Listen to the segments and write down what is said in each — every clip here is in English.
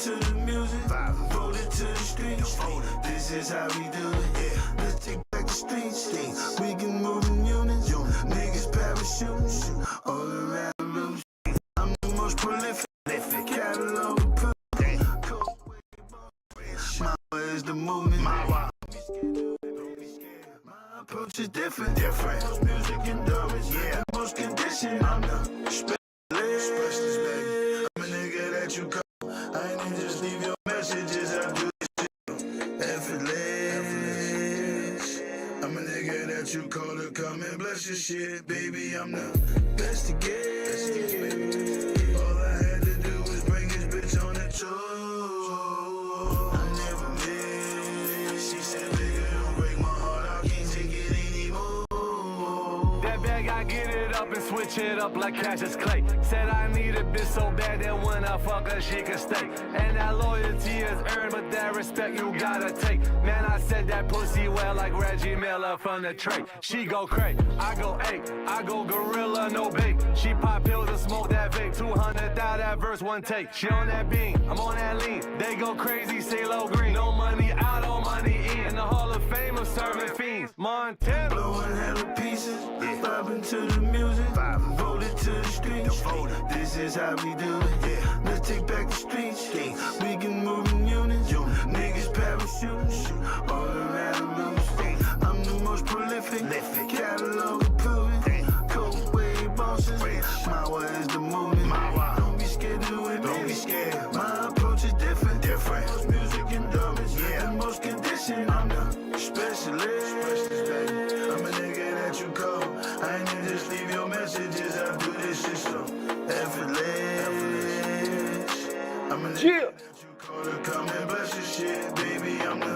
to the music, voted to the streets. This is how we do it. Yeah. Let's take back the streets. We can move in units. Niggas parachuting all around the loose. I'm the most prolific. Catalog of my way is the movement. My approach is different. Music endurance. Yeah. Most conditioned. I'm the specialist, baby. I'm a nigga that you call. I ain't just leave your messages. I do this shit effortless. I'm a nigga that you call to come and bless your shit, baby. I'm the best to get. All I had to do was bring this bitch on the tour. I never miss. She said, "Nigga, don't break my heart. I can't take it anymore." That bag, I get it up and switch it up like Cassius Clay. Said I need a bitch so bad that when I fuck her, she can stay. And that loyalty is earned, but that respect you gotta take. Man, I said that pussy well like Reggie Miller from the tray. She go cray, I go eight, I go gorilla, no bait. She pop pills and smoke that vape. 200 out that verse, one take. She on that beam, I'm on that lean. They go crazy, say low green. No money out, all money in. In the Hall of Fame of serving fiends. Montana. Blowing hella pieces, vibing to the music, voted to the streets. This is how we do it. Yeah. Let's take back the streets. We can move in units. Niggas parachuting all around the loose. I'm the most prolific. Catalog of proven. Cold wave bosses. My way is the movement. Don't be scared to it. Don't be scared. My approach is different. Music endurance. Yeah. Most conditioned. I'm the specialist. I'm a nigga that you call. I ain't even just leave your messages. I do this shit so effortless. I'm a nigga that you call to come and bless your shit, baby. I'm the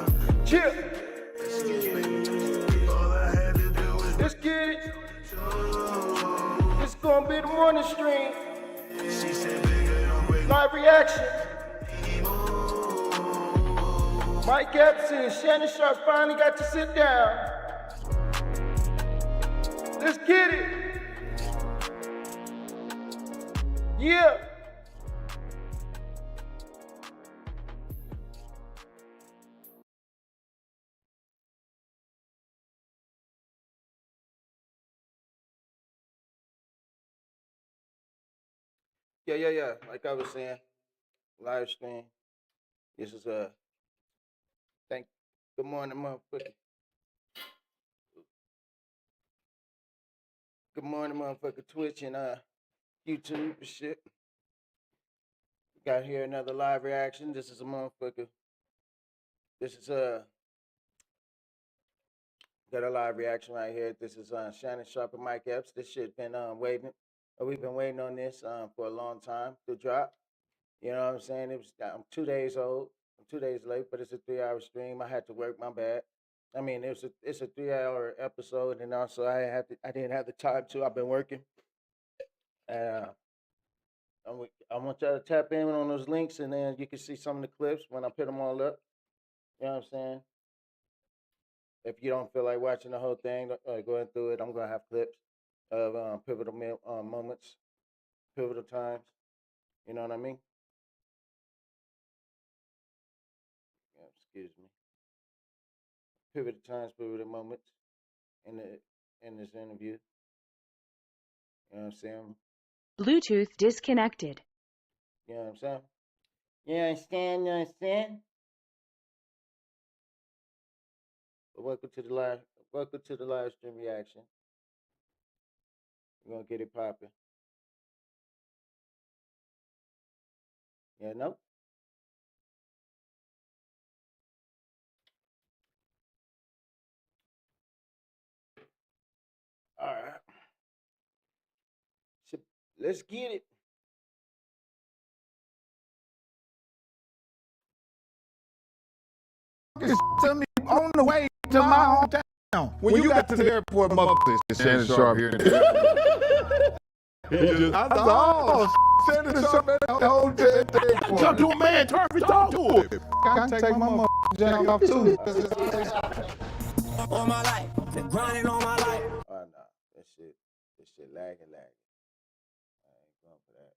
all I had to do was let's get it. It's gonna be the morning stream. She said, "Nigga, don't break Live reaction. anymore." Mike Epps and Shannon finally got to sit down. Let's get it. Yeah. Yeah. Like I was saying, live stream. This is good morning, motherfucker. Good morning, motherfucker. Twitch and YouTube and shit. Got here another live reaction. This is a motherfucker. This is got a live reaction right here. This is Shannon Sharp and Mike Epps. This shit been waiting. We've been waiting on this for a long time to drop. You know what I'm saying? It was I'm 2 days old. I'm 2 days late, but it's a 3-hour stream. I had to work. My bad. I mean, it's a 3-hour episode, and also I didn't have the time to. I've been working. I want y'all to tap in on those links, and then you can see some of the clips when I put them all up. You know what I'm saying? If you don't feel like watching the whole thing, going through it, I'm gonna have clips of pivotal moments, pivotal times. You know what I mean? Yeah, excuse me. Pivotal times, pivotal moments in this interview. You know what I'm saying? Bluetooth disconnected. You know what I'm saying? You understand? You understand? Welcome to the live stream reaction. We're gonna get it popping. Yeah, no? All right. So, let's get it. To me on the way to my hometown. When you got to the airport, motherfucker, Shannon Sharp here. That's all. Shannon Sharp at the hotel. Talk to a man, Turfy, talk to him. I can take my motherfucking jacket off too. All my life, been grinding all my life. Oh no, this shit lagging. I ain't going for that.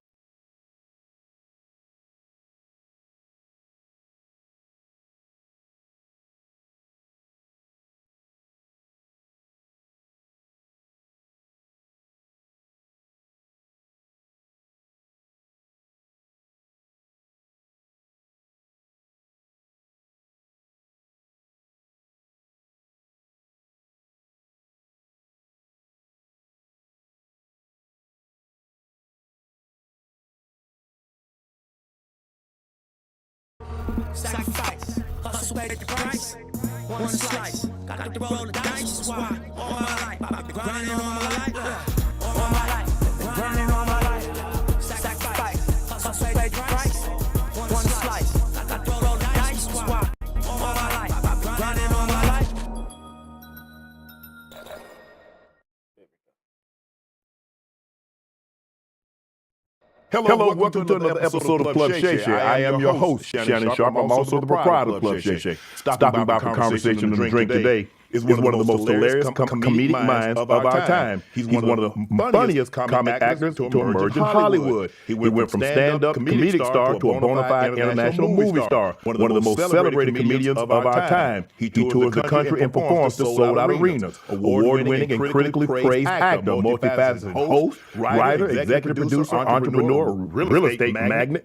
Sacrifice, hustle pay the price. One slice, got to roll the dice. That's why all my life I've been grinding all my life. All my life, been grinding all my life. Sacrifice, hustle pay the price. One slice, got to roll the dice. That's why all my life I've been grinding all my life. Hello, welcome to another episode of Club Shay Shay. I am your host, Shannon Sharp. I'm also the proprietor of Club Shay Shay. Stopping by for conversation and a drink today is one of the most hilarious comedic minds of our time. He's one of the funniest comic actors to emerge in Hollywood. He went from stand-up comedic star to a bona fide international movie star, one of the most celebrated comedians of our time. He tours the country and performs to sold-out arenas. Award-winning and critically praised actor, multifaceted host, writer, executive producer, entrepreneur, real estate magnate,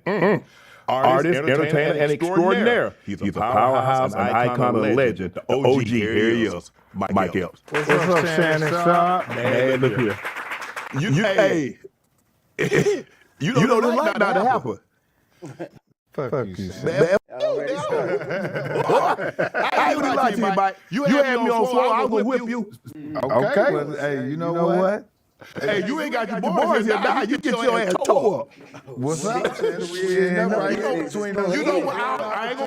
artist, entertainer, and extraordinaire. He's a powerhouse, an icon, a legend. The OG, here he is, Mike Epps. What's up, Shannon Sharp? Man, look here. Hey, you know this like not to happen. Fuck you, Shannon. Man, I ain't gonna lie to you, Mike. You had me on floor, I was gonna whip you. Okay, well, hey, you know what? Hey, you ain't got your boys here now. You get your ass tore up. What's up, Shannon? We ain't never between us. You know what? I ain't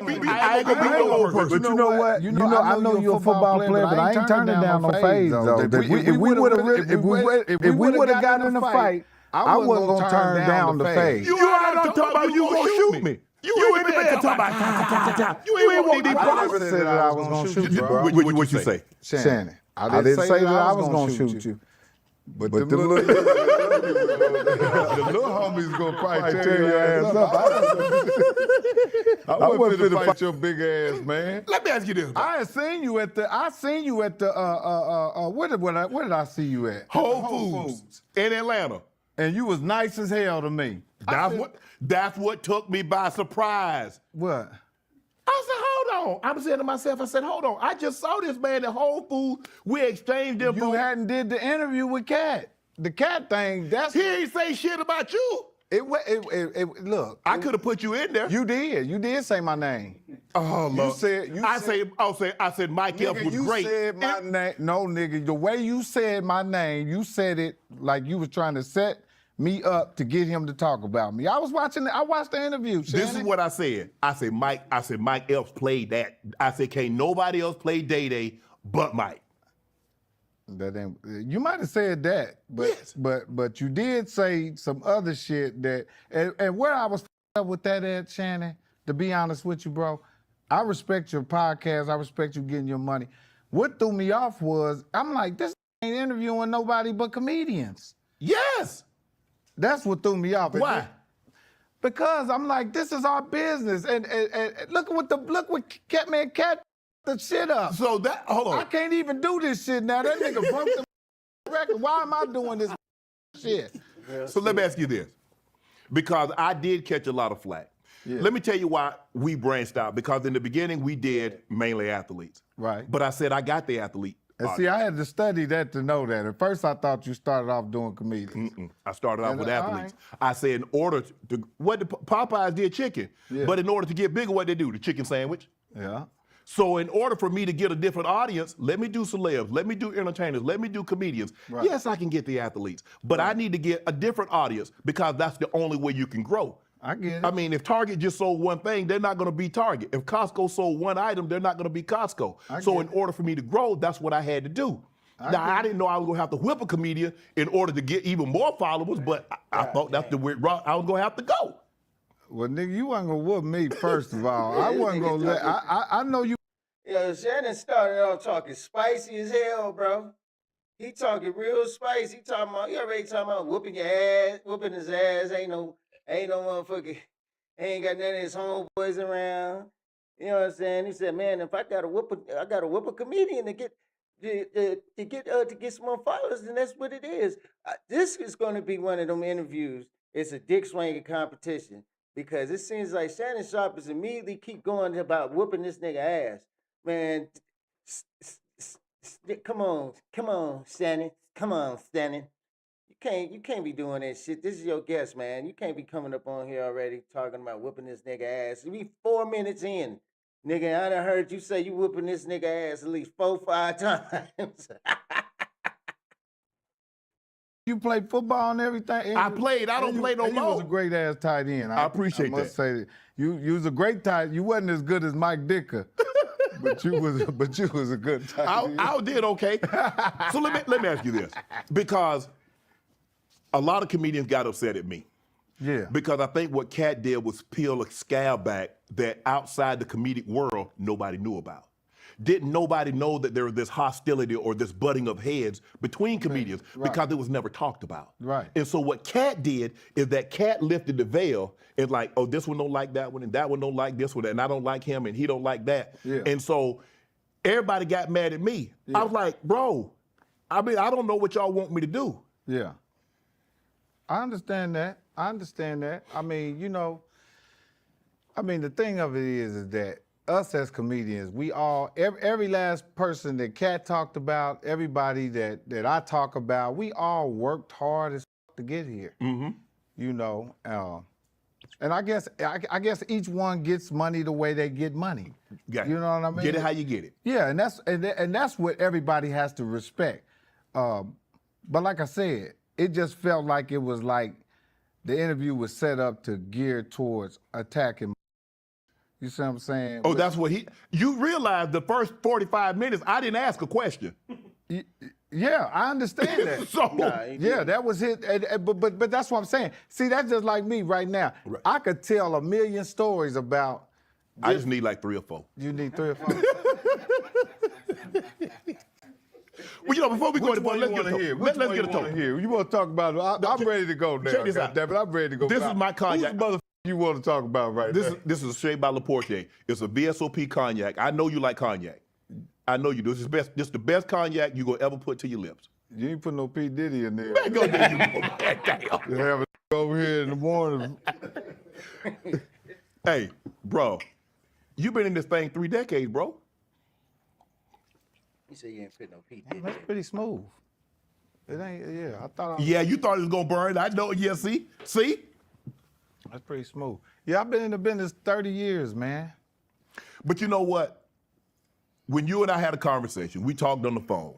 gonna be no old person. But you know what? I know you're a football player, but I ain't turning down no fades though. If we would have gotten in a fight, I wasn't gonna turn down the fade. You are not talking about you gonna shoot me. You ain't been there talking about you ain't want to be I never said that I was gonna shoot you, bro. What you say? Shannon, I didn't say that I was gonna shoot you. But the little homies gonna probably tear your ass up. I wasn't finna fight your big ass, man. Let me ask you this. I seen you at the where did I see you at? Whole Foods in Atlanta. And you was nice as hell to me. That's what took me by surprise. What? I said, hold on. I'm saying to myself, I said, hold on. I just saw this man at Whole Foods. We exchanged info. You hadn't did the interview with Cat. The Cat thing, that's... He ain't say shit about you. Look. I could have put you in there. You did. You did say my name. Oh, Lord. I said Mike Epps was great. You said my name. No, nigga. The way you said my name, you said it like you was trying to set me up to get him to talk about me. I watched the interview, Shannon. This is what I said. I said Mike Epps played that. I said, can't nobody else play Day but Mike. That ain't, you might have said that, but yes. but you did say some other shit that and where I was up with that at, Shannon, to be honest with you, bro, I respect your podcast, I respect you getting your money. What threw me off was I'm like, this ain't interviewing nobody but comedians. Yes. That's what threw me off. Why? Because I'm like, this is our business, and look what Cat the shit up. So hold on. I can't even do this shit now. That nigga broke the record. Why am I doing this shit? So let me ask you this, because I did catch a lot of flack. Yeah. Let me tell you why we branched out. Because in the beginning we did mainly athletes. Right. But I said I got the athlete. And see, I had to study that to know that. At first, I thought you started off doing comedians. I started off with athletes. Right. I said in order to what the Popeyes did chicken, but in order to get bigger, what they do? The chicken sandwich. Yeah. So in order for me to get a different audience, let me do celebs, let me do entertainers, let me do comedians. Right. Yes, I can get the athletes, but I need to get a different audience because that's the only way you can grow. I get it. I mean, if Target just sold one thing, they're not going to be Target. If Costco sold one item, they're not going to be Costco. So in order for me to grow, that's what I had to do. I didn't know I was going to have to whip a comedian in order to get even more followers, but I thought that's the way I was going to have to go. Well, nigga, you wasn't going to whoop me, first of all. I wasn't going to let... I know you... Yo, Shannon started off talking spicy as hell, bro. He talking real spicy. He already talking about whooping your ass, whooping his ass. Ain't no motherfucker, ain't got none of his homeboys around. You know what I'm saying? He said, man, if I gotta whoop a comedian to get some more followers, then that's what it is. This is gonna be one of them interviews. It's a dick swinging competition because it seems like Shannon Sharp is immediately keep going about whooping this nigga ass. Man, come on, Shannon. Come on, Shannon. can't be doing that shit. This is your guest, man. You can't be coming up on here already talking about whooping this nigga ass. We 4 minutes in. Nigga, I done heard you say you whooping this nigga ass at least 4-5 times. You played football and everything. I played. I don't play no You was a more. great ass tight end. I appreciate I must that. say you was a great tight. You wasn't as good as Mike Dicker, but you was a good tight end. I did okay. So let me ask you this, because a lot of comedians got upset at me. Yeah. Because I think what Cat did was peel a scab back that outside the comedic world nobody knew about. Didn't nobody know that there was this hostility or this butting of heads between comedians because it was never talked about. Right. And so what Cat did is that Cat lifted the veil and like, oh, this one don't like that one and that one don't like this one and I don't like him and he don't like that. Yeah. And so everybody got mad at me. Yeah. I was like, bro, I mean, I don't know what y'all want me to do. Yeah. I understand that. I mean, the thing of it is that us as comedians, we all, every last person that Cat talked about, everybody that I talk about, we all worked hard as to get here. Mm-hmm. And I guess each one gets money the way they get money. Got it. You know what I mean? Get it how you get it. Yeah, and that's what everybody has to respect. But like I said, it just felt like it was like the interview was set up to gear towards attacking. You see what I'm saying? Oh, that's what you realize the first 45 minutes, I didn't ask a question. Yeah, I understand that. So, yeah, that was it. But that's what I'm saying. See, that's just like me right now. Right. I could tell a million stories about. I just need like 3 or 4. You need 3 or 4. Well, before we go Which into one let's you get want to a hear? total. Which Let's one get a you want to total. hear? You want to talk about it? I'm ready to go now. Check this out. Goddammit, I'm ready to go. This is my cognac. Who's the motherfucker you want to talk about right now? This is straight by Laporte. It's a VSOP cognac. I know you like cognac. I know you do. This is the best cognac you're going to ever put to your lips. You ain't put no P. Diddy in there. Man, go there, you damn. You have it over here in the morning. Hey, bro, you've been in this thing 3 decades, bro. You say you ain't put no P. That's pretty smooth. It ain't, yeah, I thought. Yeah, you thought it was going to burn. I know. Yeah, see? That's pretty smooth. Yeah, I've been in the business 30 years, man. But you know what? When you and I had a conversation, we talked on the phone.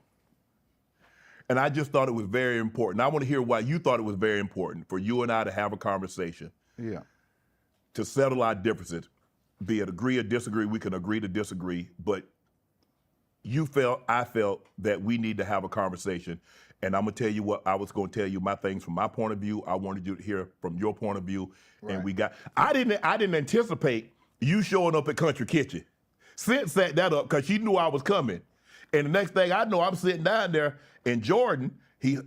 And I just thought it was very important. I want to hear why you thought it was very important for you and I to have a conversation. Yeah. To settle our differences, be it agree or disagree, we can agree to disagree, but I felt that we need to have a conversation. And I'm gonna tell you what, I was gonna tell you my things from my point of view. I wanted you to hear from your point of view. Right. And I didn't anticipate you showing up at Country Kitchen. Sid set that up because she knew I was coming. And the next thing I know, I'm sitting down there and Jordan, he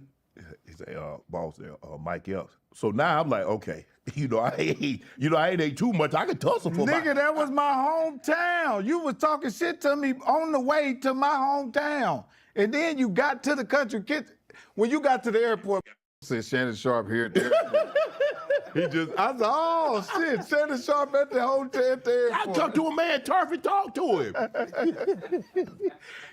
said, boss there, Mike Epps. So now I'm like, okay, I ain't ate too much. I can tussle for Nigga, that was my hometown. You was talking shit to me on the way to my hometown. And then you got to the Country Kitchen. When you got to the airport, said Shannon Sharp here at the airport. I said, oh shit, Shannon Sharp at the hotel at the airport. I talked to a man, Turfy, talk to him.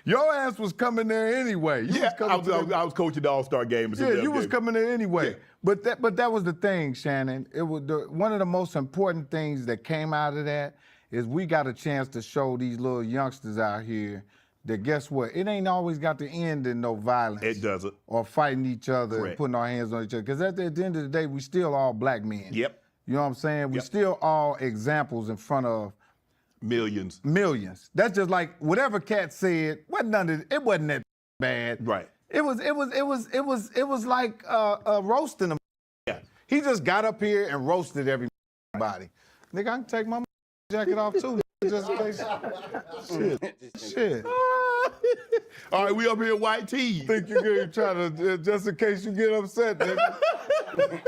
Your ass was coming there anyway. I was coaching the All-Star game. Yeah, you was coming there anyway. Yeah. But that was the thing, Shannon. It was one of the most important things that came out of that is we got a chance to show these little youngsters out here that guess what? It ain't always got to end in no violence. It doesn't. Or fighting each other Correct. and putting our hands on each other. Because at the end of the day, we still all black men. Yep. You know what I'm saying? We Yep. still all examples in front of Millions. That's just like whatever Cat said. It wasn't that bad. Right. It was like roasting them. Yeah. He just got up here and roasted everybody. Nigga, I can take my jacket off too. Just in case. Shit. All right, we up here in white tees. Think you're gonna try to just in case you get upset, nigga.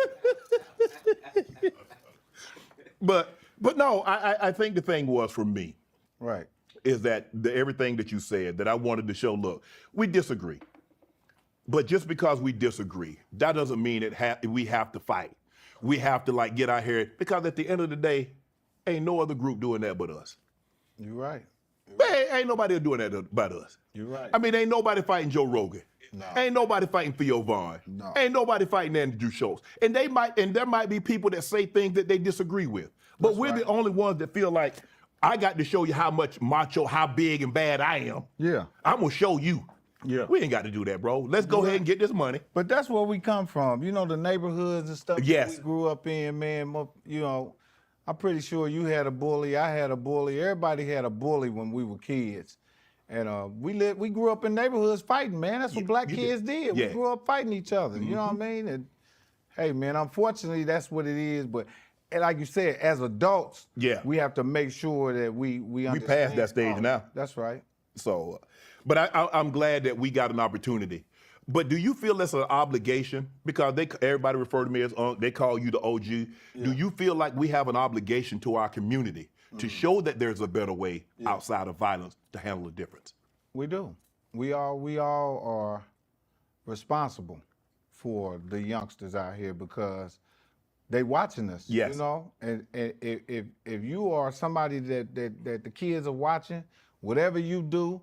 But no, I think the thing was for me Right. is that everything that you said that I wanted to show, look, we disagree. But just because we disagree, that doesn't mean we have to fight. We have to like get out here because at the end of the day, ain't no other group doing that but us. You're right. Man, ain't nobody doing that but us. You're right. I mean, ain't nobody fighting Joe Rogan. No. Ain't nobody fighting Theo Vaughn. No. Ain't nobody fighting Andrew Schultz. And there might be people that say things that they disagree with. But That's we're right. the only ones that feel like, I got to show you how much macho, how big and bad I am. Yeah. I'm going to show you. Yeah. We ain't got to do that, bro. Let's go ahead and get this money. But that's where we come from. You know, the neighborhoods and stuff Yes. that we grew up in, man. You know, I'm pretty sure you had a bully. I had a bully. Everybody had a bully when we were kids. And we grew up in neighborhoods fighting, man. That's what black kids did. Yeah. We grew up fighting each other. You know what I mean? And hey, man, unfortunately, that's what it is. But and like you said, as adults, we have to make sure that we understand. We past that stage now. That's right. So, but I'm glad that we got an opportunity. But do you feel that's an obligation? Because everybody refer to me as, they call you the OG. Yeah. Do you feel like we have an obligation to our community to show that there's a better way outside of violence to handle the difference? We do. We all are responsible for the youngsters out here because they watching us. Yes. You know, and if you are somebody that the kids are watching, whatever you do,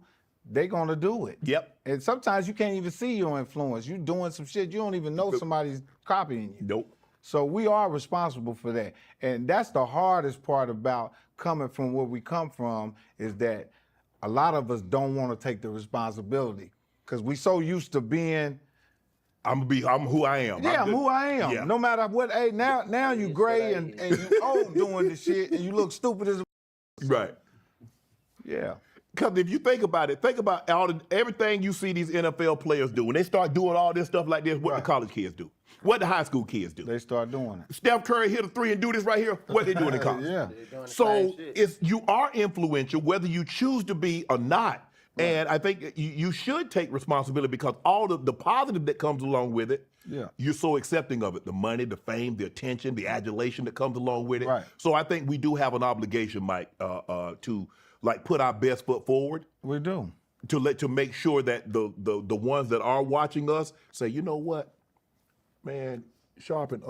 they're gonna do it. Yep. And sometimes you can't even see your influence. You doing some shit you don't even know somebody's copying you. Nope. So we are responsible for that. And that's the hardest part about coming from where we come from is that a lot of us don't want to take the responsibility because we so used to being. I'm who I am. Yeah, I'm who I am. Yeah. No matter what age. Now you gray and you old doing this shit and you look stupid as a. Right. Yeah. Because if you think about it, think about everything you see these NFL players do. When they start doing all this stuff like this, what the college kids do? What the high school kids do? They start doing it. Steph Curry hit a three and do this right here. What they doing in college? Yeah. So you are influential, whether you choose to be or not. Right. And I think you should take responsibility because all the positive that comes along with it, you're so accepting of it. The money, the fame, the attention, the adulation that comes along with it. Right. So I think we do have an obligation, Mike, to like put our best foot forward. We do. To make sure that the ones that are watching us say, you know what, man, Sharp and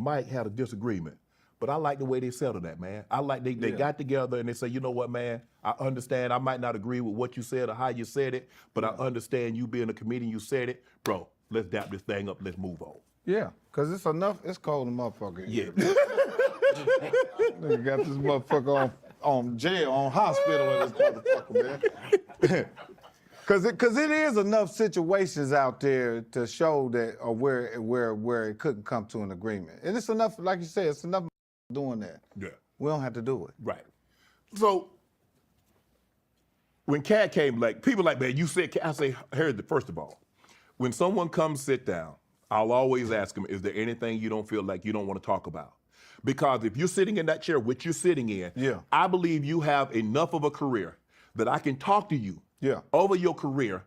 Mike had a disagreement, but I like the way they settled that, man. I like they got together and they say, you know what, man, I understand. I might not agree with what you said or how you said it, but I understand you being a comedian, you said it. Bro, let's dap this thing up. Let's move on. Yeah, because it's enough. It's cold, motherfucker. Yeah. Nigga got this motherfucker on jail, on hospital in this motherfucker, man. Cause it is enough situations out there to show that or where it couldn't come to an agreement. And it's enough, like you said, it's enough doing that. Yeah. We don't have to do it. Right. So when Cat came, like people like, man, you said Cat, I say, first of all, when someone comes sit down, I'll always ask them, is there anything you don't feel like you don't want to talk about? Because if you're sitting in that chair, which you're sitting in, I believe you have enough of a career that I can talk to you over your career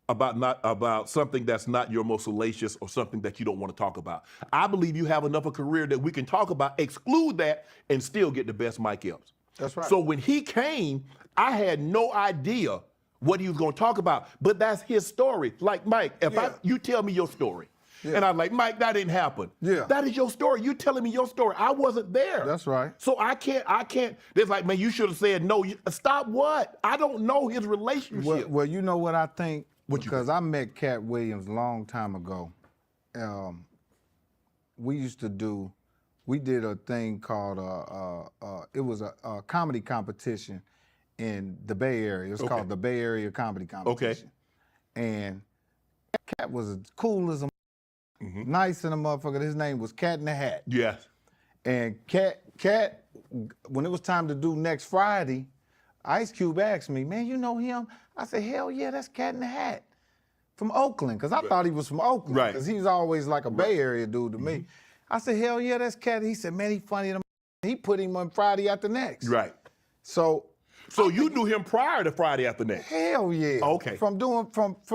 about something that's not your most salacious or something that you don't want to talk about. I believe you have enough of a career that we can talk about, exclude that, and still get the best Mike Epps. That's right. So when he came, I had no idea what he was going to talk about, but that's his story. Like, Mike, if you tell me your story, and I'm like, Mike, that didn't happen. Yeah. That is your story. You telling me your story. I wasn't there. That's right. So I can't. It's like, man, you should have said no. Stop what? I don't know his relationship. Well, you know what I think? What you because I met Cat Williams a long time ago. We did a thing called, it was a comedy competition in the Bay Area. It's called the Bay Area Comedy Competition. And Cat was as cool as a nice in a motherfucker. His name was Cat in the Hat. Yes. And Cat, when it was time to do next Friday, Ice Cube asked me, man, you know him? I said, hell yeah, that's Cat in the Hat from Oakland, because I thought he was from Oakland, because he's always like a Bay Area dude to me. I said, hell yeah, that's Cat. He said, man, he funny. He put him on Friday After Next. Right. So you knew him prior to Friday After Next? Hell yeah. Okay. From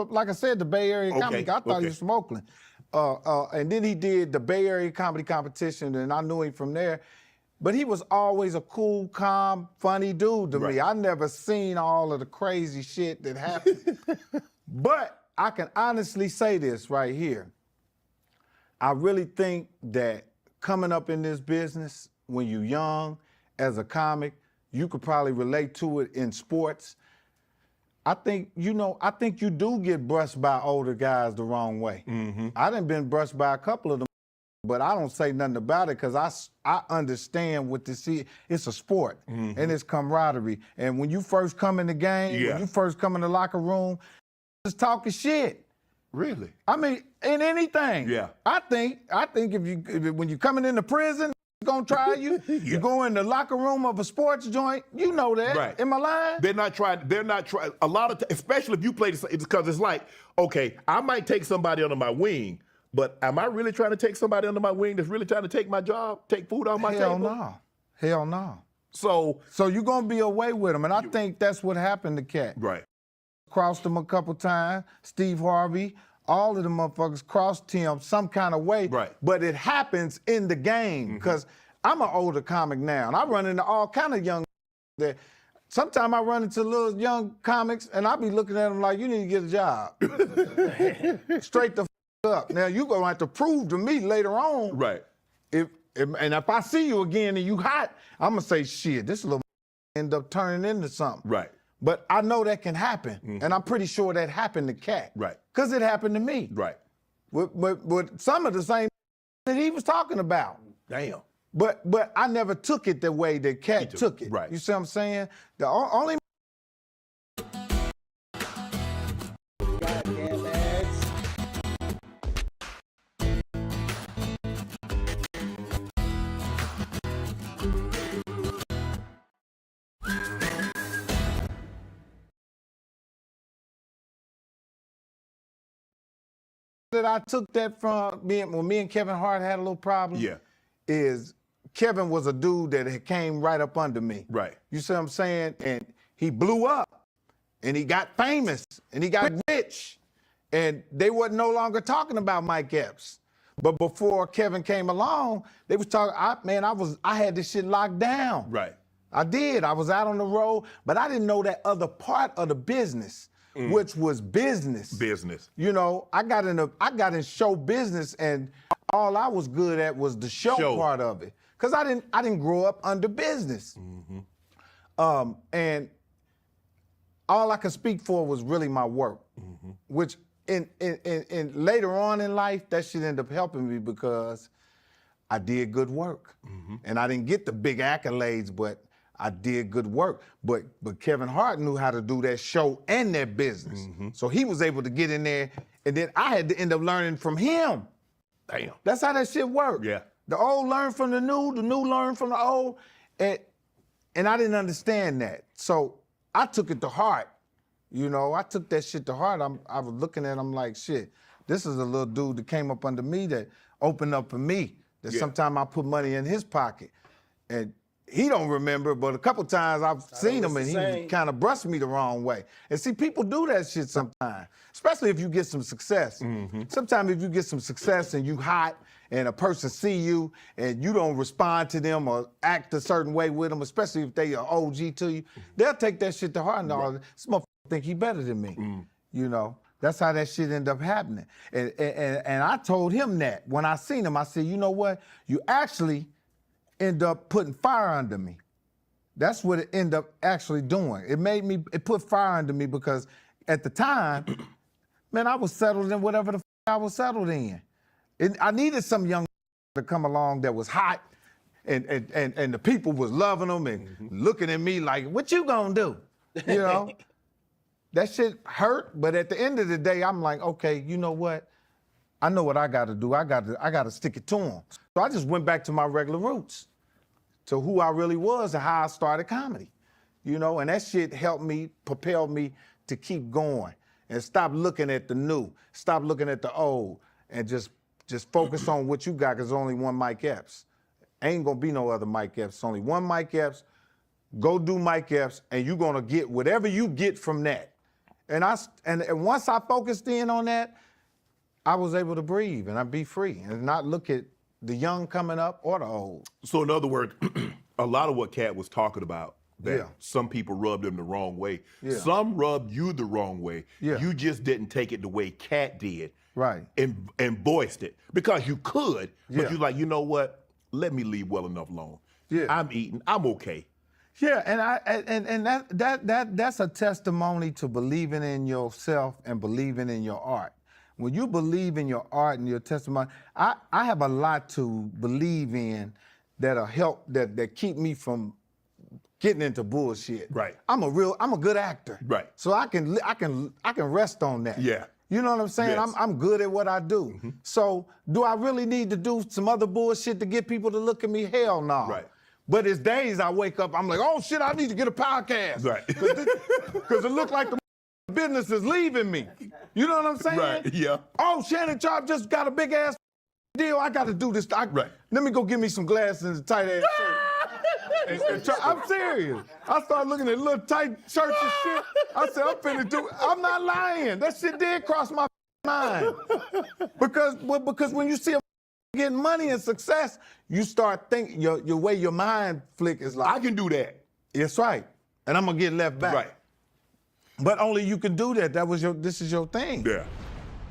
like I said, the Bay Area Comedy. I thought he was from Oakland. And then he did the Bay Area Comedy Competition, and I knew him from there. But he was always a cool, calm, funny dude to me. I never seen all of the crazy shit that happened. But I can honestly say this right here. I really think that coming up in this business when you're young as a comic, you could probably relate to it in sports. I think you do get brushed by older guys the wrong way. I done been brushed by a couple of them, but I don't say nothing about it because I understand what this is. It's a sport, and it's camaraderie. And when you first come in the game, when you first come in the locker room, just talking shit. Really? I mean, in anything. Yeah. I think when you're coming into prison, gonna try you. You go in the locker room of a sports joint. You know that. Right. Am I lying? They're not trying. A lot of, especially if you play this, because it's like, okay, I might take somebody under my wing, but am I really trying to take somebody under my wing that's really trying to take my job, take food off my table? Hell no. So you're gonna be away with them, and I think that's what happened to Cat. Right. Crossed him a couple times. Steve Harvey. All of the motherfuckers crossed him some kind of way. Right. But it happens in the game because I'm an older comic now, and I run into all kind of young that sometimes I run into little young comics, and I be looking at them like, you need to get a job. Straight the up. Now, you're going to have to prove to me later on. Right. And if I see you again and you hot, I'm going to say, shit, this little end up turning into something. Right. But I know that can happen, and I'm pretty sure that happened to Cat. Right. Because it happened to me. Right. With some of the same that he was talking about. Damn. But I never took it the way that Cat took it. Right. You see what I'm saying? The only Goddamn ads. that I took that from when me and Kevin Hart had a little problem. Yeah. Is Kevin was a dude that had came right up under me. Right. You see what I'm saying? And he blew up, and he got famous, and he got rich, and they were no longer talking about Mike Epps. But before Kevin came along, they was talking. I had this shit locked down. Right. I did. I was out on the road, but I didn't know that other part of the business, which was business. Business. You know, I got in show business, and all I was good at was the show part of it. Cause I didn't grow up under business. And all I could speak for was really my work, which in later on in life, that shit ended up helping me because I did good work. And I didn't get the big accolades, but I did good work. But Kevin Hart knew how to do that show and that business. So he was able to get in there, and then I had to end up learning from him. Damn. That's how that shit worked. Yeah. The old learn from the new learn from the old. And I didn't understand that. So I took it to heart. You know, I took that shit to heart. I was looking at him like, shit, this is a little dude that came up under me that opened up for me. That sometimes I put money in his pocket. And he don't remember, but a couple times I've seen him and he kind of brushed me the wrong way. And see, people do that shit sometimes, especially if you get some success. Sometimes if you get some success and you hot and a person see you and you don't respond to them or act a certain way with them, especially if they are OG to you, they'll take that shit to heart and all. This motherfucker think he better than me, you know? That's how that shit ended up happening. And I told him that when I seen him, I said, you know what? You actually end up putting fire under me. That's what it ended up actually doing. It put fire under me because at the time, man, I was settled in whatever the I was settled in. I needed some young to come along that was hot and the people was loving them and looking at me like, what you gonna do? You know? That shit hurt, but at the end of the day, I'm like, okay, you know what? I know what I got to do. I got to stick it to them. So I just went back to my regular roots, to who I really was and how I started comedy, you know. And that shit helped me, propelled me to keep going and stop looking at the new, stop looking at the old, and just focus on what you got. Cause there's only one Mike Epps. Ain't gonna be no other Mike Epps. Only one Mike Epps. Go do Mike Epps, and you're gonna get whatever you get from that. And once I focused in on that, I was able to breathe and I'd be free and not look at the young coming up or the old. So in other words, a lot of what Cat was talking about, that some people rubbed him the wrong way. Some rubbed you the wrong way. You just didn't take it the way Cat did. Right. And voiced it. Because you could, but you're like, you know what? Let me leave well enough alone. I'm eating, I'm okay. Yeah, and that's a testimony to believing in yourself and believing in your art. When you believe in your art and your testimony, I have a lot to believe in that'll help that keep me from getting into bullshit. Right. I'm a good actor. Right. So I can rest on that. Yeah. You know what I'm saying? Yes. I'm good at what I do. Mm-hmm. So do I really need to do some other bullshit to get people to look at me? Hell no. Right. But it's days I wake up, I'm like, oh shit, I need to get a podcast. Right. Because it looked like the business is leaving me. You know what I'm saying? Right, yeah. Oh, Shannon Sharp just got a big ass deal. I got to do this. Right. Let me go get me some glasses and a tight ass shirt. I'm serious. I started looking at little tight shirts and shit. I said, I'm finna do. I'm not lying. That shit did cross my mind. Because when you see a getting money and success, you start thinking your way your mind flick is like, I can do that. That's right. And I'm gonna get left back. Right. But only you can do that. This is your thing. Yeah.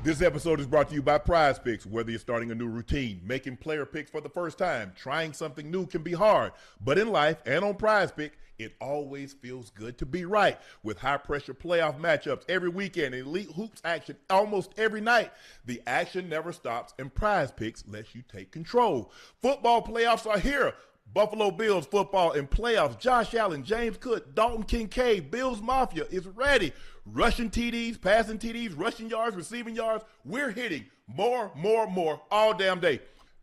This episode is brought to you by Prize Picks. Whether you're starting a new routine, making player picks for the first time, trying something new can be hard. But in life and on Prize Pick, it always feels good to be right. With high-pressure playoff matchups every weekend and elite hoops action almost every night, the action never stops, and Prize Picks lets you take control. Football playoffs are here. Buffalo Bills football in playoffs. Josh Allen, James Cook, Dalton Kincaid, Bills Mafia is ready. Rushing TDs, passing TDs, rushing yards, receiving yards. We're hitting more all damn day.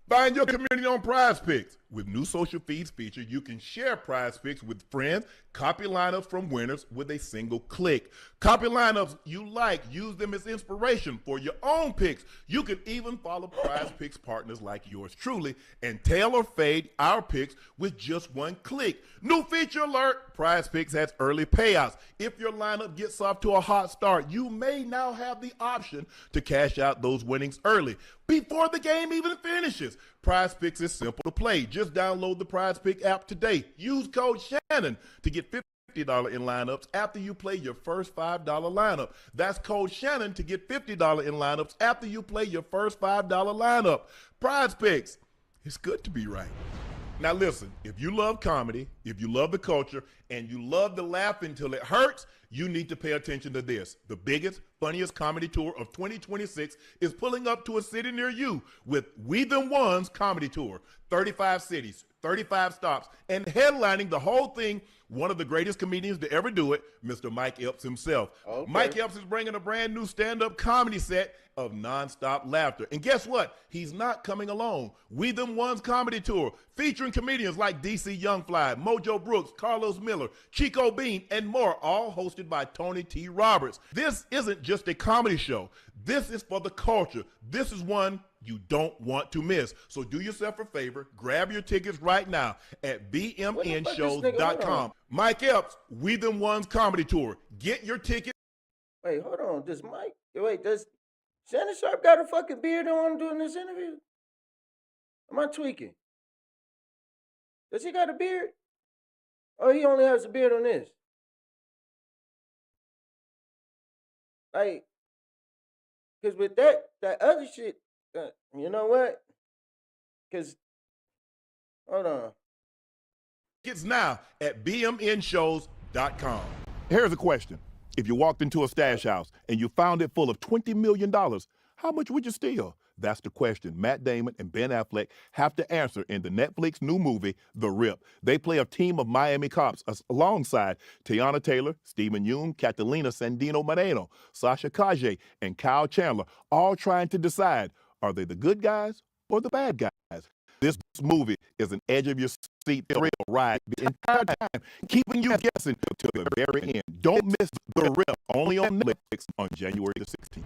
Find your community on Prize Picks. With new social feeds feature, you can share Prize Picks with friends, copy lineups from winners with a single click. Copy lineups you like, use them as inspiration for your own picks. You can even follow Prize Picks partners like yours truly and tail or fade our picks with just one click. New feature alert, Prize Picks has early payouts. If your lineup gets off to a hot start, you may now have the option to cash out those winnings early before the game even finishes. Prize Picks is simple to play. Just download the Prize Pick app today. Use code Shannon to get $50 in lineups after you play your first $5 lineup. That's code Shannon to get $50 in lineups after you play your first $5 lineup. Prize Picks. It's good to be right. Now listen, if you love comedy, if you love the culture, and you love to laugh until it hurts, you need to pay attention to this. The biggest, funniest comedy tour of 2026 is pulling up to a city near you with We Them Ones Comedy Tour. 35 cities, 35 stops, and headlining the whole thing, one of the greatest comedians to ever do it, Mr. Mike Epps himself. Okay. Mike Epps is bringing a brand new stand-up comedy set of nonstop laughter. And guess what? He's not coming alone. We Them Ones Comedy Tour, featuring comedians like DC Youngfly, Mojo Brooks, Carlos Miller, Chico Bean, and more, all hosted by Tony T. Roberts. This isn't just a comedy show. This is for the culture. This is one you don't want to miss. So do yourself a favor, grab your tickets right now at bmnshows.com. Mike Epps, We Them Ones Comedy Tour. Get your ticket. Wait, hold on. Does Shannon Sharp got a fucking beard on doing this interview? Am I tweaking? Does he got a beard? Oh, he only has a beard on this. Like, because with that other shit, you know what? Because, hold on. Tickets now at bmnshows.com. Here's a question. If you walked into a stash house and you found it full of $20 million, how much would you steal? That's the question Matt Damon and Ben Affleck have to answer in the Netflix new movie, The Rip. They play a team of Miami cops alongside Teyana Taylor, Stephen Yeun, Catalina Sandino Moreno, Sasha Kaje, and Kyle Chandler, all trying to decide, are they the good guys or the bad guys? This movie is an edge-of-your-seat thrill ride the entire time, keeping you guessing to the very end. Don't miss The Rip, only on Netflix on January the 16th.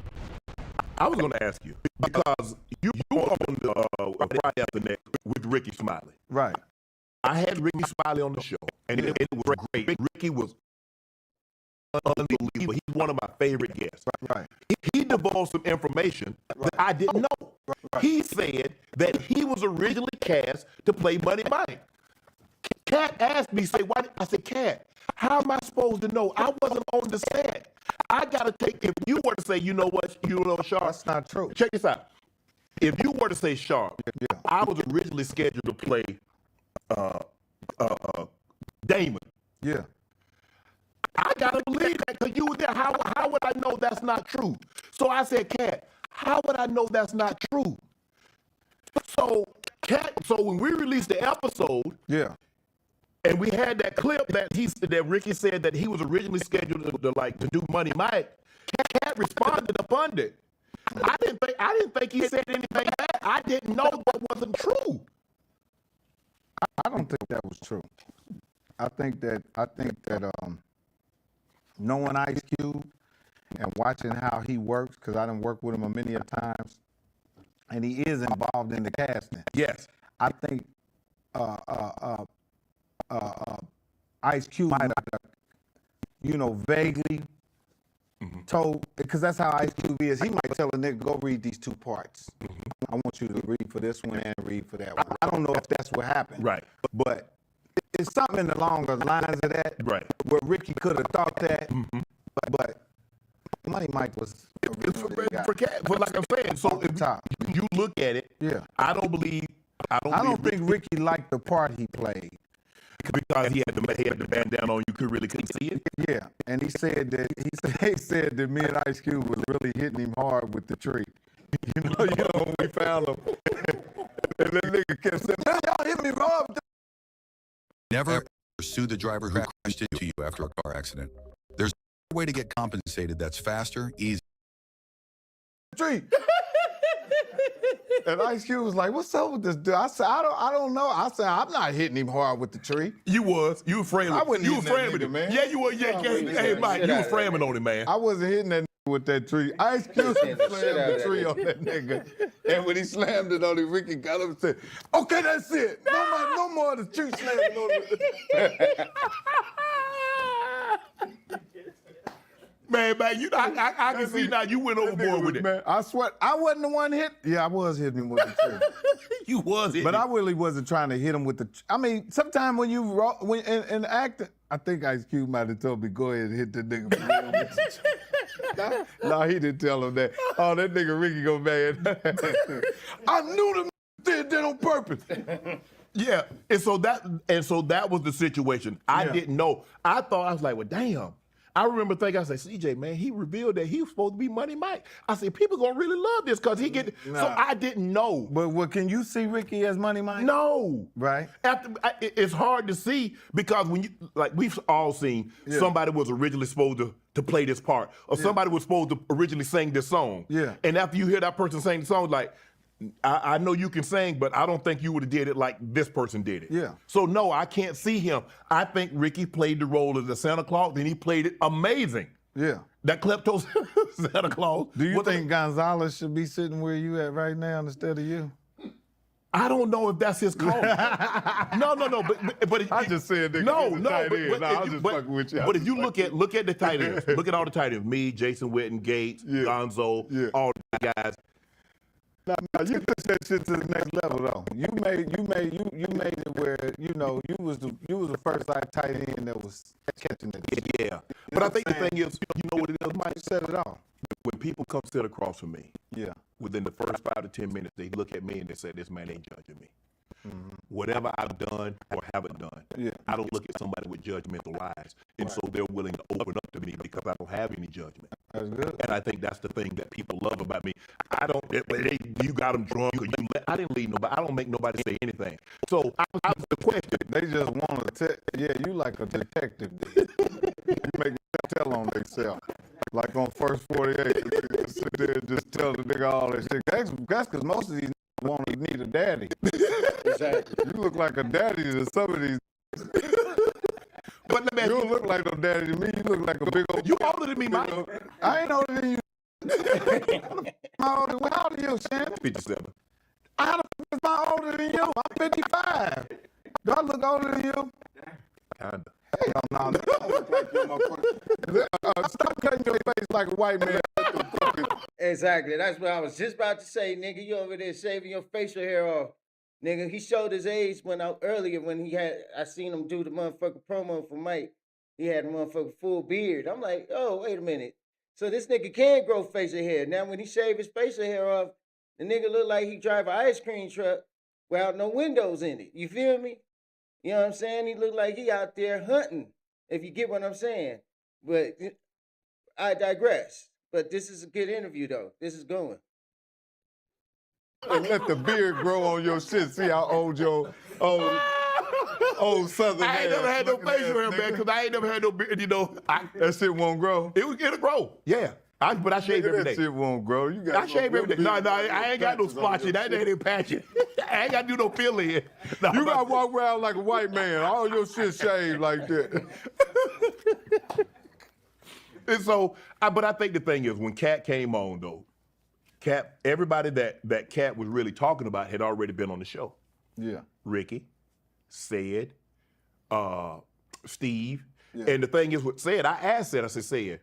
I was going to ask you, because you were on the Friday After Next with Ricky Smiley. Right. I had Ricky Smiley on the show, and it was great. Ricky was unbelievable. He's one of my favorite guests. Right. He divulged some information that I didn't know. Right. He said that he was originally cast to play Money Mike. Kat asked me, I said, Kat, how am I supposed to know? I wasn't on the set. I got to take, if you were to say, you know what, Sharp. That's not true. Check this out. If you were to say Sharp, I was originally scheduled to play Damon Yeah. I gotta believe that because you were there. How would I know that's not true? So I said, Cat, how would I know that's not true? So when we released the episode, Yeah. and we had that clip that Ricky said that he was originally scheduled to do Money Mike, Cat responded upon it. I didn't think he said anything bad. I didn't know that wasn't true. I don't think that was true. I think that knowing Ice Cube and watching how he works, because I done worked with him many a times, and he is involved in the casting. Yes. I think Ice Cube might have, vaguely told, because that's how Ice Cube is. He might tell a nigga, go read these 2 parts. I want you to read for this one and read for that one. I don't know if that's what happened. Right. But it's something along the lines of that. Right. Where Ricky could have thought that. But Money Mike was For Cat, but like I'm saying, so if you look at it, yeah. I don't think Ricky liked the part he played. Because he had the bandana on, you couldn't see it. Yeah, and he said that me and Ice Cube was really hitting him hard with the tree. You know when we found him, and that nigga kept saying, "Man, y'all hit me hard." Never pursue the driver who crashed into you after a car accident. There's a way to get compensated that's faster, easier. Tree. And Ice Cube was like, "What's up with this dude?" I said, "I don't know." I said, "I'm not hitting him hard with the tree." You were framing. I wasn't you hitting were that framing nigga, him, man. Yeah, you were. Yeah. Hey, Mike, you were framing on him, man. I wasn't hitting that nigga with that tree. Ice Cube slammed the tree on that nigga. And when he slammed it on him, Ricky got up and said, "Okay, that's it. No more of the tree slamming on it." Man, I can see now you went overboard with it. Man, I swear, I wasn't the one hit. Yeah, I was hitting him with the tree. You was hitting But him. I really wasn't trying to hit him with the. I mean, sometimes when in acting, I think Ice Cube might have told me, "Go ahead and hit the nigga for real with the tree." No, he didn't tell him that. Oh, that nigga Ricky go mad. I knew the did that on purpose. Yeah, and so that was the situation. I didn't know. I was like, well, damn. I remember thinking, I said, CJ, man, he revealed that he was supposed to be Money Mike. I said, people gonna really love this because he get. So I didn't know. But can you see Ricky as Money Mike? No. Right. It's hard to see because when we've all seen somebody was originally supposed to play this part, or somebody was supposed to originally sing this song. Yeah. And after you hear that person sing the song, like, I know you can sing, but I don't think you would have did it like this person did it. Yeah. So no, I can't see him. I think Ricky played the role of the Santa Claus, and he played it amazing. Yeah. That klepto Santa Claus. Do you think Gonzalez should be sitting where you at right now instead of you? I don't know if that's his call. No. But I just said that. No. I was just fucking with you. But if you look at the tight ends, look at all the tight ends. Me, Jason Witten, Gates, Gonzo, all the guys. No, you took that shit to the next level though. You made it where you was the first tight end that was catching it. Yeah, but I think the thing is, you know what it is, Mike? You said it all. When people come sit across from me, Yeah. within the first 5 to 10 minutes, they look at me and they say, "This man ain't judging me." Whatever I've done or haven't done, I don't look at somebody with judgmental eyes, and so they're willing to open up to me because I don't have any judgment. That's good. And I think that's the thing that people love about me. I don't. You got them drunk, or I didn't lead nobody. I don't make nobody say anything. So I was the question. They just want to you like a detective. You make them tell on themselves. Like on First 48, you just sit there and just tell the nigga all that shit. That's because most of these need a daddy. Exactly. You look like a daddy to some of these. But let me ask You don't look like no daddy to me. You look like a big old. You older than me, Mike. I ain't older than you. How old are you, Shannon? 57. How the fuck am I older than you? I'm 55. Do I look older than you? Kinda. Hell no. Stop cutting your face like a white man. Exactly. That's what I was just about to say, nigga. You over there shaving your facial hair off. Nigga, he showed his age earlier when I seen him do the motherfucking promo for Mike. He had a motherfucking full beard. I'm like, oh, wait a minute. So this nigga can grow facial hair. Now when he shaved his facial hair off, the nigga look like he drive an ice cream truck without no windows in it. You feel me? You know what I'm saying? He looked like he out there hunting. If you get what I'm saying. But I digress. But this is a good interview, though. This is going. And let the beard grow on your shit. See how old your old Southern I ain't ass never had no looking facial ass hair, man, nigga. because I ain't never had no beard, you know. That shit won't grow. It'll grow, yeah. But I shave Nigga, every that day. shit won't grow. You got I shave every day. No, I ain't got no splotchy. That ain't patchy. I ain't got to do no filling. No, You gotta walk around like a white man. All your shit shaved like that. And so, but I think the thing is, when Cat came on, though, everybody that Cat was really talking about had already been on the show. Yeah. Ricky, Said, Steve. Yeah. And the thing is, with Said, I asked Said, I said,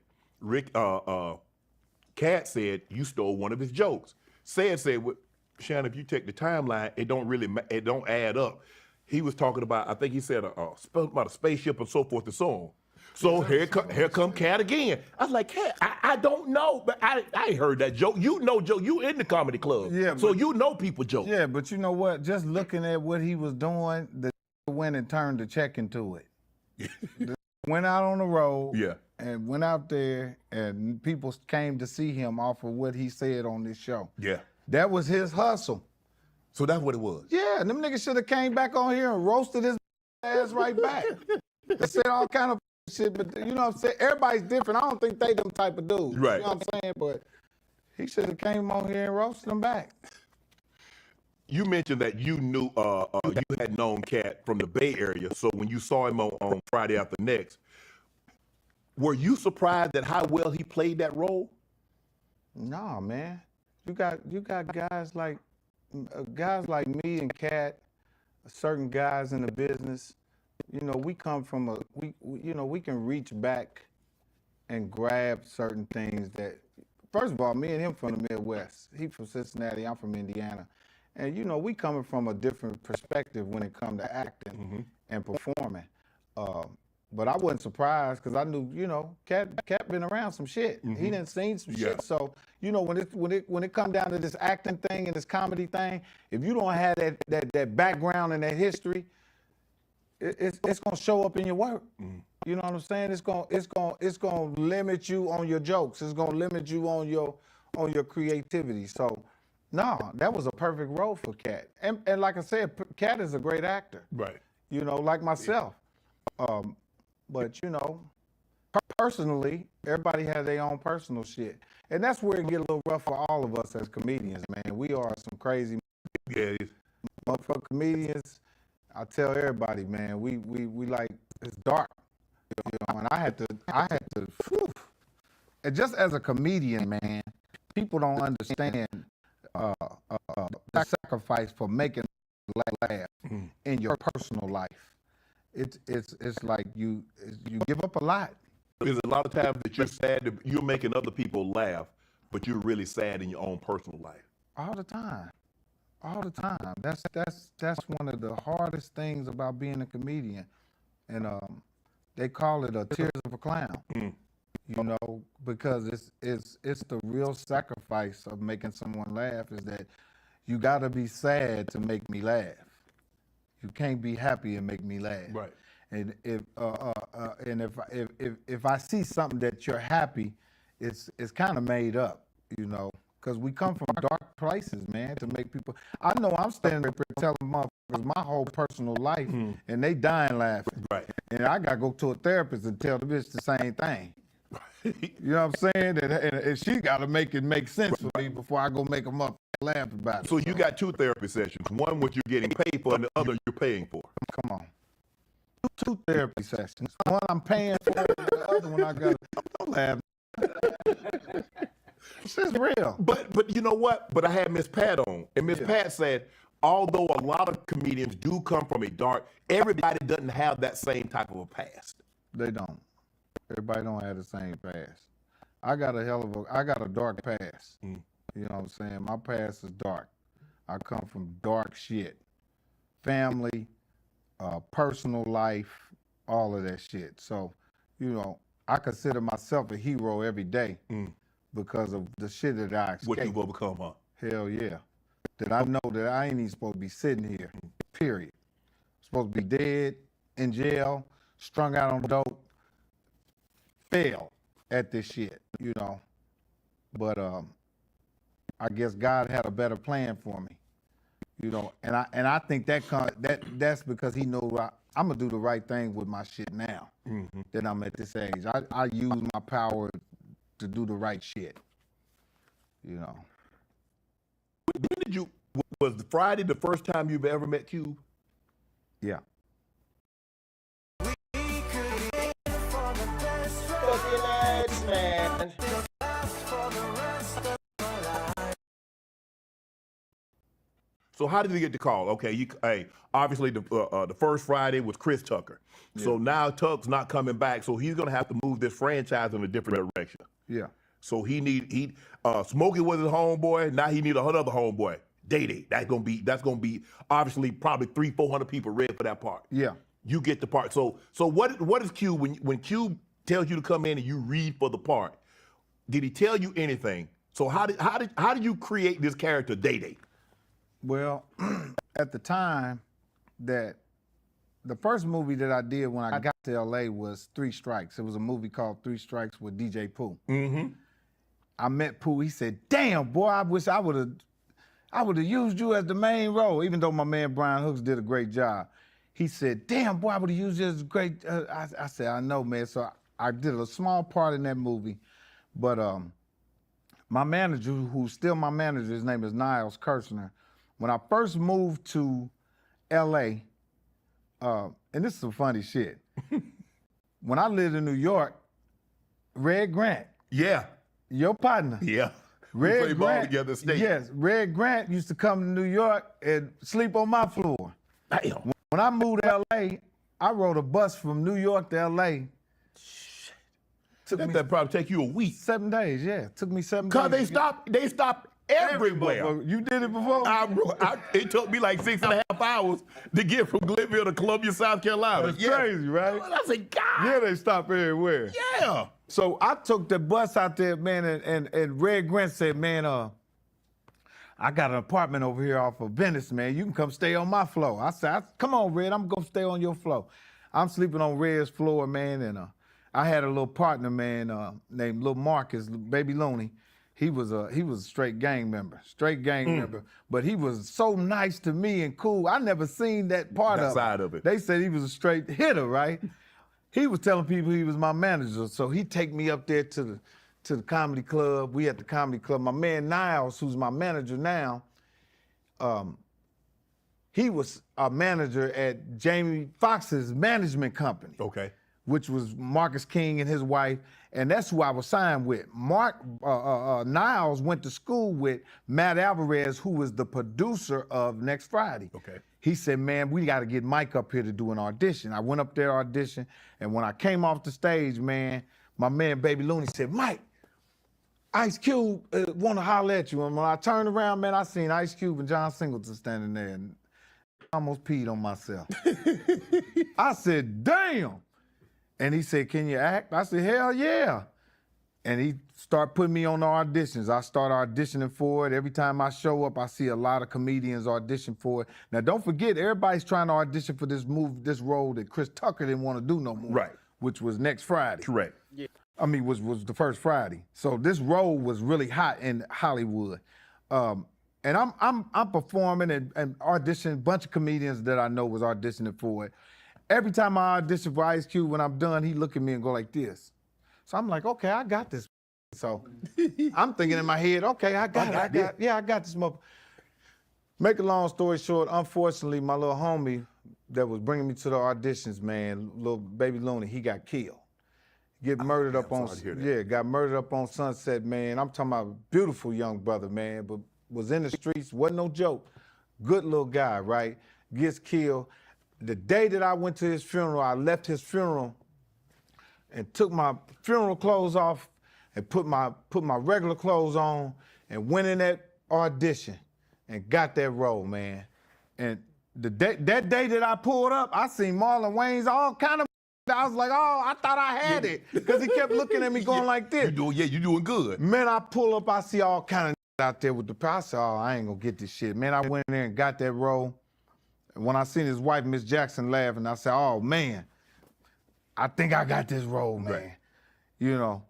Cat said you stole one of his jokes. Said, well, Shannon, if you take the timeline, it don't add up. He was talking about, I think he said about a spaceship and so forth and so on. So here come Cat again. I was like, Cat, I don't know, but I ain't heard that joke. You know joke. You in the comedy club. Yeah, so but- you know people joke. Yeah, but you know what? Just looking at what he was doing, the went and turned the check into it. Went out on the road. Yeah. And went out there, and people came to see him off of what he said on this show. Yeah. That was his hustle. So that's what it was. Yeah, and them niggas should have came back on here and roasted his ass right back. They said all kind of shit, but you know what I'm saying? Everybody's different. I don't think they them type of dudes. Right. You know what I'm saying? But he should have came on here and roasted them back. You mentioned that you knew you had known Cat from the Bay Area. So when you saw him on Friday After Next, were you surprised at how well he played that role? No, man. You got guys like me and Cat, certain guys in the business. You know, we come from we can reach back and grab certain things that. First of all, me and him from the Midwest. He from Cincinnati. I'm from Indiana, and you know we coming from a different perspective when it comes to acting and performing. But I wasn't surprised because I knew, you know, Cat been around some shit. He done seen some shit. So, you know, when it come down to this acting thing and this comedy thing, if you don't have that background and that history, it's gonna show up in your work. You know what I'm saying? It's gonna limit you on your jokes. It's gonna limit you on your creativity. So, no, that was a perfect role for Cat. And like I said, Cat is a great actor. Right. You know, like myself. But you know, personally, everybody has their own personal shit, and that's where it get a little rough for all of us as comedians, man. We are some crazy, motherfucking comedians. I tell everybody, man, we like it's dark, you know. And I had to. Whew. And just as a comedian, man, people don't understand the sacrifice for making laugh in your personal life. It's like you give up a lot. There's a lot of times that you're sad that you're making other people laugh, but you're really sad in your own personal life. All the time. That's one of the hardest things about being a comedian, and they call it a tears of a clown. You know, because it's the real sacrifice of making someone laugh is that you got to be sad to make me laugh. You can't be happy and make me laugh. Right. And if I see something that you're happy, it's kind of made up, you know, because we come from dark places, man, to make people. I know I'm standing up here telling motherfuckers my whole personal life, and they dying laughing. Right. And I gotta go to a therapist and tell the bitch the same thing. You know what I'm saying? And she gotta make it make sense for me before I go make them up laugh about it. So you got two therapy sessions. One which you're getting paid for, and the other you're paying for. Come on. Two therapy sessions. One I'm paying for, and the other one I got to laugh. This is real. But you know what? But I had Miss Pat on, and Miss Pat said, although a lot of comedians do come from a dark, everybody doesn't have that same type of a past. They don't. Everybody don't have the same past. I got a dark past. You know what I'm saying? My past is dark. I come from dark shit. Family, personal life, all of that shit. So, you know, I consider myself a hero every day because of the shit that I escaped. What you've overcome, huh? Hell yeah. That I know that I ain't even supposed to be sitting here, period. Supposed to be dead, in jail, strung out on dope, failed at this shit, you know. But I guess God had a better plan for me, you know. And I think that's because He knows I'm gonna do the right thing with my shit now. That I'm at this age. I use my power to do the right shit, you know. When was Friday the first time you've ever met Cube? Yeah. Fucking ass, man. So how did he get the call? Okay, obviously the first Friday was Chris Tucker. Yeah. So now Tuck's not coming back, so he's gonna have to move this franchise in a different direction. Yeah. So Smokey was his homeboy. Now he need another homeboy, Day. That's gonna be obviously probably 300-400 people read for that part. Yeah. You get the part. So what is Cube when Cube tells you to come in and you read for the part? Did he tell you anything? So how did you create this character, Day? Well, at the time that the first movie that I did when I got to LA was 3 Strikes. It was a movie called 3 Strikes with DJ Pooh. I met Pooh. He said, "Damn, boy, I wish I would have used you as the main role," even though my man Brian Hooks did a great job. He said, "Damn, boy, I would have used you as a great." I said, "I know, man." So I did a small part in that movie, but my manager, who's still my manager, his name is Niles Kirshner. When I first moved to LA, and this is some funny shit. When I lived in New York, Red Grant, Yeah. your partner, Yeah. We played ball together state. yes, Red Grant used to come to New York and sleep on my floor. Damn. When I moved to LA, I rode a bus from New York to LA. That probably take you a week. 7 days, yeah. Took me 7 days. Cause they stop everywhere. You did it before? It took me like 6.5 hours to get from Glenville to Columbia, South Carolina. That's crazy, right? I said, God. Yeah, they stop everywhere. Yeah. So I took the bus out there, man, and Red Grant said, "Man, I got an apartment over here off of Venice, man. You can come stay on my floor." I said, "Come on, Red, I'm gonna stay on your floor." I'm sleeping on Red's floor, man, and I had a little partner, man, named Lil Marcus, Baby Looney. He was a straight gang member, but he was so nice to me and cool. I never seen that part That of side of it. They said he was a straight hitter, right? He was telling people he was my manager, so he'd take me up there to the comedy club. We at the comedy club. My man Niles, who's my manager now, he was a manager at Jamie Foxx's management company. Okay. Which was Marcus King and his wife, and that's who I was signed with. Niles went to school with Matt Alvarez, who was the producer of Next Friday. Okay. He said, "Man, we got to get Mike up here to do an audition." I went up there to audition, and when I came off the stage, man, my man Baby Looney said, "Mike, Ice Cube want to holler at you." And when I turned around, man, I seen Ice Cube and John Singleton standing there, and I almost peed on myself. I said, "Damn." And he said, "Can you act?" I said, "Hell yeah." And he started putting me on the auditions. I started auditioning for it. Every time I show up, I see a lot of comedians audition for it. Now, don't forget, everybody's trying to audition for this role that Chris Tucker didn't want to do no more. Right. Which was Next Friday. Correct. Yeah. I mean, was the first Friday. So this role was really hot in Hollywood. And I'm performing and auditioning. A bunch of comedians that I know was auditioning for it. Every time I audition for Ice Cube, when I'm done, he look at me and go like this. So I'm like, okay, I got this. So I'm thinking in my head, okay, I got this motherfucker. Make a long story short, unfortunately, my little homie that was bringing me to the auditions, man, little Baby Looney, he got killed. Got murdered up on Sunset, man. I'm talking about a beautiful young brother, man, but was in the streets, wasn't no joke. Good little guy, right? Gets killed. The day that I went to his funeral, I left his funeral and took my funeral clothes off and put my regular clothes on and went in that audition and got that role, man. And that day that I pulled up, I seen Marlon Wayans, all kind of. I was like, oh, I thought I had it, because he kept looking at me going like this. You doing good. Man, I pull up, I see all kind of out there with the. I said, oh, I ain't gonna get this shit. Man, I went in there and got that role. And when I seen his wife, Miss Jackson, laughing, I said, oh man, I think I got this role, man. Right. you know.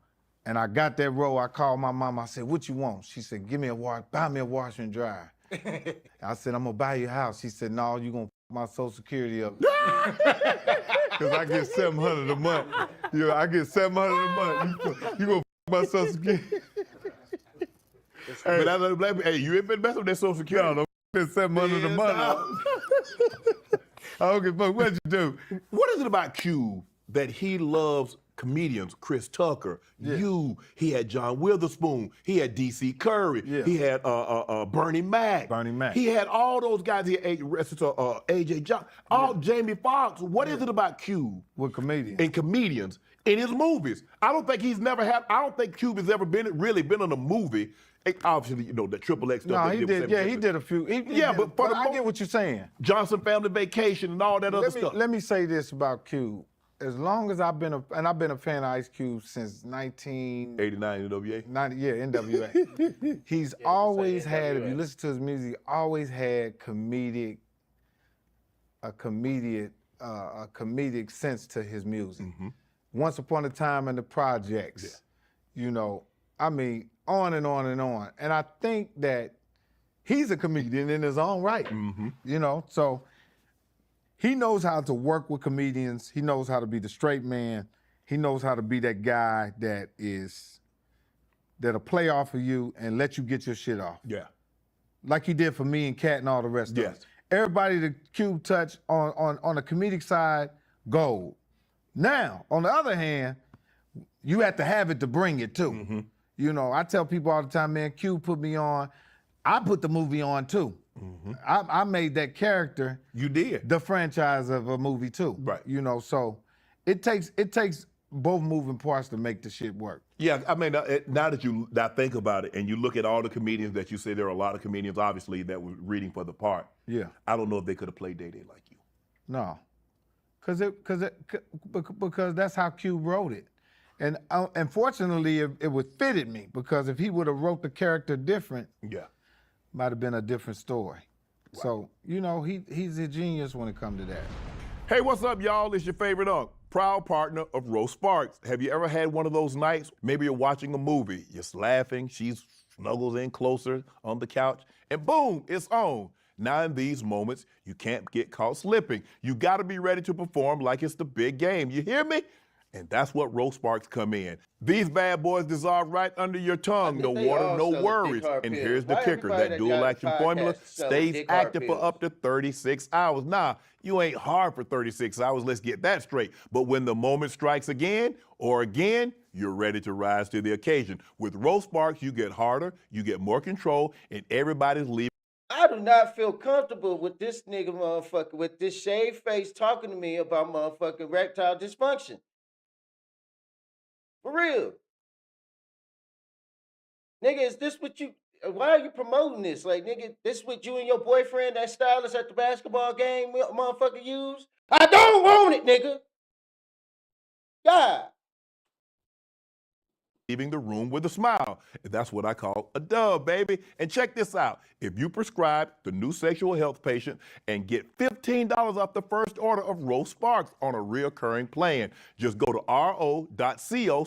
And I got that role. I called my mom. I said, "What you want?" She said, "Give me a buy me a washer and dryer." I said, "I'm gonna buy you a house." She said, "No, you gonna my Social Security up." Cause I get $700 a month. You know, I get $700 a month. You gonna my Social Security? But I know black people, hey, you ain't been messing with that Social Security. No, it's $700 a month. I don't give a fuck what you do. What is it about Cube that he loves comedians? Chris Tucker, you. He had John Witherspoon. He had DC Curry. Yeah. He had Bernie Mac. Bernie Mac. He had all those guys. He had AJ John, all Jamie Foxx. What is it about Cube With comedians. and comedians in his movies? I don't think he's never had. I don't think Cube has ever really been in a movie. Obviously, you know, the Triple X stuff. No, that he did. Yeah, he did a few. He did, but for the I get what you're saying. Johnson Family Vacation and all that other stuff. Let me say this about Cube. As long as I've been I've been a fan of Ice Cube since 89 NWA. 90, yeah, NWA. He's always had, if you listen to his music, he always had a comedic sense to his music. Mm-hmm. Once Upon a Time in the Projects, you know, I mean, on and on and on. And I think that he's a comedian in his own right, you know, so he knows how to work with comedians. He knows how to be the straight man. He knows how to be that guy that'll play off of you and let you get your shit off. Yeah. Like he did for me and Cat and all the rest of us. Everybody that Cube touched on the comedic side, gold. Now, on the other hand, you have to have it to bring it too. You know, I tell people all the time, man, Cube put me on. I put the movie on too. I made that character. You did. The franchise of a movie too. Right. You know, so it takes both moving parts to make the shit work. Yeah, I mean, now that I think about it and you look at all the comedians that you say, there are a lot of comedians, obviously, that were reading for the part. Yeah. I don't know if they could have played Day Day like you. No. Because that's how Cube wrote it. And unfortunately, it would fitted me, because if he would have wrote the character different, might have been a different story. Right. So, you know, he's a genius when it comes to that. Hey, what's up, y'all? It's your favorite Unc, proud partner of Rose Sparks. Have you ever had one of those nights? Maybe you're watching a movie, you're laughing, she snuggles in closer on the couch, and boom, it's on. Now in these moments, you can't get caught slipping. You gotta be ready to perform like it's the big game. You hear me? And that's what Rose Sparks come in. These bad boys dissolve right under your tongue. No water, no worries. And here's the kicker. That dual action formula stays active for up to 36 hours. Nah, you ain't hard for 36 hours. Let's get that straight. But when the moment strikes again, you're ready to rise to the occasion. With Rose Sparks, you get harder, you get more control, and everybody's leaving. I do not feel comfortable with this nigga motherfucker, with this shaved face talking to me about motherfucking erectile dysfunction. For real. Nigga, is this what you, why are you promoting this? Like, nigga, this what you and your boyfriend, that stylist at the basketball game, motherfucker, use? I don't want it, nigga. God. Leaving the room with a smile. That's what I call a dub, baby. And check this out. If you prescribe the new sexual health patient and get $15 off the first order of Rose Sparks on a reoccurring plan, just go to ro.co/Shay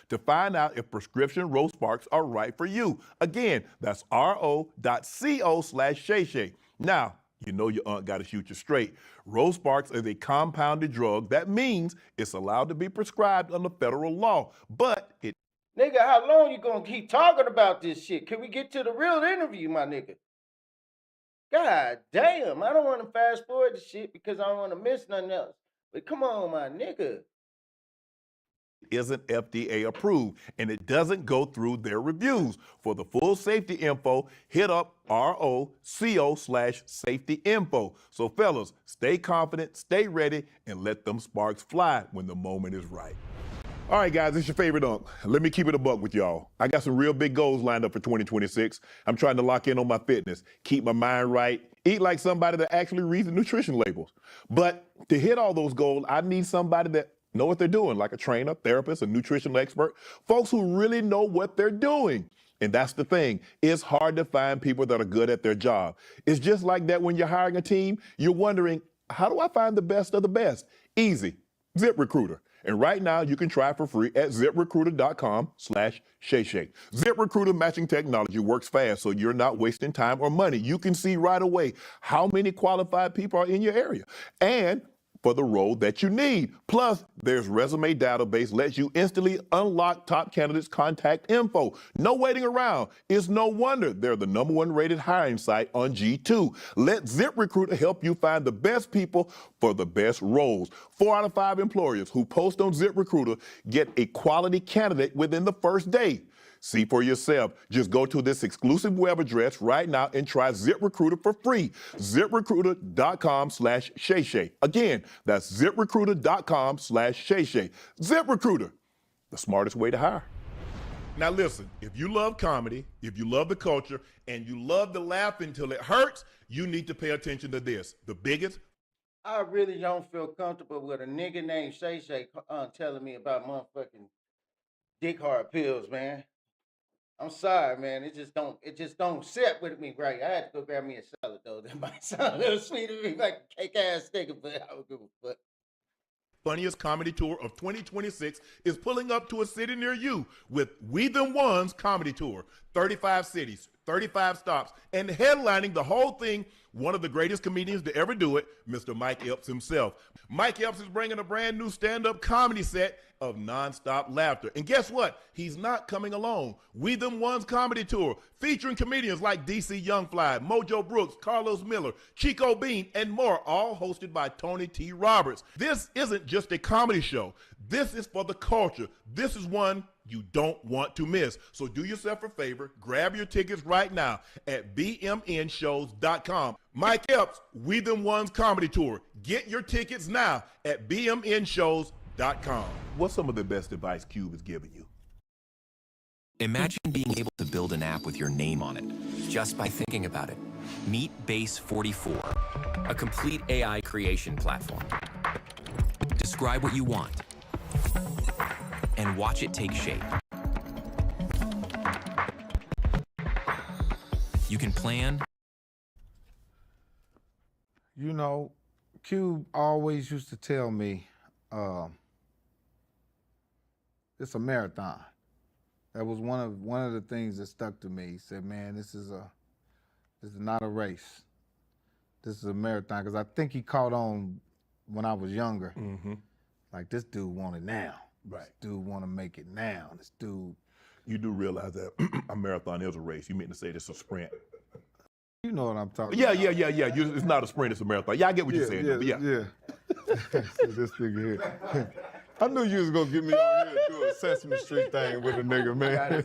to find out if prescription Rose Sparks are right for you. Again, that's ro.co/Shay. Now, you know your aunt got to shoot you straight. Rose Sparks is a compounded drug. That means it's allowed to be prescribed under federal law, but it... Nigga, how long you gonna keep talking about this shit? Can we get to the real interview, my nigga? God damn, I don't want to fast forward the shit because I don't want to miss nothing else. But come on, my nigga. Isn't FDA approved, and it doesn't go through their reviews. For the full safety info, hit up ro.co/safety info. So fellas, stay confident, stay ready, and let them sparks fly when the moment is right. All right, guys, it's your favorite Unc. Let me keep it a buck with y'all. I got some real big goals lined up for 2026. I'm trying to lock in on my fitness, keep my mind right, eat like somebody that actually reads the nutrition labels. But to hit all those goals, I need somebody that know what they're doing, like a trainer, therapist, a nutritional expert, folks who really know what they're doing. And that's the thing. It's hard to find people that are good at their job. It's just like that when you're hiring a team, you're wondering, how do I find the best of the best? Easy. ZipRecruiter. And right now, you can try for free at ZipRecruiter.com/ShayShay. ZipRecruiter matching technology works fast, so you're not wasting time or money. You can see right away how many qualified people are in your area and for the role that you need. Plus, there's resume database lets you instantly unlock top candidates' contact info. No waiting around. It's no wonder they're the #1 rated hiring site on G2. Let ZipRecruiter help you find the best people for the best roles. 4 out of 5 employers who post on ZipRecruiter get a quality candidate within the first day. See for yourself. Just go to this exclusive web address right now and try ZipRecruiter for free. ZipRecruiter.com/ShayShay. Again, that's ZipRecruiter.com/ShayShay. ZipRecruiter, the smartest way to hire. Now listen, if you love comedy, if you love the culture, and you love to laugh until it hurts, you need to pay attention to this. The biggest. I really don't feel comfortable with a nigga named Shay Shay telling me about motherfucking dick hard pills, man. I'm sorry, man. It just don't sit with me right. I had to go grab me a salad though. That might sound a little sweet to me, like a cake ass nigga, but I don't give a fuck. Funniest comedy tour of 2026 is pulling up to a city near you with We Them Ones Comedy Tour. 35 cities, 35 stops, and headlining the whole thing, one of the greatest comedians to ever do it, Mr. Mike Epps himself. Mike Epps is bringing a brand new stand-up comedy set of nonstop laughter. And guess what? He's not coming alone. We Them Ones Comedy Tour, featuring comedians like DC Youngfly, Mojo Brooks, Carlos Miller, Chico Bean, and more, all hosted by Tony T. Roberts. This isn't just a comedy show. This is for the culture. This is one you don't want to miss. So do yourself a favor, grab your tickets right now at bmnshows.com. Mike Epps, We Them Ones Comedy Tour. Get your tickets now at bmnshows.com. What's some of the best advice Cube has given you? Imagine being able to build an app with your name on it, just by thinking about it. Meet Base 44, a complete AI creation platform. Describe what you want, and watch it take shape. You can plan. You know, Cube always used to tell me, it's a marathon. That was one of the things that stuck to me. He said, "Man, this is not a race. This is a marathon." Because I think he caught on when I was younger. Mm-hmm. Like, this dude want it now. Right. This dude want to make it now. This dude. You do realize that a marathon is a race. You meant to say this is a sprint. You know what I'm talking Yeah. about. It's not a sprint, it's a marathon. Yeah, I get what you're saying. Yeah. Yeah. So this nigga here. I knew you was gonna get me on here and do a Sesame Street thing with a nigga, man.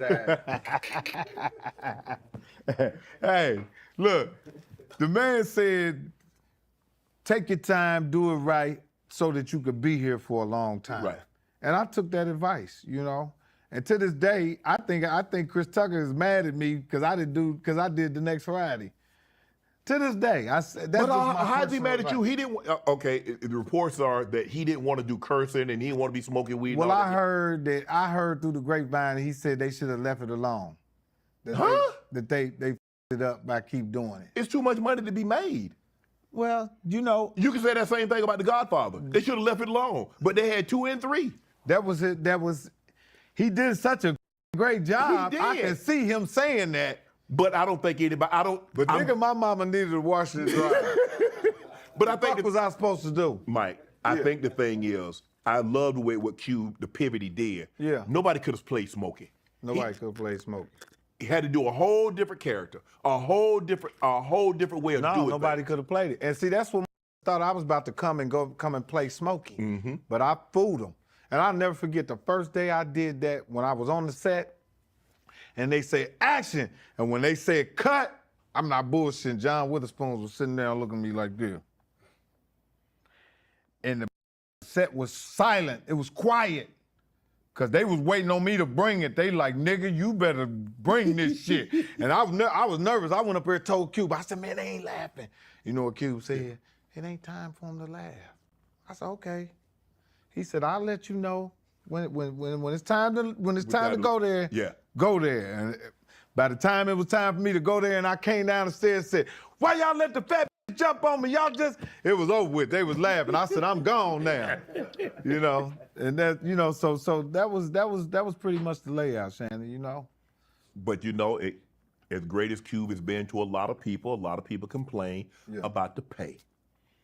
Hey, look, the man said, take your time, do it right, so that you could be here for a long time. Right. And I took that advice, you know. And to this day, I think Chris Tucker is mad at me because I did the next Friday. To this day, I said that's. But just my how's he personal mad at you? advice. He didn't. Okay, the reports are that he didn't want to do cursing and he didn't want to be smoking weed. Well, and all I heard through the grapevine he said they should have left it alone. That they f***ed it up by keep doing it. It's too much money to be made. Well, you know, You can say that same thing about The Godfather. They should have left it alone, but they had 2 and 3. that was it. He did such a great job. He I did. can see him saying that. But I don't think anybody. But nigga, my mama needed to wash it dry. But I What think was I supposed to do? Mike, I think the thing is, I love the way what Cube, the pivot he did. Yeah. Nobody could have played Smokey. Nobody could play Smoke. He had to do a whole different character, a whole different way of doing it. Nobody could have played it. And see, that's what I thought I was about to come and play Smokey. Mm-hmm. But I fooled him. And I'll never forget the first day I did that when I was on the set and they said action. And when they said cut, I'm not bullshitting. John Witherspoon was sitting there looking at me like this. And the set was silent. It was quiet. Cause they was waiting on me to bring it. They like, nigga, you better bring this shit. And I was nervous. I went up there and told Cube. I said, man, they ain't laughing. You know what Cube said? It ain't time for them to laugh. I said, okay. He said, I'll let you know when it's time to go there. Yeah. Go there. And by the time it was time for me to go there, and I came down the stairs and said, why y'all let the fat bitch jump on me. Y'all just, it was over with. They was laughing. I said, I'm gone now. You know, and that, you know, so that was pretty much the layout, Shannon, you know. But you know, as great as Cube has been to a lot of people complain about the pay.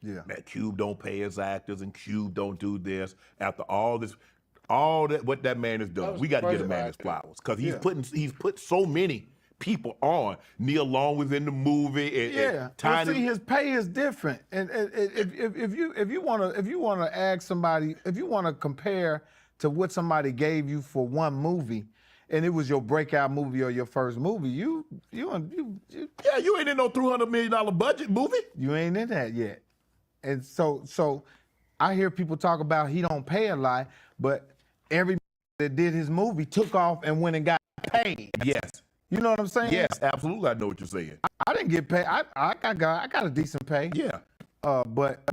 Yeah. That Cube don't pay his actors and Cube don't do this. After all that what that man has done, we got to get a man his flowers because he's put so many people on. Neil Long was in the movie. And see, his pay is different. And if you want to ask somebody, if you want to compare to what somebody gave you for one movie, and it was your breakout movie or your first movie, you ain't in no $300 million budget movie. You ain't in that yet. And so I hear people talk about he don't pay a lot, but everybody that did his movie took off and went and got paid. Yes. You know what I'm saying? Yes, absolutely. I know what you're saying. I didn't get paid. I got a decent pay. Yeah. But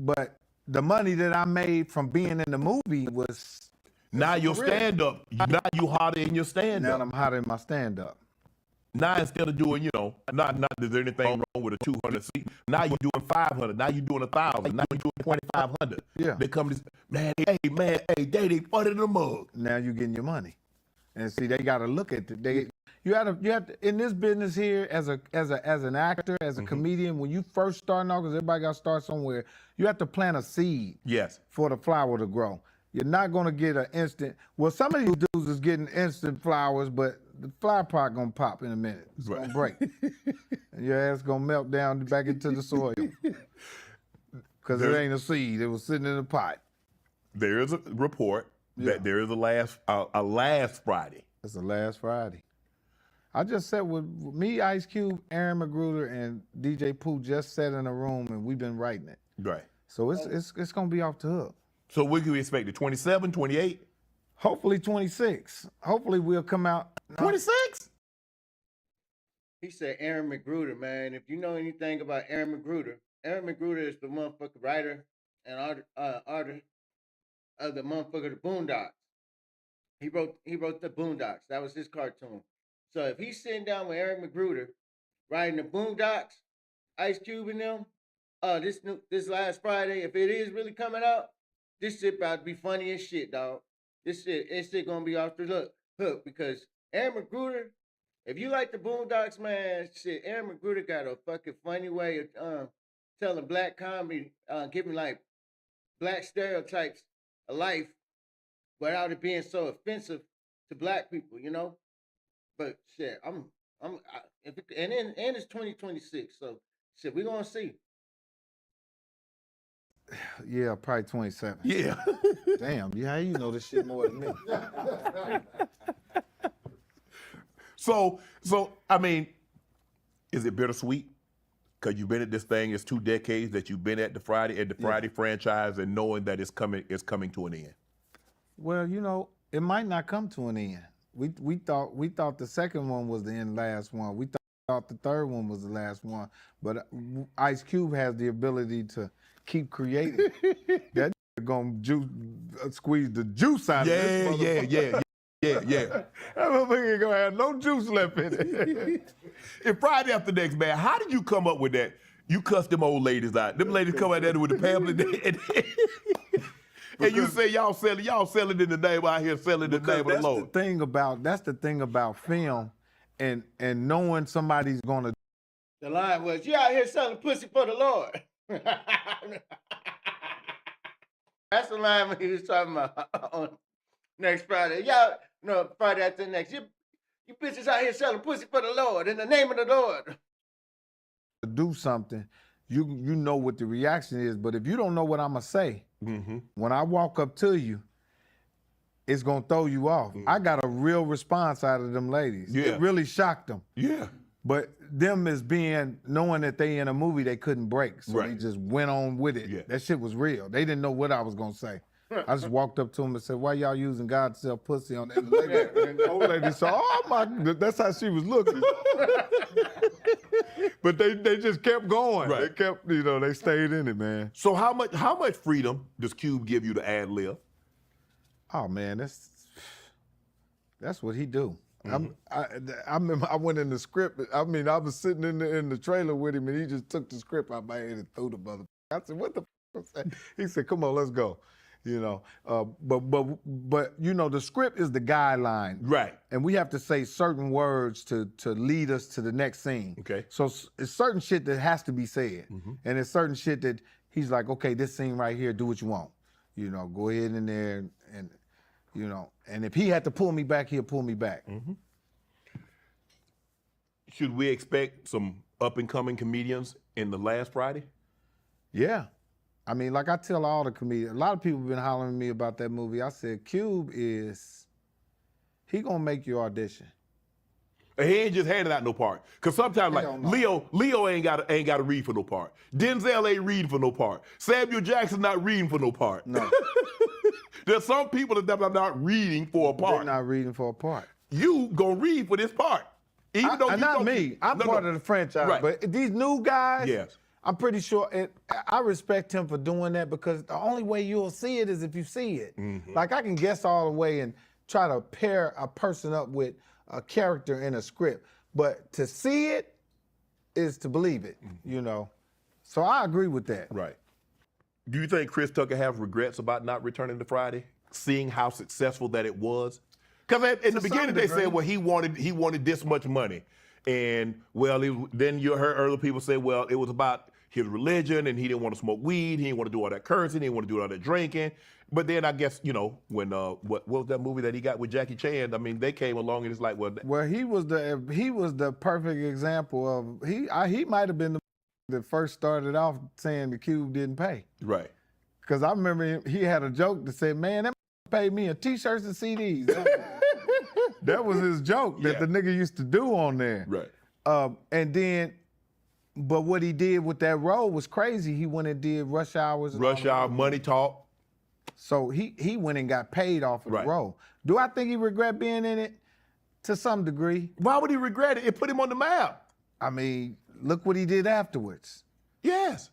the money that I made from being in the movie was now your stand-up. Now you hotter in your stand-up. Now I'm hotter in my stand-up. Now instead of doing, not that there's anything wrong with a 200 seat. Now you're doing 500. Now you're doing 1,000. Now you're doing 2,500. Yeah. They come to man, hey, they put it in the mug. Now you're getting your money, and see they got to look at it. You have to in this business here as an actor, as a comedian. When you first starting off, because everybody got to start somewhere, you have to plant a seed. Yes. For the flower to grow. You're not going to get an instant. Well, some of these dudes is getting instant flowers, but the flower pot gonna pop in a minute. It's gonna break. And your ass gonna melt down back into the soil. Because it ain't a seed. It was sitting in a pot. There is a report that there is a last Friday. It's the last Friday. I just sat with me, Ice Cube, Aaron Magruder, and DJ Pooh just sat in a room and we've been writing it. Right. So it's gonna be off the hook. So what can we expect? The 27, 28? Hopefully 26. Hopefully we'll come out. 26? He said Aaron Magruder, man. If you know anything about Aaron Magruder is the motherfucking writer and artist of the motherfucker The Boondocks. He wrote The Boondocks. That was his cartoon. So if he's sitting down with Aaron Magruder writing The Boondocks, Ice Cube and them, this last Friday, if it is really coming out, this shit about to be funny as shit, dog. This shit gonna be off the hook because Aaron Magruder, if you like The Boondocks, man, shit, Aaron Magruder got a fucking funny way of telling black comedy, giving like black stereotypes of life without it being so offensive to black people, you know. But shit, and it's 2026, so shit, we gonna see. Yeah, probably 27. Yeah. Damn, how you know this shit more than me? So I mean, is it bittersweet? Because you've been at this thing, it's 2 decades that you've been at the Friday franchise and knowing that it's coming to an end. Well, you know, it might not come to an end. We thought the second one was the last one. We thought the third one was the last one. But Ice Cube has the ability to keep creating. That gonna squeeze the juice out of this motherfucker. Yeah. That motherfucker ain't gonna have no juice left in it. And Friday After Next, man, how did you come up with that? You cussed them old ladies out. Them ladies come out there with the pamphlet and you say y'all selling in the name out here, selling in the name of the Lord. That's the thing about film and knowing somebody's gonna. The line was, you out here selling pussy for the Lord. That's the line when he was talking about on next Friday. Y'all, no, Friday after next. You bitches out here selling pussy for the Lord in the name of the Lord. To do something, you know what the reaction is, but if you don't know what I'm gonna say, when I walk up to you, it's gonna throw you off. I got a real response out of them ladies. Yeah. It really shocked them. Yeah. But them as knowing that they in a movie they couldn't break, so they just went on with it. Yeah. That shit was real. They didn't know what I was gonna say. I just walked up to them and said, "Why y'all using God to sell pussy on that?" The old lady said, "Oh my," that's how she was looking. But they just kept going. Right. They kept, they stayed in it, man. So how much freedom does Cube give you to ad lib? Oh man, that's what he do. I remember I went in the script. I mean, I was sitting in the trailer with him, and he just took the script out my head and threw the mother. I said, "What the?" He said, "Come on, let's go." You know, but you know, the script is the guideline, Right. and we have to say certain words to lead us to the next scene. Okay. So it's certain shit that has to be said, and it's certain shit that he's like, okay, this scene right here, do what you want. You know, go ahead in there and you know, and if he had to pull me back, he'll pull me back. Should we expect some up and coming comedians in the last Friday? Yeah. I mean, like I tell all the comedians, a lot of people have been hollering at me about that movie. I said, Cube he gonna make you audition. And he ain't just handing out no part. Cause sometimes like Hell no. Leo ain't gotta read for no part. Denzel ain't reading for no part. Samuel Jackson not reading for no part. No. There's some people that are not reading for a part. They're not reading for a part. You gonna read for this part. Even though you not don't- me. I'm No, part no. of the franchise. Right. But these new guys, Yes. I'm pretty sure I respect him for doing that because the only way you'll see it is if you see it. Like I can guess all the way and try to pair a person up with a character in a script, but to see it is to believe it, you know. So I agree with that. Right. Do you think Chris Tucker have regrets about not returning to Friday, seeing how successful that it was? Because in the some beginning they degree. said, well, he wanted this much money, and well, then you heard other people say, well, it was about his religion, and he didn't want to smoke weed, he didn't want to do all that cursing, he didn't want to do all that drinking. But then I guess, you know, when what was that movie that he got with Jackie Chan? I mean, they came along and it's like, well, He was the perfect example of he might have been the that first started off saying the Cube didn't pay. right. Because I remember he had a joke that said, man, that paid me in T-shirts and CDs. That was his joke that the nigga used to do on there. Right. And then, but what he did with that role was crazy. He went and did Rush Hours. And Rush Hour, Money Talk. So he went and got paid off of Right. the role. Do I think he regret being in it? To some degree. Why would he regret it? It put him on the map. I mean, look what he did afterwards. Yes.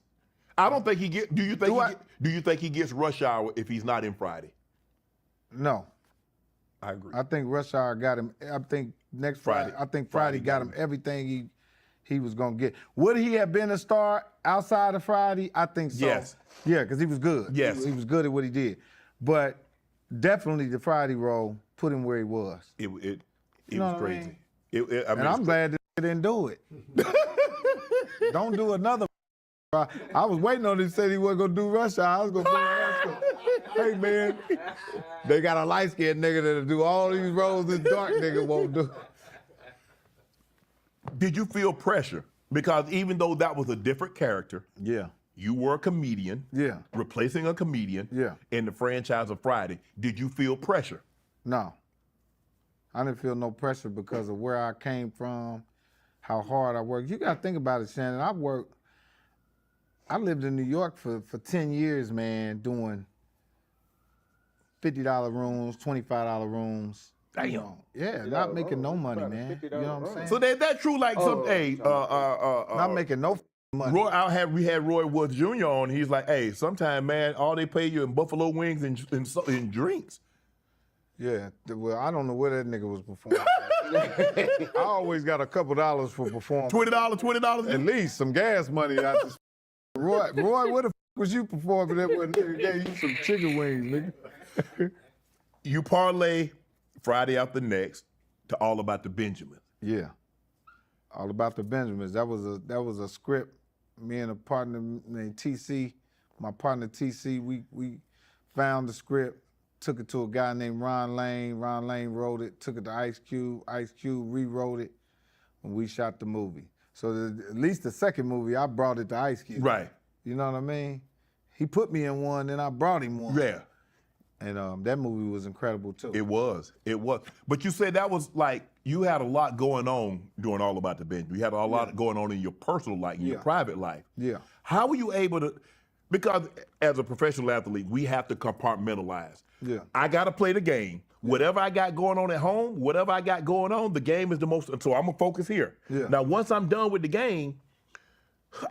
I don't think he get. Do you think? Do I- do you think he gets Rush Hour if he's not in Friday? No. I agree. I think Rush Hour got him. I think next Friday. I think Friday got him everything he was gonna get. Would he have been a star outside of Friday? I think so. Yes. Yeah, because he was good. Yes. He was good at what he did. But definitely the Friday role put him where he was. It You know was what I crazy. mean? I mean, And I'm glad that they didn't do it. Don't do another. I was waiting on him to say he wasn't gonna do Rush Hour. I was gonna ask him, hey man, they got a light-skinned nigga that'll do all these roles this dark nigga won't do. Did you feel pressure? Because even though that was a different character, Yeah. you were a comedian, Yeah. replacing a comedian Yeah. in the franchise of Friday. Did you feel pressure? No. I didn't feel no pressure because of where I came from, how hard I worked. You gotta think about it, Shannon. I lived in New York for 10 years, man, doing $50 rooms, $25 rooms. Damn. You know, yeah, not making no money, man. You know what I'm saying? So that true, like Not making no money. we had Roy Woods Jr. on. He's like, hey, sometimes, man, all they pay you in buffalo wings and drinks. Yeah, well, I don't know where that nigga was performing. I always got a couple dollars for performing. $20. At least some gas money out this. Roy, where the was you performing that when nigga gave you some chicken wings, nigga? You parlay Friday after next to All About the Benjamins. Yeah. All About the Benjamins. That was a script. Me and a partner named TC, my partner TC, we found the script, took it to a guy named Ron Lane. Ron Lane wrote it, took it to Ice Cube. Ice Cube rewrote it, and we shot the movie. So at least the second movie, I brought it to Ice Cube. Right. You know what I mean? He put me in one, then I brought him one. Yeah. And that movie was incredible too. It was. But you said that was like, you had a lot going on doing All About the Benjamins. You had a lot going on in your personal life, in your private life. Yeah. How were you able to, because as a professional athlete, we have to compartmentalize. Yeah. I got to play the game. Whatever I got going on at home, whatever I got going on, the game is the most, so I'm going to focus here. Yeah. Now, once I'm done with the game,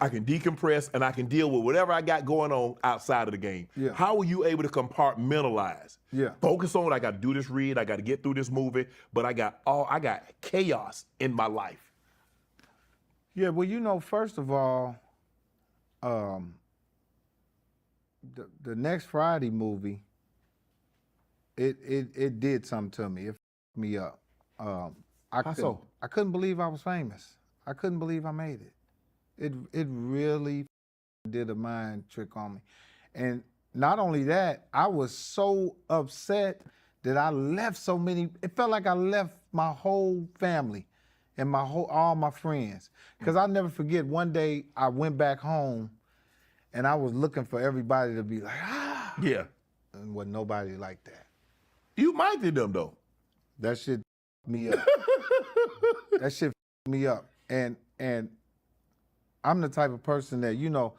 I can decompress and I can deal with whatever I got going on outside of the game. Yeah. How were you able to compartmentalize? Yeah. Focus on, I got to do this read, I got to get through this movie, but I got chaos in my life. Yeah, well, you know, first of all, the next Friday movie, it did something to me. It fucked me up. I couldn't believe I was famous. I couldn't believe I made it. It really did a mind trick on me. And not only that, I was so upset that I left so many, it felt like I left my whole family and all my friends. Because I'll never forget, one day I went back home and I was looking for everybody to be like, ah. Yeah. And wasn't nobody like that. You minded them though. That shit me up. That shit me up. And I'm the type of person that, you know,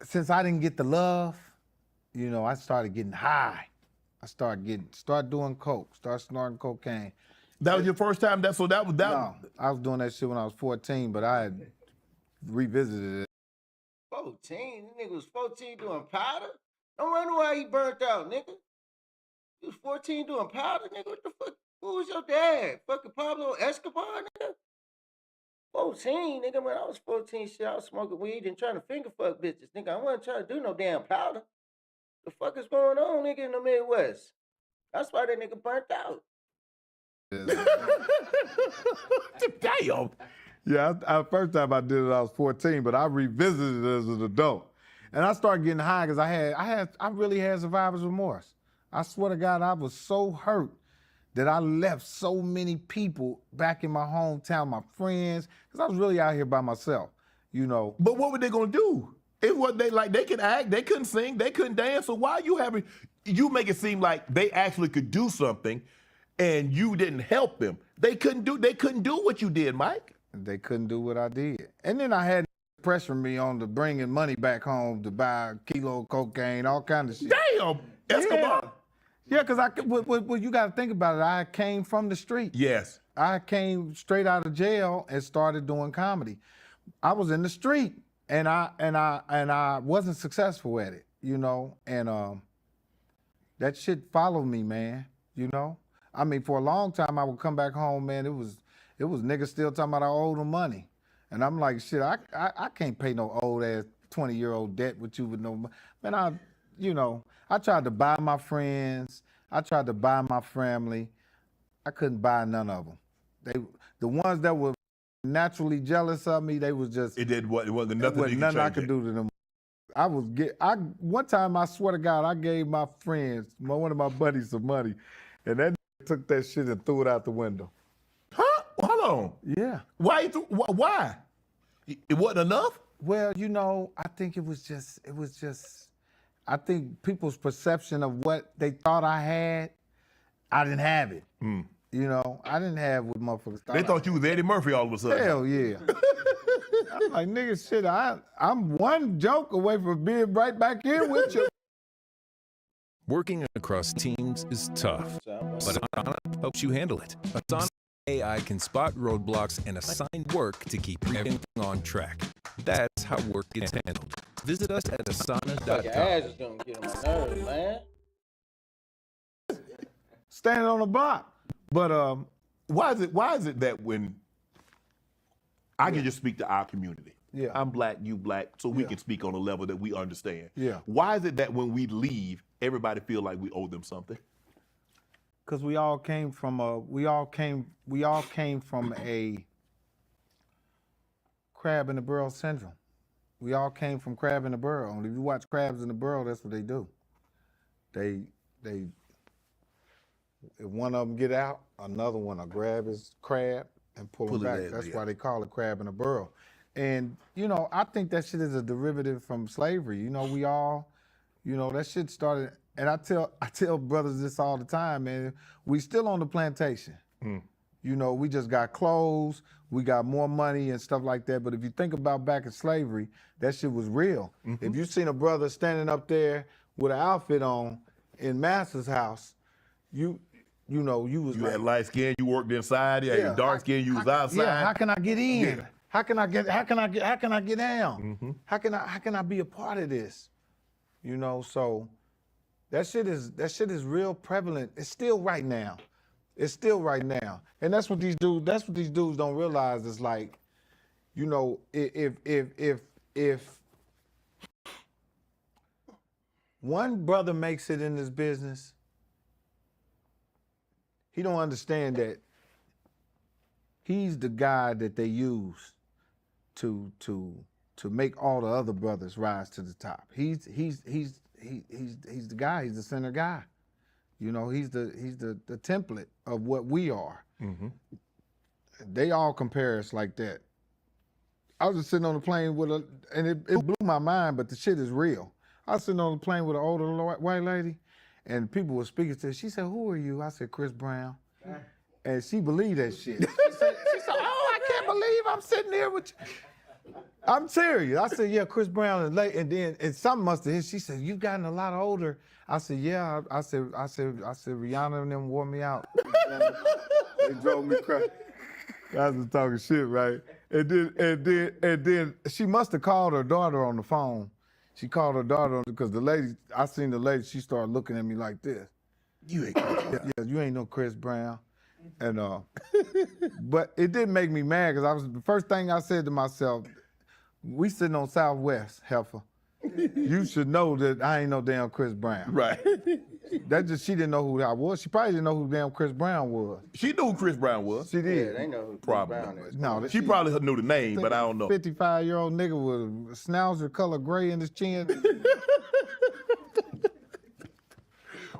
since I didn't get the love, you know, I started getting high. I started doing coke, started snorting cocaine. That was your first time? No, I was doing that shit when I was 14, but I had revisited it. 14? This nigga was 14 doing powder? No wonder why he burnt out, nigga. He was 14 doing powder, nigga. What the fuck? Who was your dad? Fucking Pablo Escobar, nigga? 14, nigga. When I was 14, shit, I was smoking weed and trying to finger fuck bitches, nigga. I wasn't trying to do no damn powder. The fuck is going on, nigga, in the Midwest? That's why that nigga burnt out. Damn. Yeah, first time I did it, I was 14, but I revisited it as an adult. And I started getting high because I really had survivor's remorse. I swear to God, I was so hurt that I left so many people back in my hometown, my friends, because I was really out here by myself, you know. But what were they gonna do? It was they could act, they couldn't sing, they couldn't dance. So why you make it seem like they actually could do something and you didn't help them? They couldn't do what you did, Mike. They couldn't do what I did. And then I had pressure me on to bringing money back home to buy a kilo of cocaine, all kinds of shit. Damn, Escobar. Yeah, because you got to think about it. I came from the street. Yes. I came straight out of jail and started doing comedy. I was in the street, and I wasn't successful at it, you know. And that shit followed me, man. You know. I mean, for a long time, I would come back home, man. It was niggas still talking about I owe them money, and I'm like, shit, I can't pay no old ass 20-year-old debt with you with no money. Man, I tried to buy my friends. I tried to buy my family. I couldn't buy none of them. The ones that were naturally jealous of me, they was just. It wasn't nothing. Nothing I could do to them. One time, I swear to God, I gave my friends, one of my buddies, some money, and that took that shit and threw it out the window. Huh? Hold on. Yeah. Why? Why? It wasn't enough? Well, you know, I think it was just. I think people's perception of what they thought I had, I didn't have it. Mm. You know, I didn't have what motherfuckers thought. They thought you was Eddie Murphy all of a sudden. Hell yeah. I'm like, nigga, shit, I'm one joke away from being right back here with you. Working across teams is tough, but Asana helps you handle it. Asana AI can spot roadblocks and assign work to keep everything on track. That's how work gets handled. Visit us at Fucking asana.com. ass is gonna get on my nerves, man. Standing on the block. But why is it that when I can just speak to our community? Yeah. I'm black, you black, so we can speak on a level that we understand. Yeah. Why is it that when we leave, everybody feel like we owe them something? because we all came from a crab in the barrel syndrome. We all came from crab in the barrel. And if you watch crabs in the barrel, that's what they do. If one of them get out, another one will grab his crab and pull him back. That's why they call it crab in a barrel. And, you know, I think that shit is a derivative from slavery. You know, we all, you know, that shit started, and I tell brothers this all the time, man, we still on the plantation. Mm. You know, we just got clothes, we got more money and stuff like that. But if you think about back in slavery, that shit was real. Mm-hmm. If you seen a brother standing up there with an outfit on in Master's house, you know, you was you had light skin, you worked inside, you had dark skin, you was outside. Yeah, how can I get in? Yeah. How can I get down? Mm-hmm. How can I be a part of this? You know, so that shit is real prevalent. It's still right now. It's still right now. And that's what these dudes don't realize is like, you know, if one brother makes it in this business, he don't understand that he's the guy that they use to make all the other brothers rise to the top. He's the guy. He's the center guy. You know, he's the template of what we are. Mm-hmm. They all compare us like that. I was just sitting on the plane with and it blew my mind, but the shit is real. I was sitting on the plane with an older white lady, and people were speaking to her. She said, "Who are you?" I said, "Chris Brown." And she believed that shit. She said, "Oh, I can't believe I'm sitting here with you." I'm serious. I said, "Yeah, Chris Brown." And something must have hit. She said, "You've gotten a lot older." I said, "Yeah." I said, Rihanna and them wore me out. They drove me crazy. I was talking shit, right? And then she must have called her daughter on the phone. She called her daughter because I seen the lady, she started looking at me like this. You ain't Chris Brown. Yeah, you ain't no Chris Brown. And but it did make me mad because the first thing I said to myself, we sitting on Southwest, heifer. You should know that I ain't no damn Chris Brown. Right. She didn't know who I was. She probably didn't know who damn Chris Brown was. She knew who Chris Brown was. She did. Yeah, they know who Probably. Chris Brown is. No, She probably knew the name, but I don't know. 55-year-old nigga with a schnauzer color gray in his chin.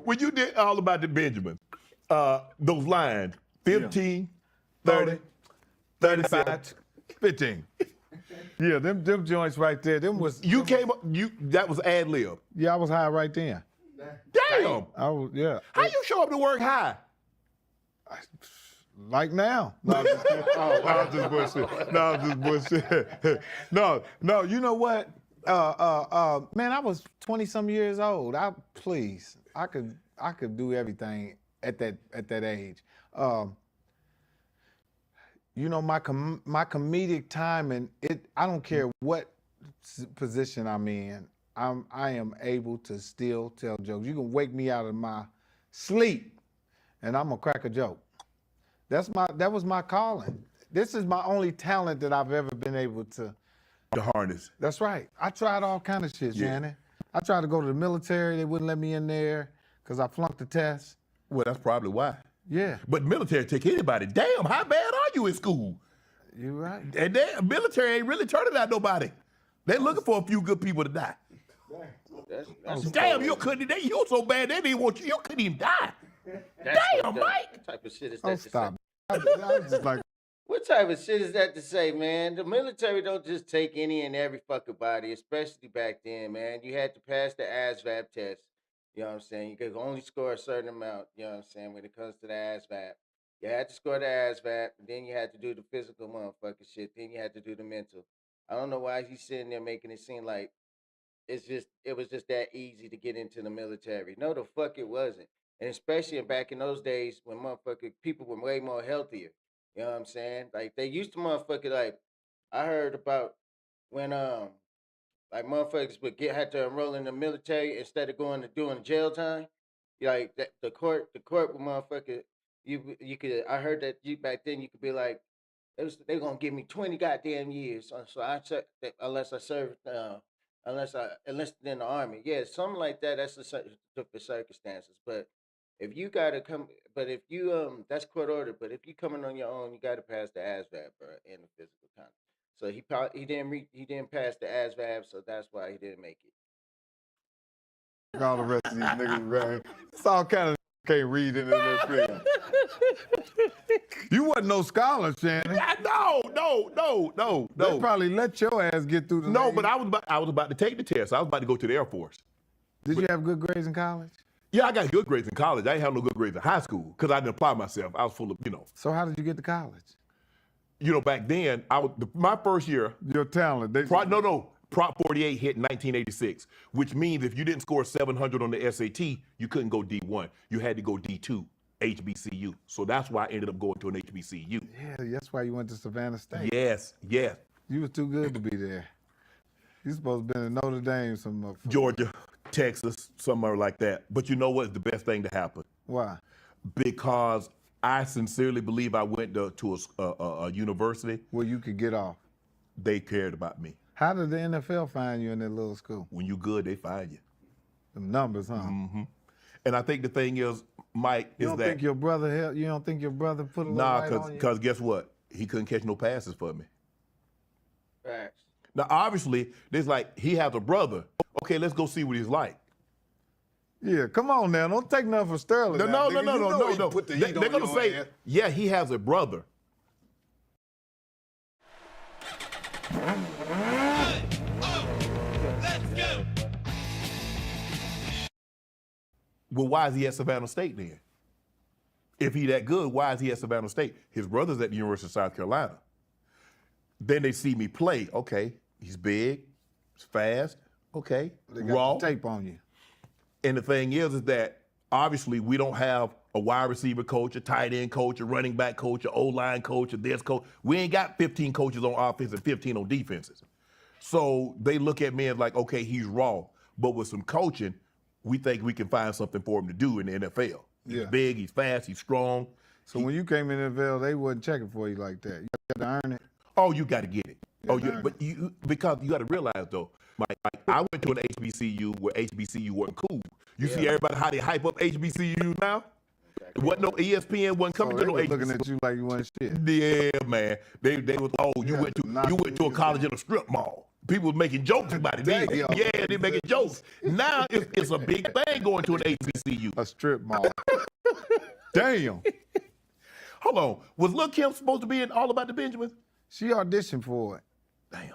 When you did All About the Benjamin, those lines, 15, 30, 35, 15. Yeah, them joints right there. Them was that was ad lib. Yeah, I was high right then. Damn. I was, yeah. How you show up to work high? Like now. No, I'm just bullshit. No, I'm just bullshit. No, you know what? Man, I was 20-some years old. I could do everything at that age. You know, my comedic timing, I don't care what position I'm in, I am able to still tell jokes. You can wake me out of my sleep and I'm gonna crack a joke. That was my calling. This is my only talent that I've ever been able to harness. That's right. I tried all kind of shit, Shannon. I tried to go to the military, they wouldn't let me in there because I flunked the test. Well, that's probably why. Yeah. But military take anybody. Damn, how bad are you in school? You're right. And military ain't really turning out nobody. They're looking for a few good people to die. Damn, you so bad they didn't want you. You couldn't even die. Damn, Mike. What type of shit is that to stop. say? I was just like, What type of shit is that to say, man? The military don't just take any and every fucking body, especially back then, man. You had to pass the ASVAB test. You know what I'm saying? You could only score a certain amount, you know what I'm saying, when it comes to the ASVAB. You had to score the ASVAB, and then you had to do the physical motherfucking shit. Then you had to do the mental. I don't know why he's sitting there making it seem like it was just that easy to get into the military. No, the fuck it wasn't. And especially back in those days when motherfucking people were way more healthier. You know what I'm saying? Like they used to motherfucking like I heard about when like motherfuckers would had to enroll in the military instead of going to doing jail time. Like the court would motherfucker you could I heard that you back then you could be like they gonna give me 20 goddamn years. So unless I served unless I enlisted in the army. Yeah, something like that. That's the different circumstances. But if you gotta come, but if you that's court ordered. But if you coming on your own, you gotta pass the ASVAB, bro, and the physical content. So he didn't pass the ASVAB, so that's why he didn't make it. all the rest of these niggas, man. It's all kind of can't read in this thing. You wasn't no scholar, Shannon. No. They probably let your ass get through the No, thing. but I was about to take the test. I was about to go to the Air Force. Did you have good grades in college? Yeah, I got good grades in college. I didn't have no good grades in high school because I didn't apply myself. I was full of, So how did you get to college? Back then, my first year. Your talent. Prop 48 hit in 1986, which means if you didn't score 700 on the SAT, you couldn't go D1. You had to go D2. HBCU. So that's why I ended up going to an HBCU. Yeah, that's why you went to Savannah State. Yes. You was too good to be there. You supposed to been in Notre Dame, some motherfucker. Georgia, Texas, somewhere like that. But you know what's the best thing to happen? Why? Because I sincerely believe I went to a university Where you could get off. they cared about me. How did the NFL find you in that little school? When you good, they find you. Them numbers, huh? Mm-hmm. And I think the thing is, Mike, You is don't that think your brother you don't think your brother put a little nah, light on you? because guess what? He couldn't catch no passes for me. Facts. Now, obviously, there's like he has a brother. Okay, let's go see what he's like. Yeah, come on now. Don't take nothing for Sterling. No, now, no, nigga. no, You no, know no, he no. put the They're heat on gonna your say, ass. yeah, he has a brother. Well, why is he at Savannah State then? If he that good, why is he at Savannah State? His brother's at the University of South Carolina. Then they see me play. Okay, he's big, he's fast. Okay, They got raw. the tape on you. And the thing is that obviously we don't have a wide receiver coach, a tight end coach, a running back coach, a O-line coach, a this coach. We ain't got 15 coaches on offense and 15 on defenses. So they look at me as like, okay, he's raw. But with some coaching, we think we can find something for him to do in the NFL. He's Yeah. big, he's fast, he's strong. So when you came in the NFL, they wasn't checking for you like that. You had to earn it. Oh, you got to get it. Yeah, darn but you because you got to realize though, Mike, I went to an HBCU where HBCU wasn't cool. You see everybody how they hype up HBCU now? It wasn't no ESPN wasn't coming So to they no was HBCU. looking at you like you wasn't shit. Yeah, man. They was you went to a college in a strip mall. People was making jokes about it. Then. Damn. Yeah, they making jokes. Now it's a big thing going to an HBCU. A strip mall. Damn. Hold on. Was Lil' Kim supposed to be in All About the Benjamins? She auditioned for it. Damn.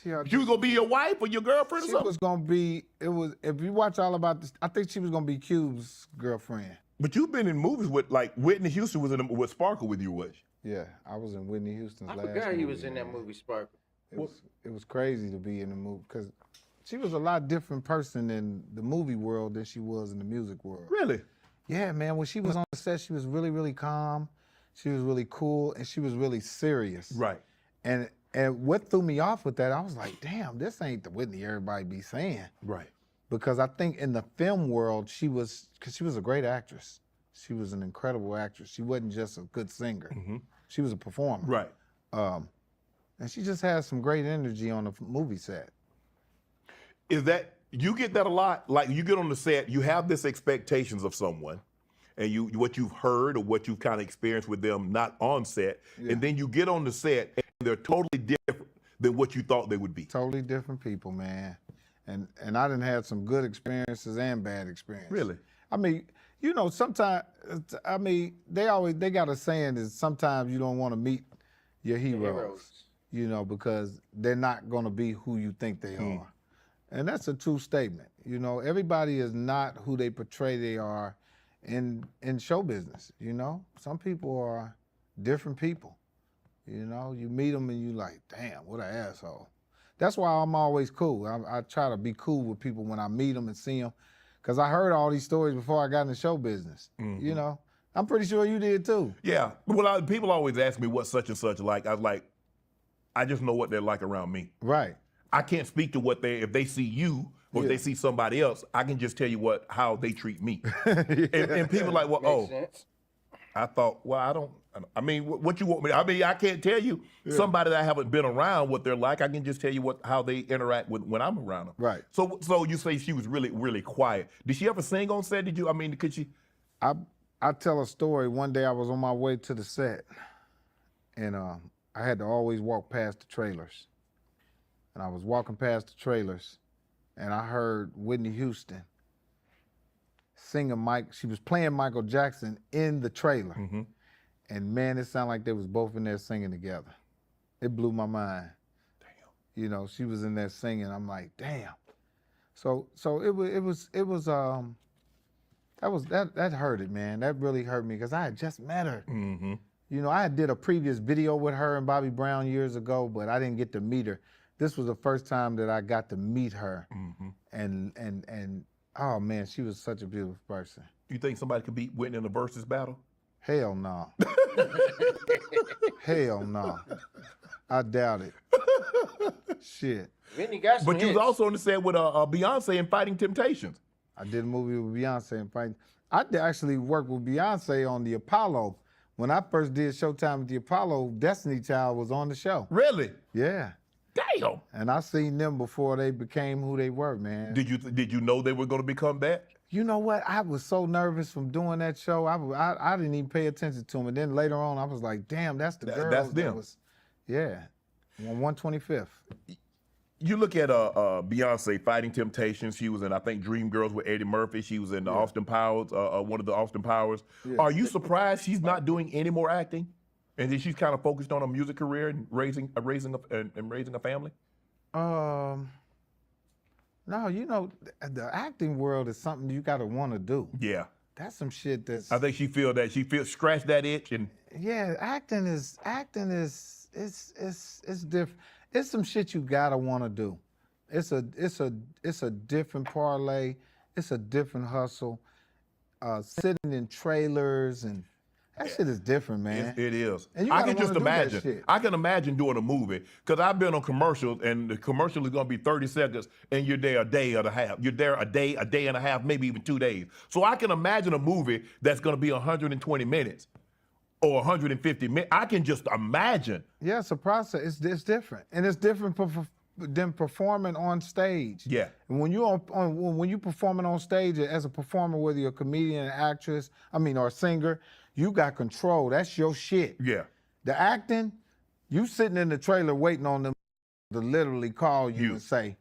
She auditioned. She was gonna be your wife or your girlfriend or She something? was gonna be. It was. If you watch All About This, I think she was gonna be Cube's girlfriend. But you've been in movies with like Whitney Houston was in with Sparkle with you, was she? Yeah, I was in Whitney Houston's I last forgot he was movie, in that man. movie Sparkle. It was crazy to be in the movie because she was a lot different person in the movie world than she was in the music world. Really? Yeah, man. When she was on the set, she was really, really calm. She was really cool, and she was really serious. Right. And what threw me off with that, I was like, damn, this ain't the Whitney everybody be saying. Right. Because I think in the film world, she was a great actress. She was an incredible actress. She wasn't just a good singer. She was a performer. Right. And she just has some great energy on the movie set. Is that you get that a lot? Like you get on the set, you have this expectations of someone, and you what you've heard or what you've kind of experienced with them not on set, and then you get on the set and they're totally different than what you thought they would be. Totally different people, man. And I done had some good experiences and bad experiences. Really? I mean, you know, sometimes, I mean, they got a saying is sometimes you don't want to meet your heroes, you know, because they're not going to be who you think they are. And that's a true statement. You know, everybody is not who they portray they are in show business, you know? Some people are different people, you know? You meet them and you like, damn, what an asshole. That's why I'm always cool. I try to be cool with people when I meet them and see them, because I heard all these stories before I got in the show business, you know? I'm pretty sure you did too. Yeah. Well, people always ask me what such and such like. I was like, I just know what they're like around me. Right. I can't speak to what if they see you or if they see somebody else, I can just tell you how they treat me. and people are like, well, Makes sense. I thought, well, I mean, what you want me? I mean, I can't tell you somebody that I haven't been around what they're like. I can just tell you how they interact with when I'm around them. Right. So you say she was really, really quiet. Did she ever sing on set? Could she? I tell a story. One day I was on my way to the set, and I had to always walk past the trailers. And I was walking past the trailers, and I heard Whitney Houston singing she was playing Michael Jackson in the trailer. And man, it sounded like they was both in there singing together. It blew my mind. Damn. You know, she was in there singing. I'm like, damn. So that hurted, man. That really hurt me because I had just met her. You know, I did a previous video with her and Bobby Brown years ago, but I didn't get to meet her. This was the first time that I got to meet her. And oh man, she was such a beautiful person. You think somebody could beat Whitney in a versus battle? Hell no. Hell no. I doubt it. Shit. Whitney got some But you was hits. also on the set with Beyonce in Fighting Temptations. I did a movie with Beyonce and fighting. I actually worked with Beyonce on the Apollo. When I first did Showtime with the Apollo, Destiny Child was on the show. Really? Yeah. Damn. And I seen them before they became who they were, man. Did you know they were going to become that? You know what? I was so nervous from doing that show. I didn't even pay attention to them. And then later on, I was like, damn, that's the girls. That's them. Yeah. On 125th. You look at Beyonce Fighting Temptations. She was in, I think, Dreamgirls with Eddie Murphy. She was in the Austin Powers, one of the Austin Powers. Yeah. Are you surprised she's not doing any more acting, and that she's kind of focused on a music career and raising a family? No, you know, the acting world is something you gotta want to do. Yeah. That's some shit that's. I think she feels scratch that itch and. Yeah, acting is it's different. It's some shit you gotta want to do. It's a different parlay. It's a different hustle. Sitting in trailers and that shit is different, man. It is. And you I gotta can just wanna do that imagine. shit. I can imagine doing a movie because I've been on commercials, and the commercial is going to be 30 seconds, and you're there a day and a half. You're there a day and a half, maybe even 2 days. So I can imagine a movie that's going to be 120 minutes or 150 minutes. I can just imagine. Yeah, it's a process. It's different, and it's different than performing on stage. Yeah. And when you performing on stage as a performer, whether you're a comedian, an actress, or a singer, you got control. That's your shit. Yeah. The acting, you sitting in the trailer waiting on them to literally call you and say,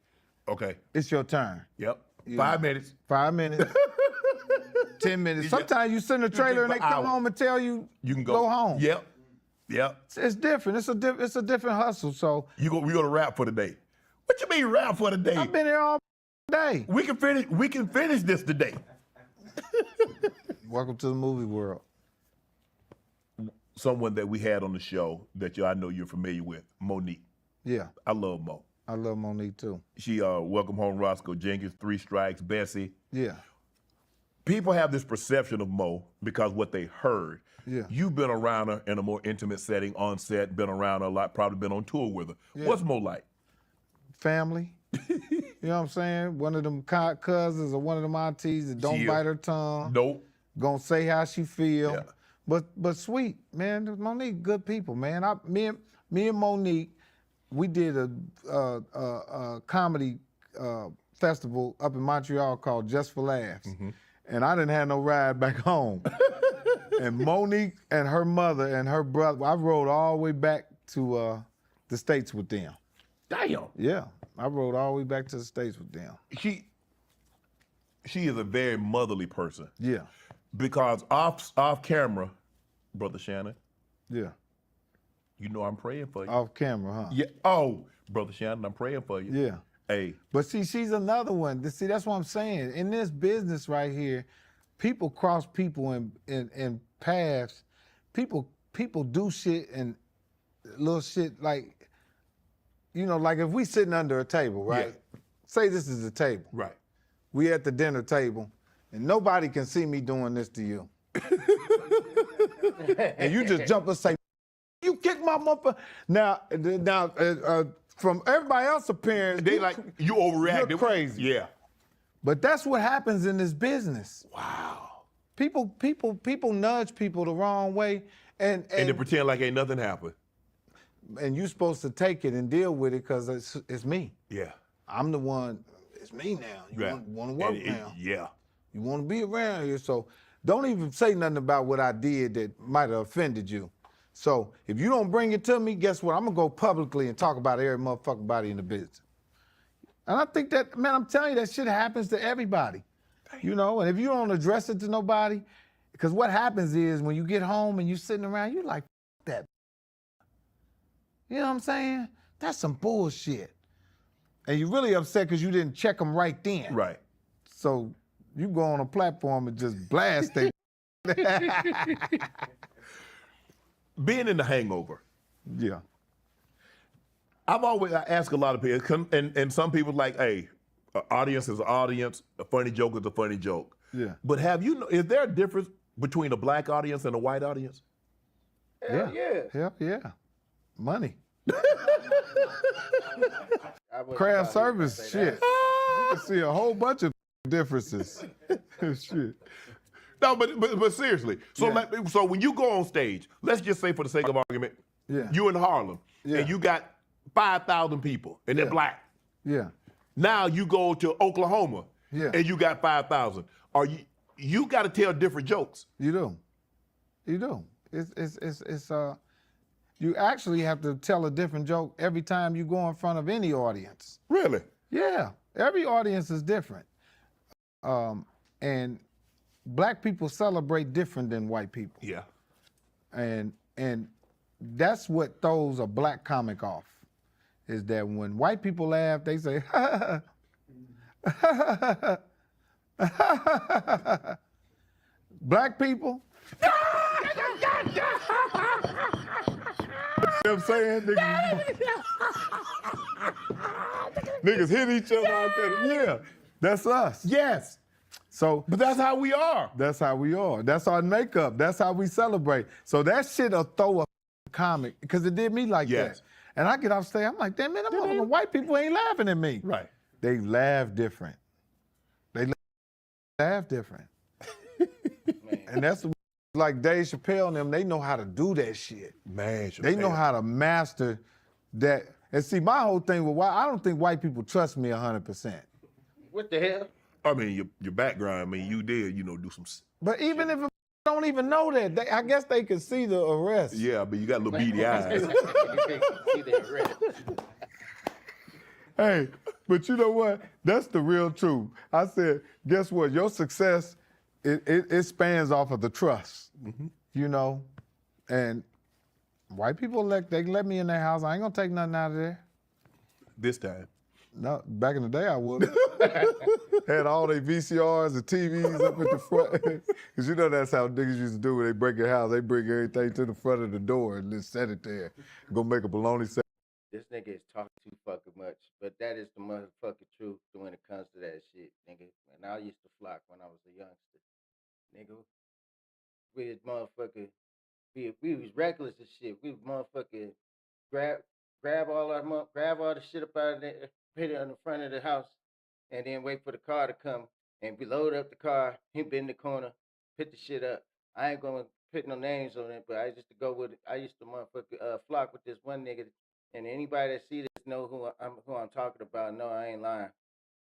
okay, it's your turn. Yep. 5 minutes. 5 minutes. 10 minutes. Sometimes you sit in the trailer and they come home and tell you can go home. Yep. Yep. It's different. It's a different hustle. So we go to rap for the day. What you mean rap for the day? I've been here all day. We can finish this today. Welcome to the movie world. Someone that we had on the show that I know you're familiar with, Monique. Yeah. I love Mo. I love Monique too. She Welcome Home Roscoe Jenkins, 3 Strikes, Bessie. Yeah. People have this perception of Mo because what they heard. Yeah. You've been around her in a more intimate setting on set, been around her a lot, probably been on tour with her. Yeah. What's Mo like? Family. You know what I'm saying? One of them cousins or one of them aunties that don't bite her tongue. Nope. Gonna say how she feel. Yeah. But sweet, man. Monique, good people, man. Me and Monique, we did a comedy festival up in Montreal called Just for Laughs. Mm-hmm. And I didn't have no ride back home. And Monique and her mother and her brother, I rode all the way back to the States with them. Damn. Yeah, I rode all the way back to the States with them. She is a very motherly person. Yeah. Because off camera, Brother Shannon, Yeah. you know I'm praying for you. Off camera, huh? Yeah. Oh, Brother Shannon, I'm praying for you. Yeah. Hey. But see, she's another one. See, that's what I'm saying. In this business right here, people cross people in paths. People do shit and little shit like, like if we sitting under a table, right? Yeah. Say this is a table. Right. We at the dinner table, and nobody can see me doing this to you. And you just jump and say, you kick my mother. Now, from everybody else's appearance, They like, you overreacted. You're crazy. Yeah. But that's what happens in this business. Wow. People nudge people the wrong way, and they pretend like ain't nothing happened. And you're supposed to take it and deal with it because it's me. Yeah. I'm the one. It's me now. You Right. want to work now. Yeah. You want to be around here. So don't even say nothing about what I did that might have offended you. So if you don't bring it to me, guess what? I'm going to go publicly and talk about every motherfucking body in the business. And I think that, man, I'm telling you, that shit happens to everybody. And if you don't address it to nobody, because what happens is when you get home and you're sitting around, you're like, that. You know what I'm saying? That's some bullshit. And you're really upset because you didn't check them right then. Right. So you go on a platform and just blast it. Being in The Hangover. Yeah. I ask a lot of people, and some people like, hey, an audience is an audience, a funny joke is a funny joke. Yeah. But is there a difference between a black audience and a white audience? Hell yeah. Hell yeah. Money. I wouldn't Craft thought he was gonna service, say shit. that. You can see a whole bunch of differences. Shit. No, but seriously. So so when you go on stage, let's just say for the sake of argument, you in Harlem and you got 5,000 people and they're black. Yeah. Now you go to Oklahoma and you got 5,000. You got to tell different jokes. You do. You do. It's you actually have to tell a different joke every time you go in front of any audience. Really? Yeah. Every audience is different. And black people celebrate different than white people. Yeah. And that's what throws a black comic off, is that when white people laugh, they say, ha, ha, ha. Black people, you know what I'm saying? Niggas hit each other out there. Yeah, that's us. Yes. So, but that's how we are. That's how we are. That's our makeup. That's how we celebrate. So that shit'll throw a comic, because it did me like that. And I get off stage, I'm like, damn, man, them white people ain't laughing at me. Right. They laugh different. They laugh different. And that's like Dave Chappelle and them, they know how to do that shit. Man, They know how to master that. And see, my whole thing with I don't think white people trust me 100%. What the hell? I mean, your background, I mean, you did, do some. But even if I don't even know that, I guess they can see the arrest. Yeah, but you got little beady eyes. See the arrest. Hey, but you know what? That's the real truth. I said, guess what? Your success, it spans off of the trust, and white people, they let me in their house. I ain't gonna take nothing out of there. This time. No, back in the day I would. Had all their VCRs and TVs up at the front. Because that's how niggas used to do when they break your house. They bring everything to the front of the door and just set it there. Go make a bologna sandwich. This nigga is talking too fucking much, but that is the motherfucking truth when it comes to that shit, nigga. And I used to flock when I was a youngster, nigga. We was motherfucker, we was reckless as shit. We was motherfucking grab all the shit up out of there, put it in the front of the house, and then wait for the car to come. And we load up the car, he been in the corner, put the shit up. I ain't gonna put no names on it, but I used to motherfucker flock with this one nigga. And anybody that see this know who I'm talking about. No, I ain't lying.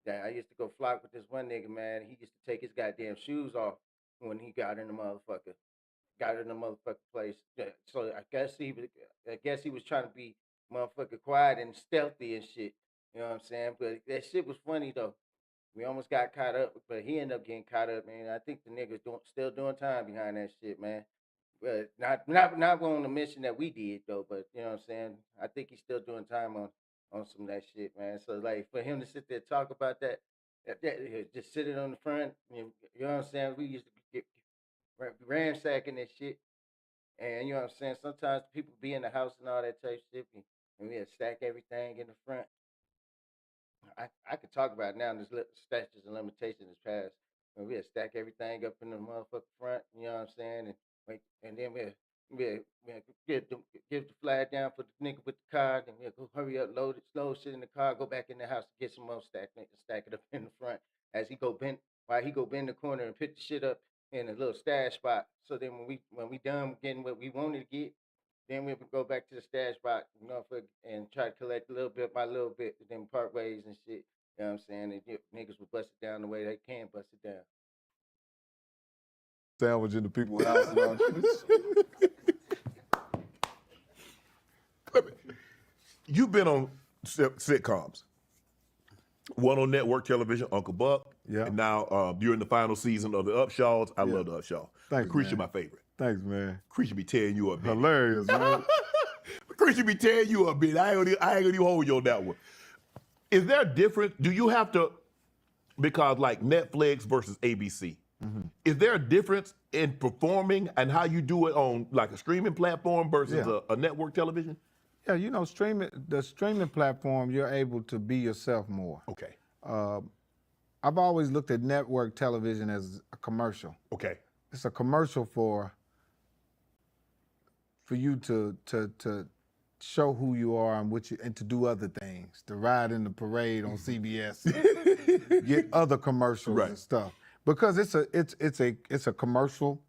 That I used to go flock with this one nigga, man. He used to take his goddamn shoes off when he got in the motherfucker place. Yeah, so I guess he was trying to be motherfucker quiet and stealthy and shit. You know what I'm saying? But that shit was funny though. We almost got caught up, but he ended up getting caught up, man. I think the nigga's still doing time behind that shit, man. But not on the mission that we did though. But you know what I'm saying? I think he's still doing time on some of that shit, man. So like for him to sit there and talk about that just sit it on the front. You know what I'm saying? We used to get ransacking that shit, and you know what I'm saying. Sometimes people be in the house and all that type of shit, and we had stack everything in the front. I could talk about it now. There's statutes and limitations is passed. And we had stack everything up in the motherfucking front. You know what I'm saying? And then we give the flag down for the nigga with the car. Then we'll go hurry up, load shit in the car, go back in the house, get some more stack it up in the front. As he go bend the corner and put the shit up in a little stash spot. So then when we done getting what we wanted to get, then we would go back to the stash spot, and try to collect a little bit by little bit, and then part ways and shit. You know what I'm saying? And niggas would bust it down the way they can bust it down. Sandwich in the people's house and all that. You've been on sitcoms. One on network television, Uncle Buck. Yeah. And now you're in the final season of the Upshaws. I love the Upshaw. Thanks, Creature, man. my favorite. Thanks, man. Creature be tearing you up, man. Hilarious, man. Creature be tearing you up, man. I ain't gonna even hold you on that one. Is there a difference? Do you have to, because like Netflix versus ABC, is there a difference in performing and how you do it on like a streaming platform versus a network television? Yeah, the streaming platform, you're able to be yourself more. Okay. I've always looked at network television as a commercial. Okay. It's a commercial for you to show who you are and and to do other things, to ride in the parade on CBS, get other commercials and stuff. Because it's a commercial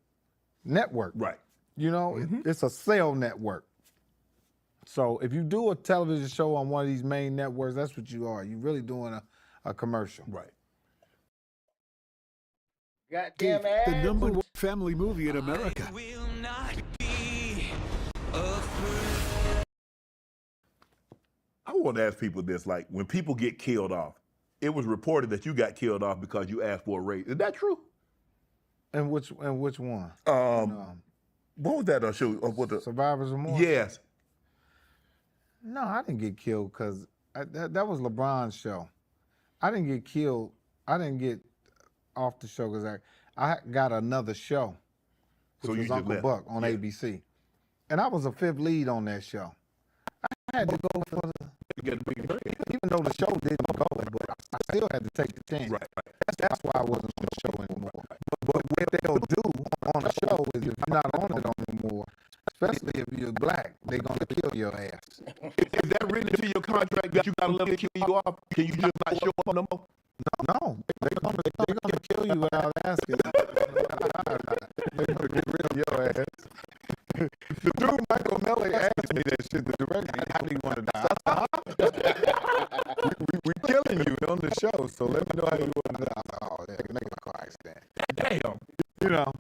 network. Right. You know, it's a sale network. So if you do a television show on one of these main networks, that's what you are. You're really doing a commercial. Right. Goddamn The ass. #1 family movie in America. I want to ask people this: like, when people get killed off, it was reported that you got killed off because you asked for a raise. Is that true? And which one? What was that show? What the Survivors Remorse? Yes. No, I didn't get killed because that was LeBron's show. I didn't get killed. I didn't get off the show because I got another show, which So you was just Uncle left. Buck on ABC. And I was a fifth lead on that show. I had to go for even though the show didn't go, but I still had to take the chance. Right. That's why I wasn't on the show anymore. But what they'll do on the show is if you're not on it anymore, especially if you're black, they're going to kill your ass. Is that written into your contract that you got to let them kill you off? Can you just not show up no more? No, they're gonna kill you without asking. They're gonna get rid of your ass. The dude Michael Melly asked me that shit. The director, how do you want to die? we killing you on the show, so let me know how you want to die. Oh, yeah, make a car accident. Damn. You know,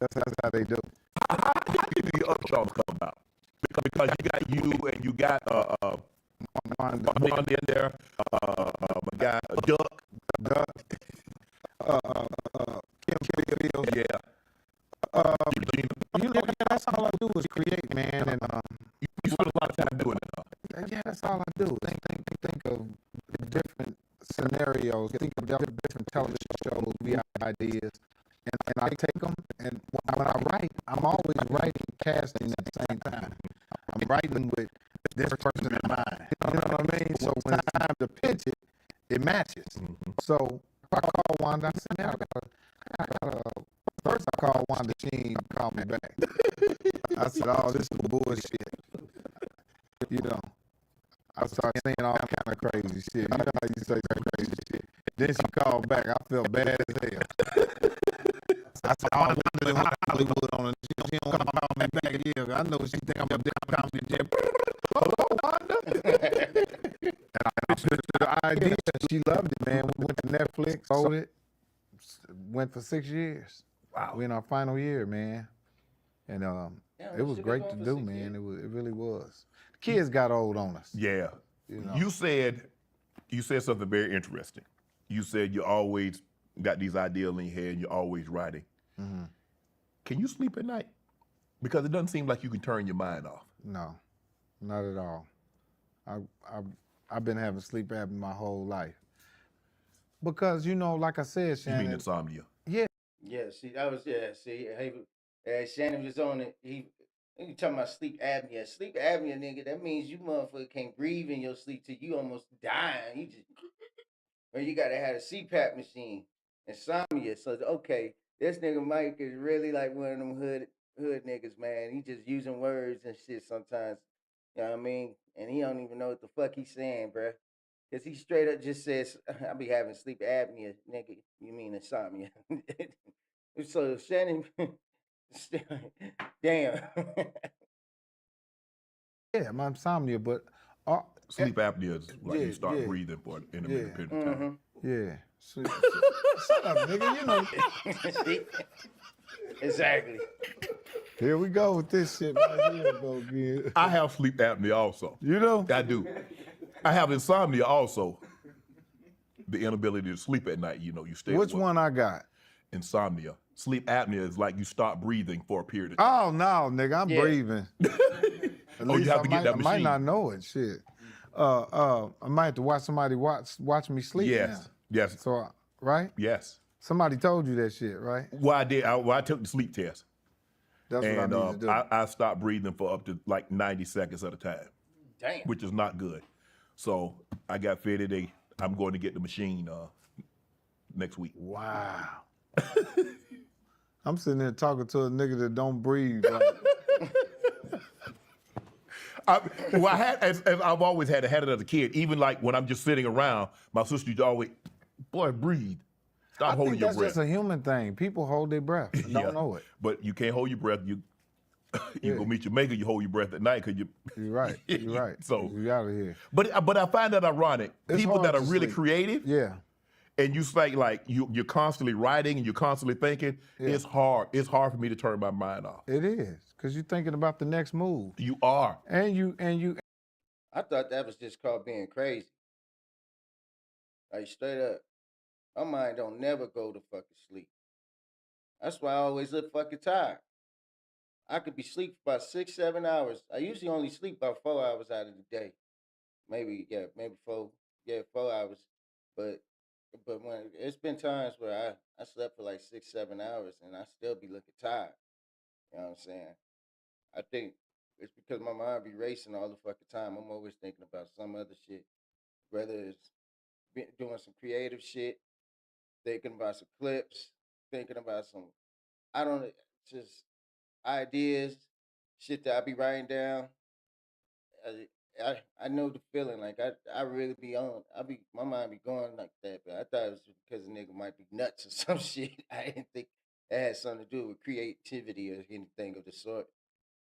that's how they do. How did the upshots come about? Because you got you and you got one in there, my guy Duck. Kim Fields. Yeah. You know, that's all I do is create, man, and You spend a lot of time doing it. yeah, that's all I do. Think of different scenarios, think of different television shows, we have ideas, and I take them, and when I write, I'm always writing, casting at the same time. I'm writing with this person in mind. You know what I mean? So when it's time to pitch it, it matches. So if I call Wanda, I said, man, first I called Wanda, she ain't called me back. I said, oh, this is bullshit. You know, I started saying all kind of crazy shit. You know how you say crazy shit. Then she called back. I felt bad as hell. I said, oh, I want to live in Hollywood on her. She don't call me back here. I know she think I'm a damn comedy jam. Hello, Wanda. And I pitched the idea. She loved it, man. We went to Netflix, sold it, went for 6 years. Wow. We in our final year, man. And it was great to do, man. It really was. The kids got old on us. Yeah. You know. You said something very interesting. You said you always got these ideas in your head and you're always writing. Mm-hmm. Can you sleep at night? Because it doesn't seem like you can turn your mind off. No, not at all. I've been having sleep apnea my whole life. Because, you know, like I said, Shannon. You mean insomnia? Yeah. Yeah, see, that was, see, Shannon was on it. He talking about sleep apnea. Sleep apnea, nigga, that means you motherfucker can't breathe in your sleep till you almost dying. You just, or you gotta have a CPAP machine. Insomnia. So, okay, this nigga Mike is really like one of them hood niggas, man. He just using words and shit sometimes. You know what I mean? And he don't even know what the fuck he's saying, bruh. Because he straight up just says, I be having sleep apnea, nigga. You mean insomnia. So Shannon, damn. Yeah, my insomnia, but sleep apnea is like you start yeah. breathing for an intermittent period of time. Yeah. Shut up, nigga. You know. Exactly. Here we go with this shit right here, though, kid. I have sleep apnea also. You know? I do. I have insomnia also. The inability to sleep at night, you know, you stay Which awake. one I got? Insomnia. Sleep apnea is like you stop breathing for a period of time. Oh, no, nigga, I'm breathing. At least you have to get that I might machine. not know it, shit. I might have to watch somebody watch me sleep Yes, now. yes. So, right? Yes. Somebody told you that shit, right? Well, I did. I took the sleep test. That's and what I need to do. I stopped breathing for up to like 90 seconds at a time. Damn. Which is not good. So I got fitted. I'm going to get the machine next week. Wow. I'm sitting there talking to a nigga that don't breathe. Like, as I've always had it as a kid. Even like when I'm just sitting around, my sister used to always, boy, breathe. Stop holding your breath. That's just a human thing. People hold their breath and don't know it. But you can't hold your breath. You go meet your maker, you hold your breath at night because You're right. You're right. So you out of here. But I find that ironic. It's People hard that are to really sleep. creative, Yeah. and you say like you're constantly writing and you're constantly thinking. Yeah. It's hard. It's hard for me to turn my mind off. It is because you're thinking about the next move. You are. And you. I thought that was just called being crazy. Like straight up, my mind don't never go to fucking sleep. That's why I always look fucking tired. I could be asleep for about 6-7 hours. I usually only sleep about 4 hours out of the day. Maybe 4 hours. But when it's been times where I slept for like 6-7 hours and I still be looking tired. You know what I'm saying? I think it's because my mind be racing all the fucking time. I'm always thinking about some other shit. Whether it's doing some creative shit, thinking about some clips, thinking about some, I don't know, just ideas, shit that I be writing down. I know the feeling. Like I really be on. My mind be going like that. But I thought it was because the nigga might be nuts or some shit. I didn't think it had something to do with creativity or anything of the sort.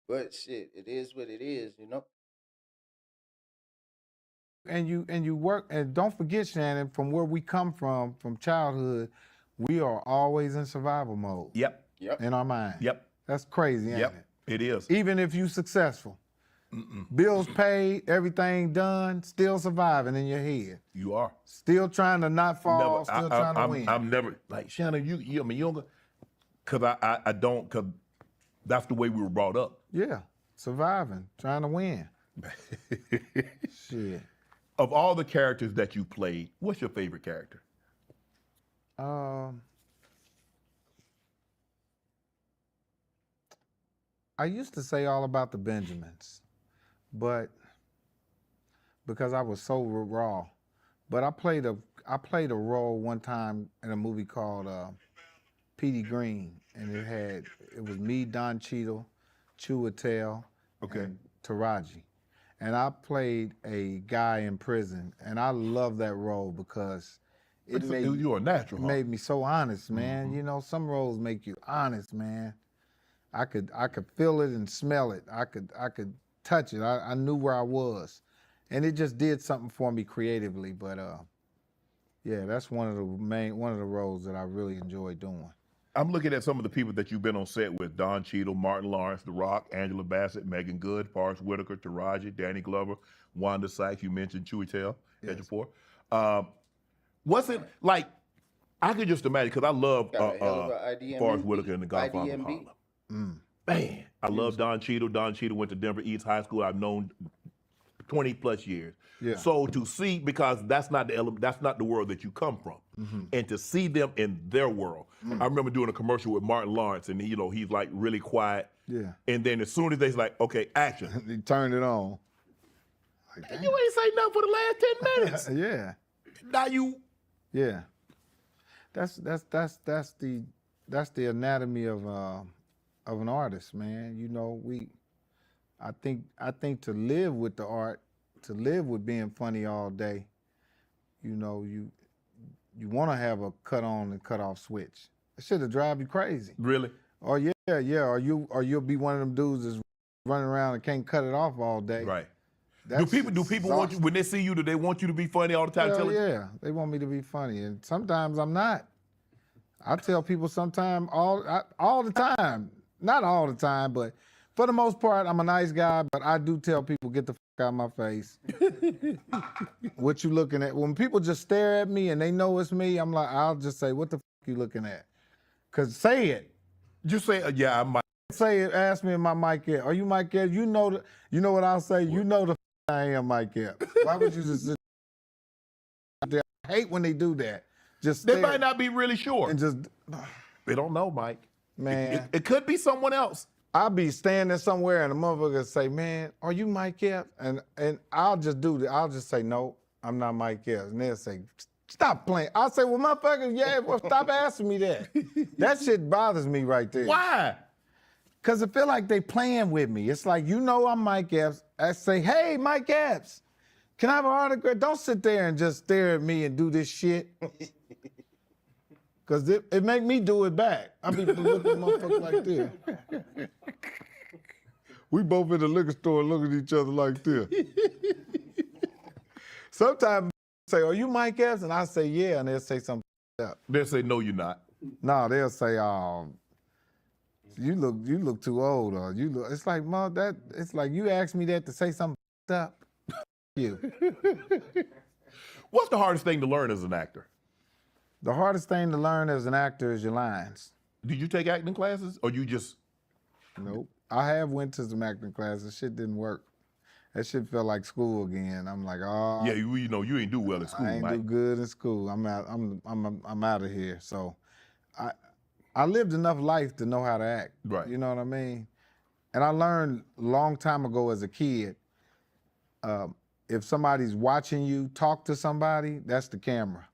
But shit, it is what it is, you know. And you work, and don't forget, Shannon, from where we come from childhood, we are always in survival mode. Yep. In our mind. Yep. That's crazy, ain't it? It is. Even if you successful. Bills paid, everything done, still surviving in your head. You are. Still trying to not fall, still trying to win. I'm never, like, Shannon, you younger, because I don't, because that's the way we were brought up. Yeah, surviving, trying to win. Shit. Of all the characters that you played, what's your favorite character? I used to say all about the Benjamins, but because I was so raw. But I played a role one time in a movie called Petey Green, and it was me, Don Cheadle, Chiwetel, and Taraji. And I played a guy in prison, and I love that role because you're a natural. Made me so honest, man. You know, some roles make you honest, man. I could feel it and smell it. I could touch it. I knew where I was, and it just did something for me creatively. But yeah, that's one of the roles that I really enjoy doing. I'm looking at some of the people that you've been on set with: Don Cheadle, Martin Lawrence, The Rock, Angela Bassett, Megan Good, Forrest Whitaker, Taraji, Danny Glover, Wanda Sykes. You mentioned Chiwetel Ejiofor. What's it like? I could just imagine, because I love Forrest Whitaker and The Godfather of Harlem. Man, I love Don Cheadle. Don Cheadle went to Denver East High School. I've known 20 plus years. Yeah. So to see, because that's not the world that you come from, and to see them in their world. I remember doing a commercial with Martin Lawrence, and he's like really quiet. Yeah. And then as soon as they's like, okay, action, He turned it on. Like, you ain't say nothing for the last 10 minutes. Yeah. Now you. Yeah. That's the anatomy of an artist, man. You know, I think to live with the art, to live with being funny all day, you know, you want to have a cut on and cut off switch. It should drive you crazy. Really? Or or you'll be one of them dudes that's running around and can't cut it off all day. Right. That's Do people want you, when they see you, do they want you to be funny all the time? Hell yeah, they want me to be funny, and sometimes I'm not. I tell people sometimes all the time, not all the time, but for the most part, I'm a nice guy. But I do tell people, get the fuck out of my face. What you looking at? When people just stare at me and they know it's me, I'll just say, what the fuck you looking at? Cause say it. Just say, yeah, I might. Say it. Ask me, am I Mike Epps? Are you Mike Epps? You know what I'll say. You know the I am Mike Epps. Why would you just sit there? I hate when they do that. Just they might not be really sure. And just they don't know, Mike. Man. It could be someone else. I'll be standing somewhere and a motherfucker say, man, are you Mike Epps? And I'll just do that. I'll just say, no, I'm not Mike Epps. And they'll say, Stop playing. I say, well, motherfucker, yeah, well, stop asking me that. That shit bothers me right there. Why? Because I feel like they playing with me. It's like, you know I'm Mike Epps. I say, hey, Mike Epps, can I have an autograph? Don't sit there and just stare at me and do this shit. Because it make me do it back. I be looking at motherfuckers like this. We both in the liquor store looking at each other like this. Sometimes they say, are you Mike Epps? And I say, yeah, and they'll say something else. They'll say, no, you're not. No, they'll say, you look too old, or you look. It's like, it's like you asked me that to say something up. You. What's the hardest thing to learn as an actor? The hardest thing to learn as an actor is your lines. Did you take acting classes, or you just? Nope. I have went to some acting classes. Shit didn't work. That shit felt like school again. I'm like, oh. Yeah, you know, you ain't do well in school, I ain't Mike. do good in school. I'm out. I'm out of here. So, I lived enough life to know how to act. Right. You know what I mean? And I learned a long time ago as a kid, if somebody's watching you talk to somebody, that's the camera.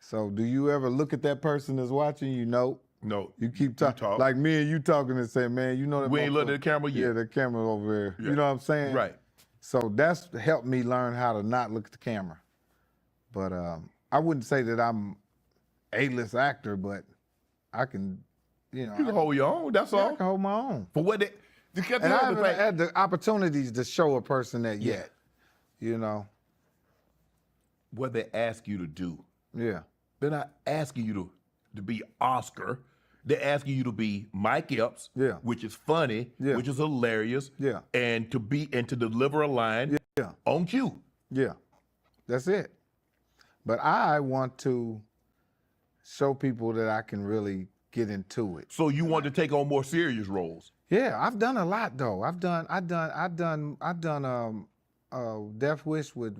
So do you ever look at that person that's watching you? No. No. You keep talking. Like me and you talking and say, man, you know that. We ain't looking at the camera yet. Yeah, the camera over there. Yeah. You know what I'm saying? Right. So that's helped me learn how to not look at the camera. But I wouldn't say that I'm A-list actor, but I can, you know. You can hold your own, that's all. I can hold my own. For what they, and I haven't had the opportunities to show a person that yet, you know. What they ask you to do. Yeah. They're not asking you to be Oscar. They're asking you to be Mike Epps, which is funny, which is hilarious, and to deliver a line on cue. Yeah, that's it. But I want to show people that I can really get into it. So you want to take on more serious roles? Yeah, I've done a lot though. I've done Death Wish with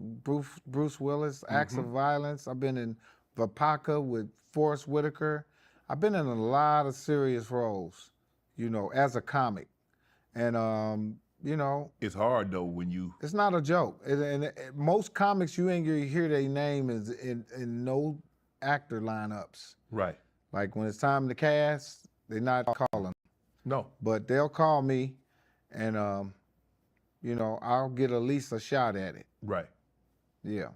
Bruce Willis, Acts of Violence. I've been in Vapaka with Forrest Whitaker. I've been in a lot of serious roles, you know, as a comic. And, you know. It's hard, though, when you. It's not a joke. And most comics, you ain't gonna hear their name is in no actor lineups. Right. Like when it's time to cast, they're not calling. No. But they'll call me and, you know, I'll get at least a shot at it. Right. Yeah.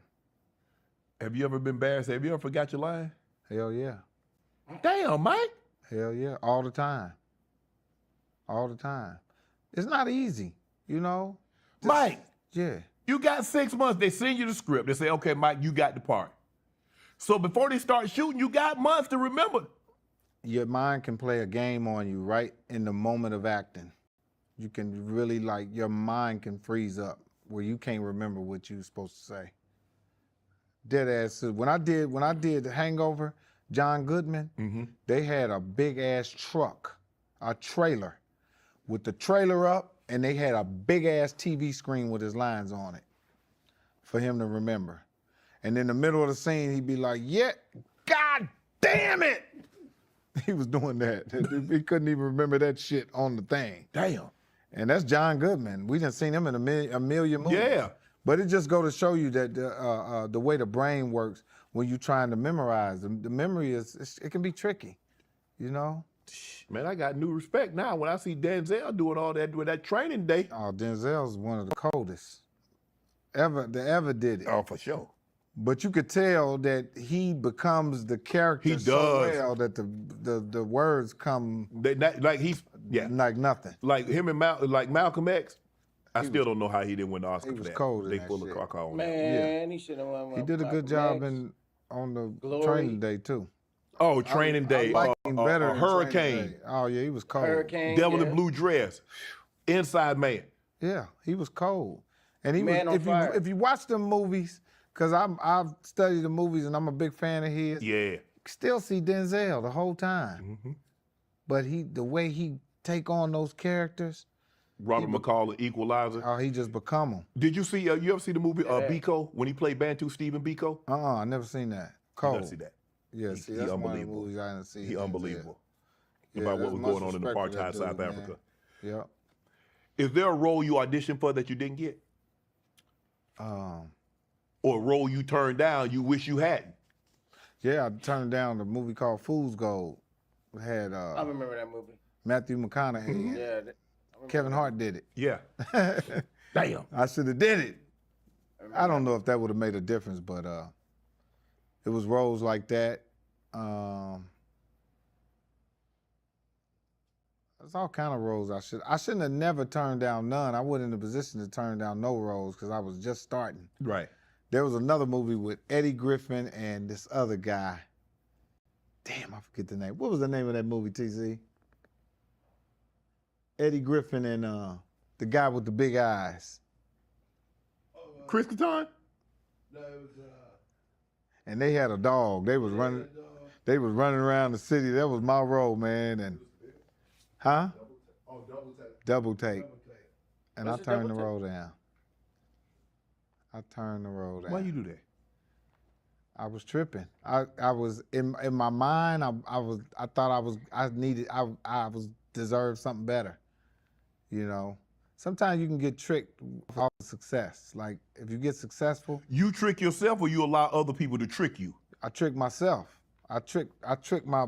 Have you ever been embarrassed? Have you ever forgot your line? Hell yeah. Damn, Mike. Hell yeah, all the time. All the time. It's not easy, you know? Mike. Yeah. You got 6 months. They send you the script. They say, okay, Mike, you got the part. So before they start shooting, you got months to remember. Your mind can play a game on you right in the moment of acting. You can really your mind can freeze up where you can't remember what you were supposed to say. Dead ass. When I did Hangover, John Goodman, they had a big ass truck, a trailer, with the trailer up, and they had a big ass TV screen with his lines on it for him to remember. And in the middle of the scene, he'd be like, yeah, God damn it. He was doing that. He couldn't even remember that shit on the thing. Damn. And that's John Goodman. We done seen him in a million movies. Yeah. But it just go to show you that the way the brain works when you're trying to memorize. The memory it can be tricky, you know? Man, I got new respect now when I see Denzel doing all that with that training day. Oh, Denzel's one of the coldest that ever did it. Oh, for sure. But you could tell that he becomes the character so well that the words come like nothing. Like him and Malcolm X. I still don't know how he didn't win the Oscar for that. He was cold in They that pulled shit. a cock on Man, he should have won. He did a good job on the Training Day too. Oh, Training Day. I like him better than Hurricane. Training Day. Oh yeah, he was cold. Hurricane. Devil in Blue Dress. Inside Man. Yeah, he was cold. And he Man on Fire. if you watch them movies, because I've studied the movies and I'm a big fan of his. Yeah. Still see Denzel the whole time. But the way he take on those characters. Robert McCall, the Equalizer. Oh, he just become them. Did you see? You ever see the movie Biko when he played Bantu Stephen Biko? I never seen that. Cold. You gotta see that. Yeah, see, that's one of the movies I didn't see. He unbelievable. Yeah, about what was much going on in respect for apartheid that South dude, Africa. Yeah. Is there a role you auditioned for that you didn't get? or a role you turned down you wish you hadn't? Yeah, I turned down the movie called Fool's Gold. It had I remember that movie. Matthew McConaughey in it. Yeah. Kevin Hart did it. Yeah. Damn. I should have did it. I don't know if that would have made a difference, but it was roles like that. There's all kind of roles I shouldn't have never turned down none. I wasn't in a position to turn down no roles because I was just starting. Right. There was another movie with Eddie Griffin and this other guy. Damn, I forget the name. What was the name of that movie, TC? Eddie Griffin and the guy with the big eyes. Chris Kattan? No, it was, and they had a dog. They was running. They was running around the city. That was my role, man. And huh? Double take. And I turned the role down. I turned the role down. Why you do that? I was tripping. I was in my mind. I thought I deserved something better. You know, sometimes you can get tricked off of success. Like if you get successful, You trick yourself or you allow other people to trick you? I trick myself. I trick my.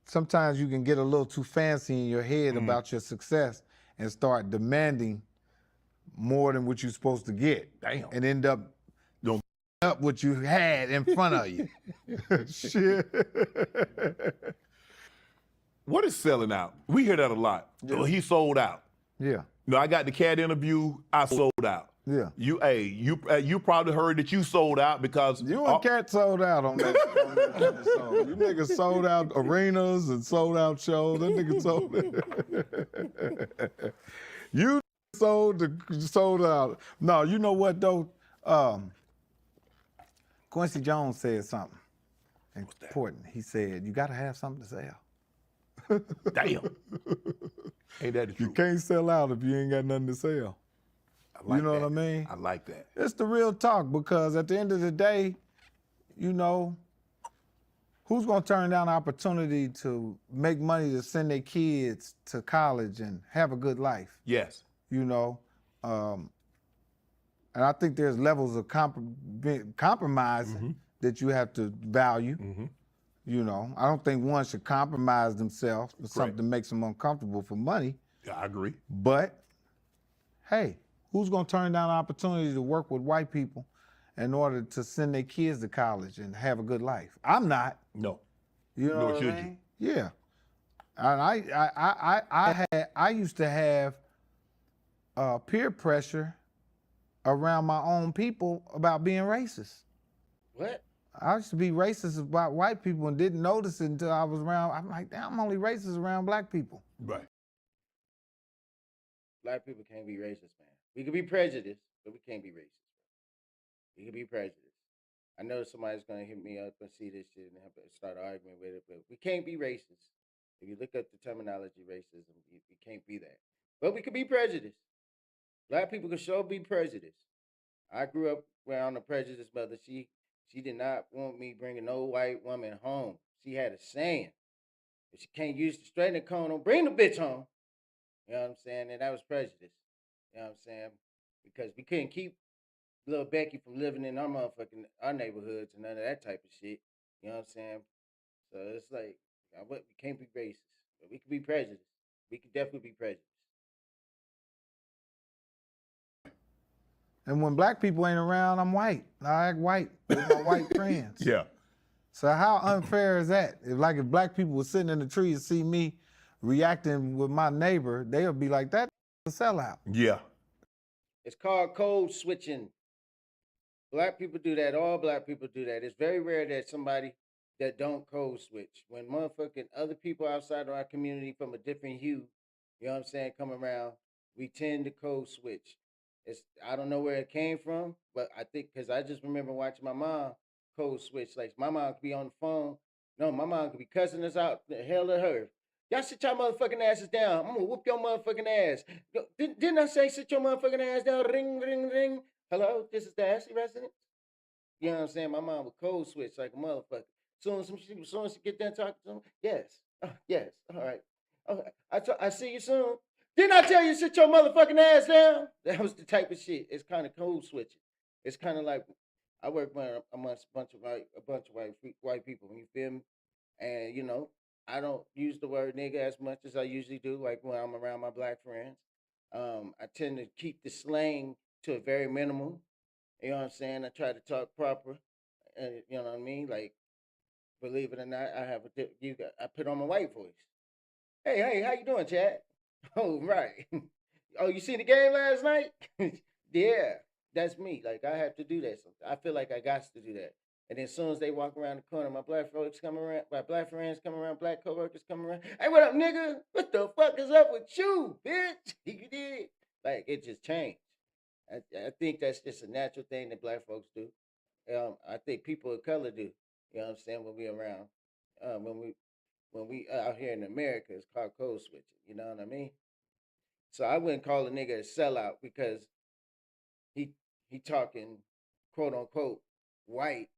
Sometimes you can get a little too fancy in your head about your success and start demanding more than what you're supposed to get. Damn. And end up up what you had in front of you. Shit. What is selling out? We hear that a lot. Yeah. Well, he sold out. Yeah. I got the Cat interview. I sold out. Yeah. You probably heard that you sold out because You and Cat sold out on that song. You niggas sold out arenas and sold out shows. That nigga sold it. You sold out. No, you know what though? Quincy Jones said something important. He said, you gotta have something to sell. damn. Ain't that the You truth? can't sell out if you ain't got nothing to sell. I like You know that. what I mean? I like that. It's the real talk because at the end of the day, you know, who's gonna turn down the opportunity to make money to send their kids to college and have a good life? Yes. You know, and I think there's levels of compromising that you have to value. You know, I don't think one should compromise themselves for something that makes them uncomfortable for money. Yeah, I agree. But hey, who's gonna turn down the opportunity to work with white people in order to send their kids to college and have a good life? I'm not. No. You know Nor what should I mean? Yeah. And I used to have peer pressure around my own people about being racist. What? I used to be racist about white people and didn't notice it until I was around. I'm like, damn, I'm only racist around black people. Right. Black people can't be racist, man. We can be prejudiced, but we can't be racist. We can be prejudiced. I know somebody's gonna hit me up and see this shit and start arguing with it, but we can't be racist. If you look up the terminology racism, we can't be that. But we can be prejudiced. Black people can sure be prejudiced. I grew up around a prejudiced mother. She did not want me bringing no white woman home. She had a saying, if she can't use the straightening comb, don't bring the bitch home. You know what I'm saying? And that was prejudice. You know what I'm saying? Because we couldn't keep little Becky from living in our neighborhoods and none of that type of shit. You know what I'm saying? So it's like, we can't be racist, but we can be prejudiced. We can definitely be prejudiced. And when black people ain't around, I'm white. I act white with my white friends. Yeah. So how unfair is that? If black people were sitting in the tree and see me reacting with my neighbor, they would be like, that's a sellout. Yeah. It's called code switching. Black people do that. All black people do that. It's very rare that somebody that don't code switch. When motherfucking other people outside of our community from a different hue, you know what I'm saying, come around, we tend to code switch. I don't know where it came from, but I think because I just remember watching my mom code switch. Like my mom could be on the phone. No, my mom could be cussing us out. The hell of her. Y'all sit your motherfucking asses down. I'm gonna whoop your motherfucking ass. Didn't I say sit your motherfucking ass down? Ring, ring, ring. Hello, this is the Ashley residence. You know what I'm saying? My mom would code switch like a motherfucker. Soon as she get done talking to him, yes, yes, all right. Okay. I see you soon. Didn't I tell you to sit your motherfucking ass down? That was the type of shit. It's kind of code switching. It's kind of like I work amongst a bunch of white people. You feel me? And I don't use the word nigga as much as I usually do, like when I'm around my black friends. I tend to keep the slang to a very minimal. You know what I'm saying? I try to talk proper. You know what I mean? Like, believe it or not, I put on my white voice. Hey, how you doing, Chad? Oh, right. Oh, you see the game last night? Yeah, that's me. Like, I have to do that. I feel like I got to do that. And then as soon as they walk around the corner, my black folks come around, my black friends come around, black coworkers come around. Hey, what up, nigga? What the fuck is up with you, bitch? You did? Like, it just changed. I think that's just a natural thing that black folks do. I think people of color do. You know what I'm saying? When we around, when we out here in America, it's called code switching. You know what I mean? So I wouldn't call a nigga a sellout because he he talking quote unquote white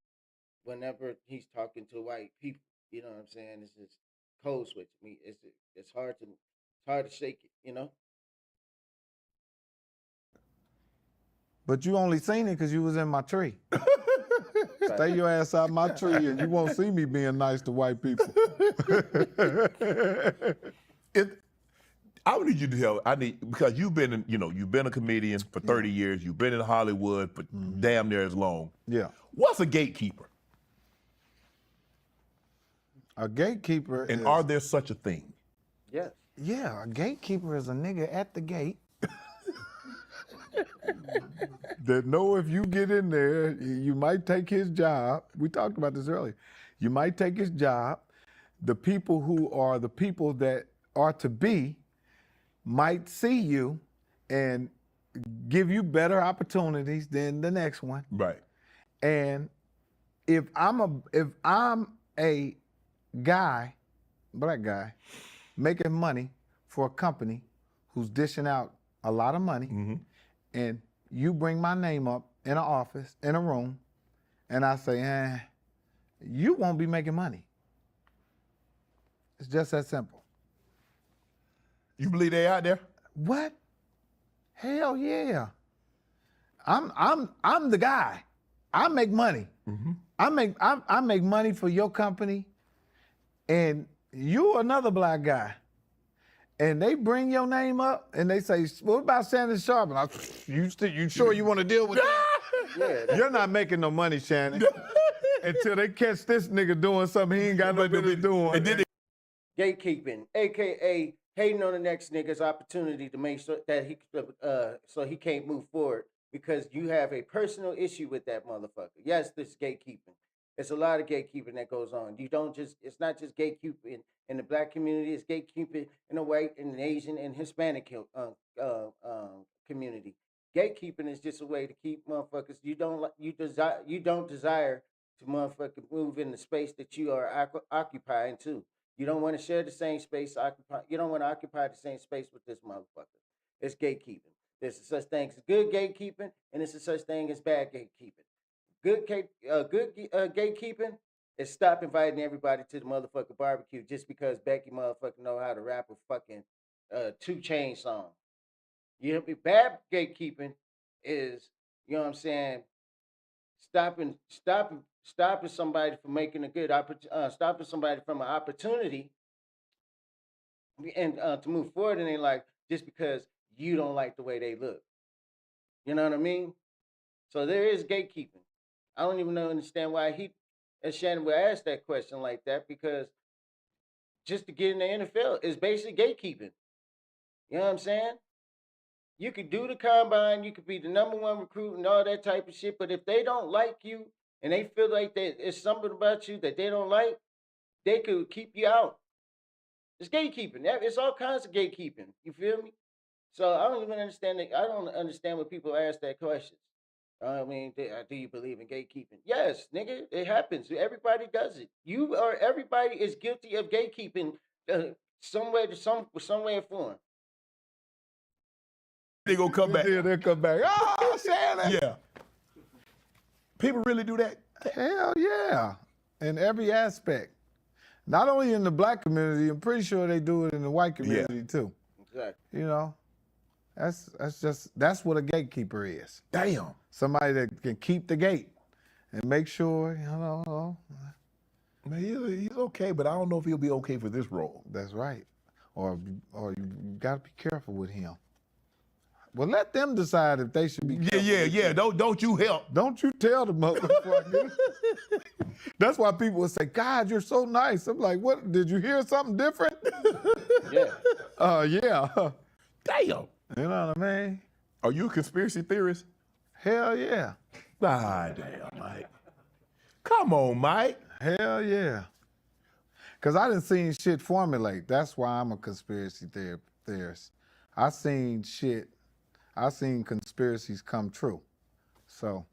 whenever he's talking to white people. You know what I'm saying? It's just code switch. It's hard to shake it. You know. But you only seen it because you was in my tree. Stay your ass out my tree, and you won't see me being nice to white people. I need you to tell. Because you've been you've been a comedian for 30 years. You've been in Hollywood for damn near as long. Yeah. What's a gatekeeper? A gatekeeper and are there such a thing? Yes. Yeah, a gatekeeper is a nigga at the gate that know if you get in there, you might take his job. We talked about this earlier. You might take his job. The people who are the people that are to be might see you and give you better opportunities than the next one. Right. And if I'm a guy, black guy, making money for a company who's dishing out a lot of money, and you bring my name up in an office, in a room, and I say, you won't be making money. It's just that simple. You believe they out there? What? Hell yeah. I'm the guy. I make money. I make money for your company, and you're another black guy. And they bring your name up and they say, what about Shannon Sharp? And you sure you want to deal with that? Yeah. You're not making no money, Shannon. Until they catch this nigga doing something he ain't got no business doing. Gatekeeping, aka hating on the next nigga's opportunity to make sure that he can't move forward because you have a personal issue with that motherfucker. Yes, this is gatekeeping. It's a lot of gatekeeping that goes on. It's not just gatekeeping in the black community, it's gatekeeping in the white and the Asian and Hispanic community. Gatekeeping is just a way to keep motherfuckers you don't desire to motherfucking move in the space that you are occupying too. You don't want to share the same space. You don't want to occupy the same space with this motherfucker. It's gatekeeping. There's a such thing as good gatekeeping, and there's a such thing as bad gatekeeping. Good gatekeeping is stop inviting everybody to the motherfucking barbecue just because Becky motherfucking know how to rap a fucking 2 Chainz song. You know, bad gatekeeping is, you know what I'm saying, stopping somebody from making a good stopping somebody from an opportunity and to move forward in their life just because you don't like the way they look. You know what I mean? So there is gatekeeping. I don't even understand why Shannon would ask that question like that, because just to get in the NFL is basically gatekeeping. You know what I'm saying? You could do the combine, you could be the #1 recruit and all that type of shit, but if they don't like you and they feel like there's something about you that they don't like, they could keep you out. It's gatekeeping. It's all kinds of gatekeeping. You feel me? So I don't even understand I don't understand when people ask that question. I mean, do you believe in gatekeeping? Yes, nigga, it happens. Everybody does it. Everybody is guilty of gatekeeping some way or form. They gonna come back. Yeah, they'll come back. Oh, Shannon. Yeah. People really do that? Hell yeah. In every aspect. Not only in the black community, I'm pretty sure they do it in the white community too. Exactly. You know? That's what a gatekeeper is. Damn. Somebody that can keep the gate and make sure, Man, he's okay, but I don't know if he'll be okay for this role. That's right. Or you got to be careful with him. Well, let them decide if they should be careful. Yeah. Don't you help. Don't you tell the motherfucker. That's why people will say, God, you're so nice. I'm like, what? Did you hear something different? Yeah. Yeah. Damn. You know what I mean? Are you a conspiracy theorist? Hell yeah. Ah, damn, Mike. Come on, Mike. Hell yeah. Because I didn't see shit formulate. That's why I'm a conspiracy theorist. I seen conspiracies come true. So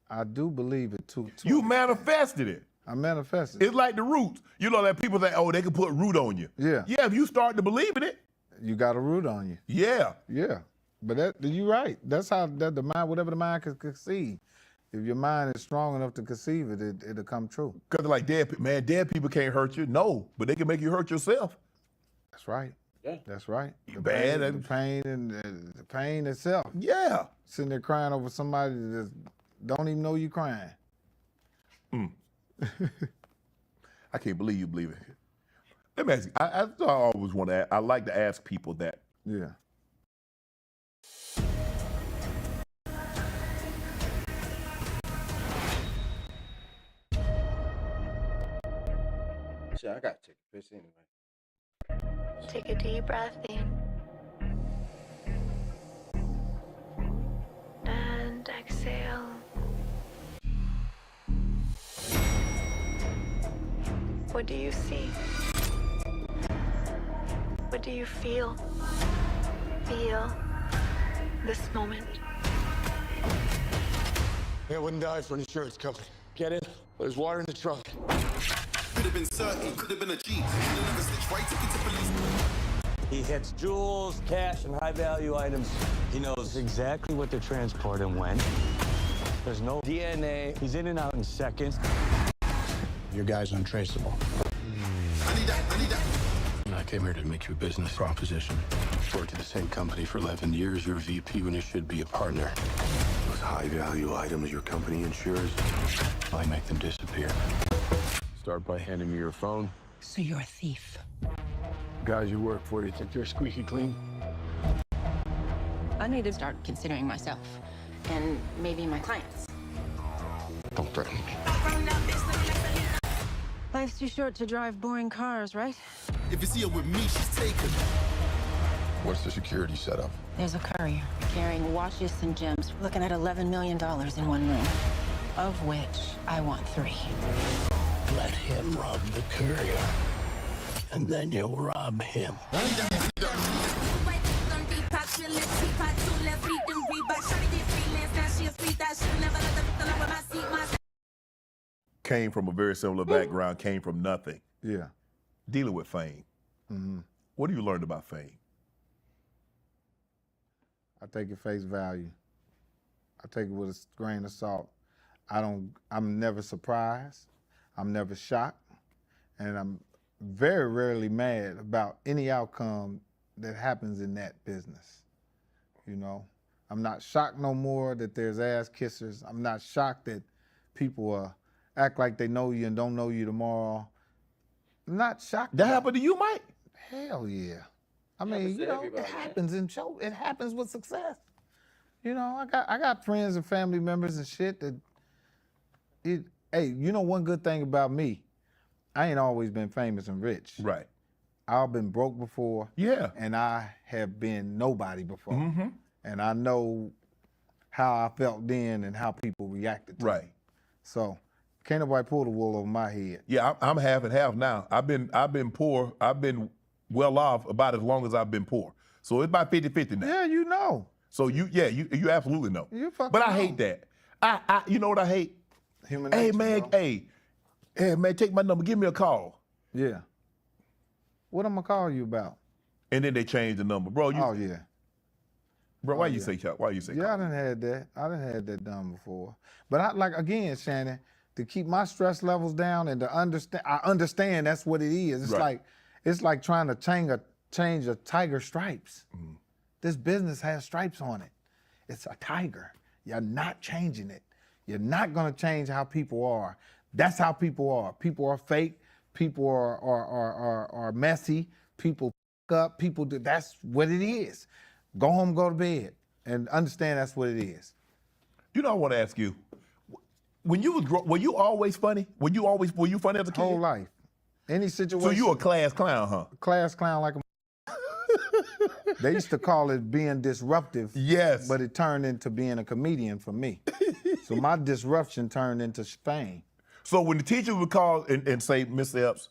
I do believe it too. You manifested it. I manifested it. It's like the roots. You know that people say, oh, they can put root on you. Yeah. Yeah, if you start to believe in it. You got a root on you. Yeah. Yeah. But you're right. That's how the mind, whatever the mind can conceive. If your mind is strong enough to conceive it, it'll come true. Because like dead people can't hurt you. No, but they can make you hurt yourself. That's right. Yeah. That's right. The Pain, the pain itself. Yeah. Sitting there crying over somebody that don't even know you crying. I can't believe you believe it. Let me ask you, I always want to, I like to ask people that. Yeah. Shit, I gotta take a piss anyway. Take a deep breath in. And exhale. What do you see? What do you feel? Feel this moment. I wouldn't die for an insurance company. Get it? There's water in the trunk. Could have been certain, could have been a G. Could have never snitched right, took it to police. He hits jewels, cash, and high-value items. He knows exactly what they're transporting when. There's no DNA. He's in and out in seconds. Your guy's untraceable. I need that. I came here to make you a business proposition. Worked at the same company for 11 years. You're a VP when you should be a partner. Those high-value items your company insures. I make them disappear. Start by handing me your phone. So you're a thief? Guys you work for, you think they're squeaky clean? I need to start considering myself and maybe my clients. Don't threaten me. Life's too short to drive boring cars, right? If you see her with me, she's taken. What's the security setup? There's a courier carrying watches and gems, looking at $11 million in one room, of which I want 3. Let him rob the courier, and then you'll rob him. Came from a very similar background, came from nothing. Yeah. Dealing with fame. Mm-hmm. What have you learned about fame? I take it face value. I take it with a grain of salt. I'm never surprised. I'm never shocked. And I'm very rarely mad about any outcome that happens in that business. You know, I'm not shocked no more that there's ass kissers. I'm not shocked that people act like they know you and don't know you tomorrow. I'm not shocked. That happened to you, Mike? Hell yeah. I mean, you know, it happens in show. It happens with success. You know, I got friends and family members and shit that hey, you know one good thing about me, I ain't always been famous and rich. Right. I've been broke before. Yeah. And I have been nobody before. Mm-hmm. And I know how I felt then and how people reacted to me. So can't nobody pull the wool over my head. Yeah, I'm half and half now. I've been poor. I've been well off about as long as I've been poor. So it's about 50-50 now. Yeah, you know. So you absolutely know. You fucking But I know. hate that. I you know what I hate? Human Hey nature, man, bro. hey man, take my number, give me a call. Yeah. What I'm gonna call you about? And then they change the number. Bro, Oh yeah. Bro, why Oh, you yeah. say why you say Yeah, call? I done had that. I done had that done before. But I like again, Shannon, to keep my stress levels down and to understand. I understand that's what it is. It's Right. like trying to change a tiger stripes. This business has stripes on it. It's a tiger. You're not changing it. You're not gonna change how people are. That's how people are. People are fake. People are messy. People up. People do. That's what it is. Go home, go to bed, and understand that's what it is. You know, I want to ask you, when you were you always funny? Were you funny as a kid? Whole life. Any situation. So you a class clown, huh? Class clown like a. They used to call it being disruptive. Yes. But it turned into being a comedian for me. So my disruption turned into fame. So when the teacher would call and say, Miss Epps,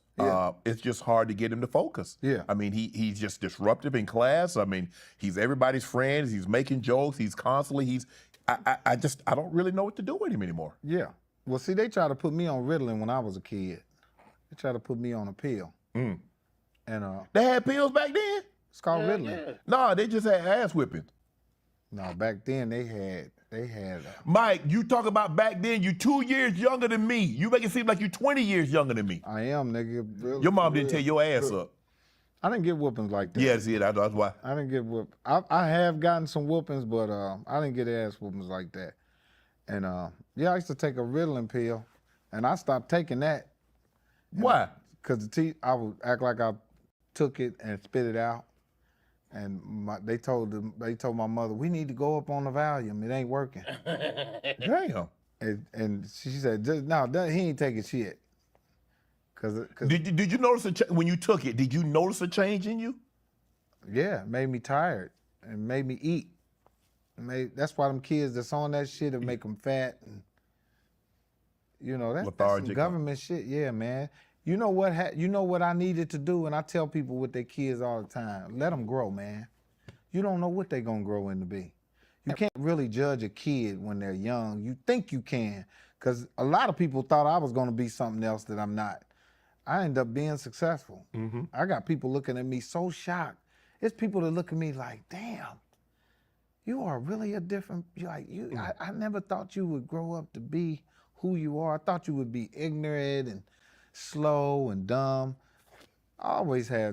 it's just hard to get him to focus. Yeah. I mean, he's just disruptive in class. I mean, he's everybody's friend. He's making jokes. He's constantly, I don't really know what to do with him anymore. Yeah. Well, see, they tried to put me on Ritalin when I was a kid. They tried to put me on a pill. Mm. And they had pills back then? It's called Ritalin. Yeah. No, they just had ass whipping. No, back then they had. Mike, you talk about back then, you 2 years younger than me. You make it seem like you're 20 years younger than me. I am, nigga. Your mom didn't tear your ass up. I didn't get whoopings like that. Yeah, see, that's why. I didn't get whooped. I have gotten some whoopings, but I didn't get ass whoopings like that. And yeah, I used to take a Ritalin pill, and I stopped taking that. Why? Because I would act like I took it and spit it out. And they told my mother, we need to go up on the Valium. It ain't working. Damn. And she said, no, he ain't taking shit. Cause did you notice when you took it? Did you notice a change in you? Yeah, it made me tired and made me eat. That's why them kids that's on that shit, it make them fat. And, you know, that's some government shit. Yeah, man. You know what I needed to do, and I tell people with their kids all the time, let them grow, man. You don't know what they're gonna grow into be. You can't really judge a kid when they're young. You think you can, because a lot of people thought I was gonna be something else that I'm not. I ended up being successful. Mm-hmm. I got people looking at me so shocked. It's people that look at me like, damn, you are really a different, I never thought you would grow up to be who you are. I thought you would be ignorant and slow and dumb. I always had